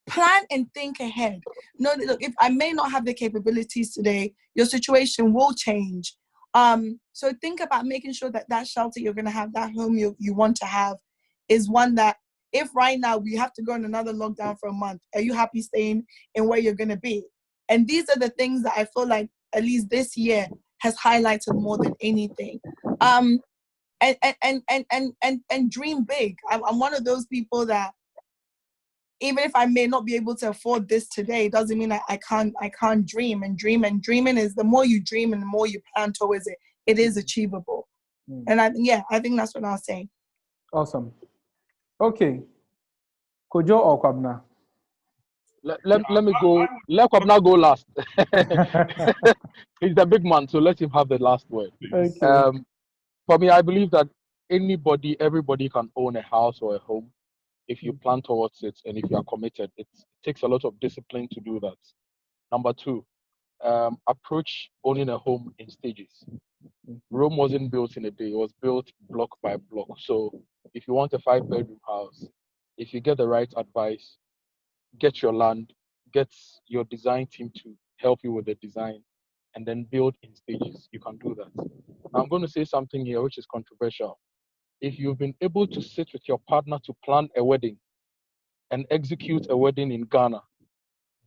plan and think ahead. Know that, look, if I may not have the capabilities today, your situation will change. So think about making sure that shelter you're going to have, that home you want to have, is one that, if right now we have to go on another lockdown for a month, are you happy staying in where you're going to be? And these are the things that I feel like at least this year has highlighted more than anything. And dream big. I'm one of those people that, even if I may not be able to afford this today, it doesn't mean I can't dream. And dreaming is, the more you dream and the more you plan towards it, it is achievable. And I think that's what I'll say. Awesome. Okay. Kojo or Kwabna? Let me go. Let Kwabna go last. He's the big man, so let him have the last word. Okay. For me, I believe that everybody can own a house or a home if you plan towards it and if you are committed. It takes a lot of discipline to do that. Number 2, approach owning a home in stages. Rome wasn't built in a day. It was built block by block. So if you want a 5-bedroom house, if you get the right advice, get your land, get your design team to help you with the design, and then build in stages, you can do that. Now, I'm going to say something here which is controversial. If you've been able to sit with your partner to plan a wedding and execute a wedding in Ghana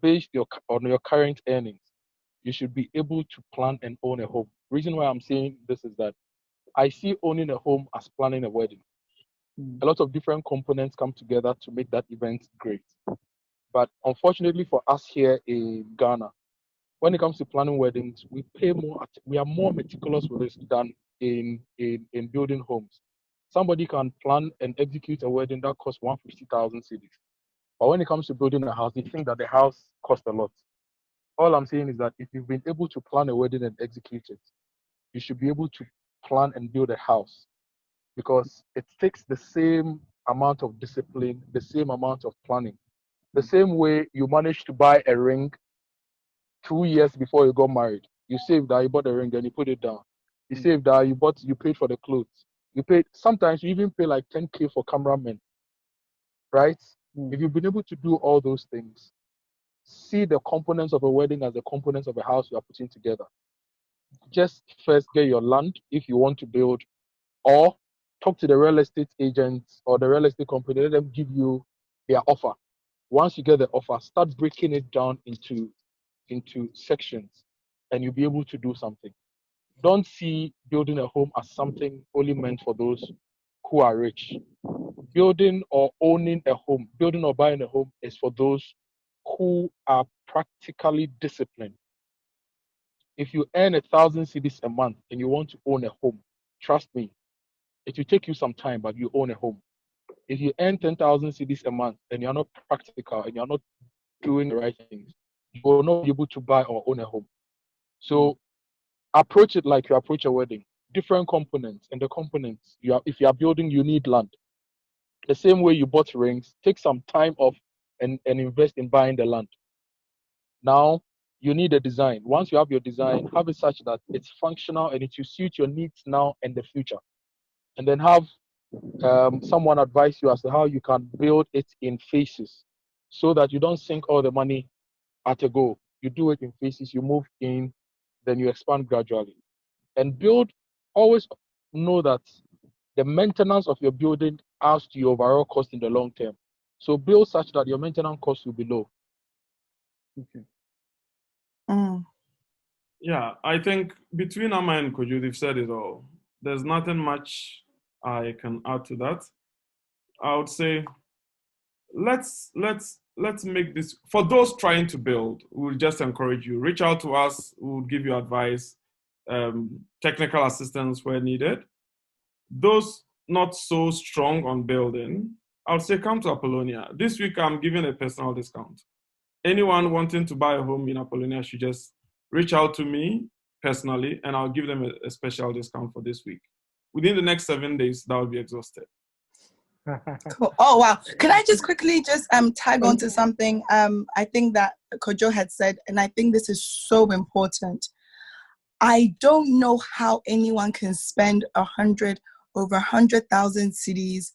based on your current earnings, you should be able to plan and own a home. Reason why I'm saying this is that I see owning a home as planning a wedding. A lot of different components come together to make that event great. But unfortunately for us here in Ghana, when it comes to planning weddings, we are more meticulous with this than in building homes. Somebody can plan and execute a wedding that costs 150,000 cedis. But when it comes to building a house, they think that the house costs a lot. All I'm saying is that if you've been able to plan a wedding and execute it, you should be able to plan and build a house, because it takes the same amount of discipline, the same amount of planning. The same way you managed to buy a ring 2 years before you got married. You saved that, you bought a ring and you put it down. You saved that, you paid for the clothes. Sometimes you even pay like 10K for cameramen, right? If you've been able to do all those things, see the components of a wedding as the components of a house you are putting together. Just first get your land if you want to build, or talk to the real estate agents or the real estate company, let them give you their offer. Once you get the offer, start breaking it down into sections, and you'll be able to do something. Don't see building a home as something only meant for those who are rich. Building or owning a home, building or buying a home is for those who are practically disciplined. If you earn 1,000 cedis a month and you want to own a home, trust me, it will take you some time, but you own a home. If you earn 10,000 cedis a month and you're not practical and you're not doing the right things, you will not be able to buy or own a home. So approach it like you approach a wedding. Different components, and the components, if you are building, you need land. The same way you bought rings, take some time off and invest in buying the land. Now, you need a design. Once you have your design, have it such that it's functional and it will suit your needs now and the future. And then have someone advise you as to how you can build it in phases so that you don't sink all the money at a go. You do it in phases, you move in, then you expand gradually. And always know that the maintenance of your building adds to your overall cost in the long term. So build such that your maintenance cost will be low. Okay. Yeah, I think between Amma and Kojo, they've said it all. There's nothing much I can add to that. I would say let's make this, for those trying to build, we'll just encourage you. Reach out to us, we'll give you advice, technical assistance where needed. Those not so strong on building, I would say come to Apollonia. This week I'm giving a personal discount. Anyone wanting to buy a home in Apollonia should just reach out to me personally, and I'll give them a special discount for this week. Within the next 7 days, that will be exhausted. Cool. Oh wow! Can I just quickly tag on to something I think that Kojo had said, and I think this is so important. I don't know how anyone can spend over 100,000 cedis,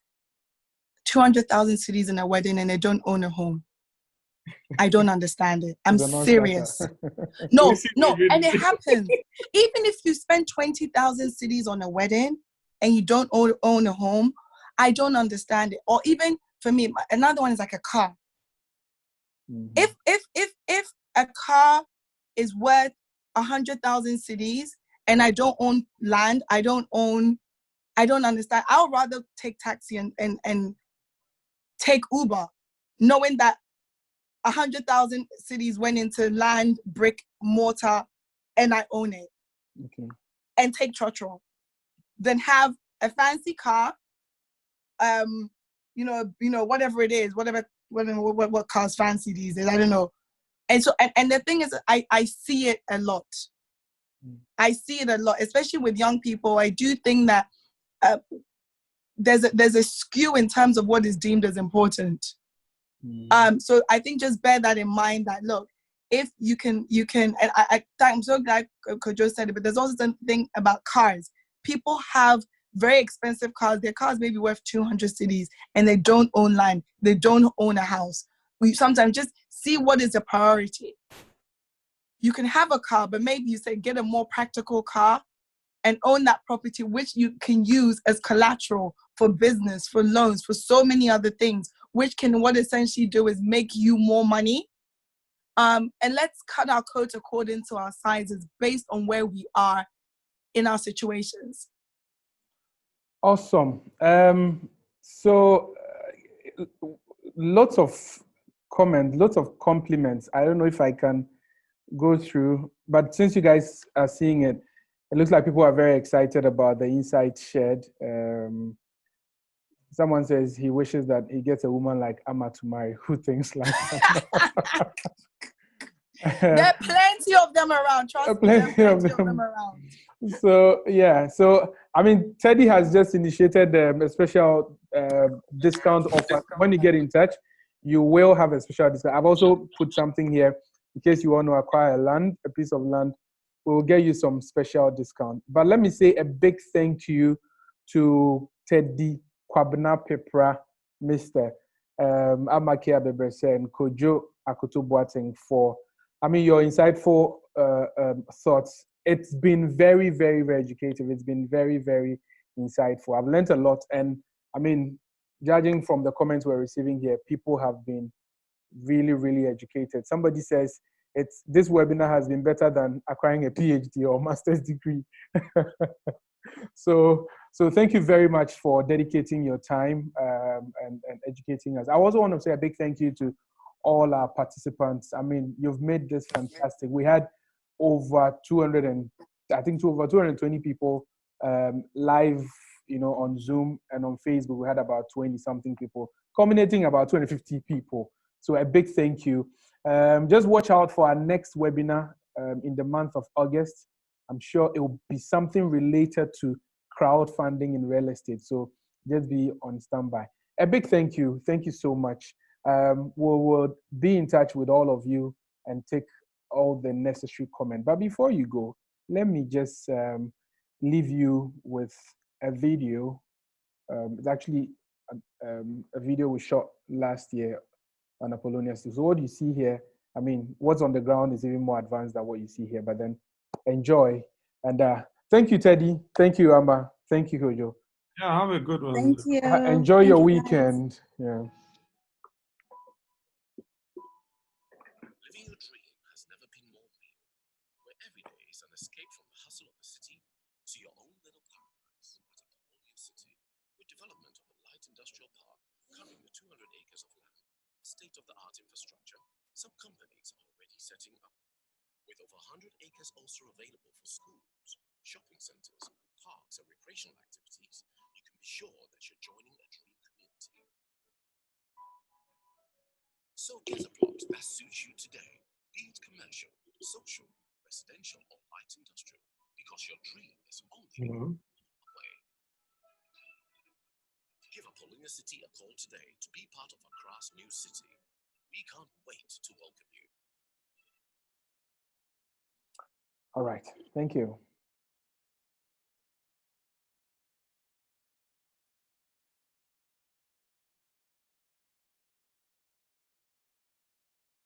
200,000 cedis in a wedding, and they don't own a home. I don't understand it. I'm serious. No, and it happens. Even if you spend 20,000 cedis on a wedding and you don't own a home, I don't understand it. Or even for me, another one is like a car. Mm-hmm. If a car is worth 100,000 cedis and I don't own land, I don't understand. I would rather take taxi and take Uber, knowing that 100,000 cedis went into land, brick, mortar, and I own it. Okay. And take trotro. Then have a fancy car, whatever it is, what cars fancy these days, I don't know. And so, and the thing is, I see it a lot. I see it a lot, especially with young people. I do think that there's a skew in terms of what is deemed as important. So I think just bear that in mind, that look, if you can, and I'm so glad Kojo said it, but there's also something about cars. People have very expensive cars. Their cars may be worth 200 cedis and they don't own land. They don't own a house. We sometimes just see what is the priority. You can have a car, but maybe you say get a more practical car and own that property, which you can use as collateral for business, for loans, for so many other things, which can what essentially do is make you more money. And let's cut our coat according to our sizes based on where we are in our situations. Awesome. So lots of comments, lots of compliments. I don't know if I can go through, but since you guys are seeing it, it looks like people are very excited about the insight shared. Someone says he wishes that he gets a woman like Amma to marry who thinks like that. There are plenty of them around. Trust me, there are plenty of them around. So yeah, so I mean, Teddy has just initiated a special discount offer. When you get in touch, you will have a special discount. I've also put something here in case you want to acquire a piece of land. We will get you some special discount. But let me say a big thank you to Teddy Kwabena Pepra, Mr. Amakia Beberse and Kojo Akoto Boateng for, your insightful thoughts. It's been very, very, very educative. It's been very, very insightful. I've learned a lot. And judging from the comments we're receiving here, people have been really, really educated. Somebody says this webinar has been better than acquiring a PhD or master's degree. So thank you very much for dedicating your time and educating us. I also want to say a big thank you to all our participants. I mean, you've made this fantastic. We had over 220 people live, on Zoom, and on Facebook we had about 20 something people, culminating about 250 people. So a big thank you. Just watch out for our next webinar in the month of August. I'm sure it will be something related to crowdfunding in real estate. So just be on standby. A big thank you. Thank you so much. We'll be in touch with all of you and take all the necessary comment. But before you go, let me just leave you with a video. It's actually a video we shot last year on Apollonia. So what you see here, I mean, what's on the ground is even more advanced than what you see here, but then enjoy. And thank you, Teddy. Thank you, Amma. Thank you, Kojo. Yeah, have a good one. Thank you. Enjoy your weekend. Yeah. Living your dream has never been more real, where every day is an escape from the hustle of the city to your own little paradise at Apollonia City, with development of a light industrial park covering the 200 acres of land, state-of-the-art infrastructure. Some companies are already setting up, with over 100 acres also available for schools, shopping centers, parks, and recreational activities. You can be sure that you're joining a dream community. So get a plot that suits you today, be it commercial, social, residential, or light industrial, because your dream is only one way. Give Apollonia City a call today to be part of Accra's new city. We can't wait to welcome you. All right. Thank you.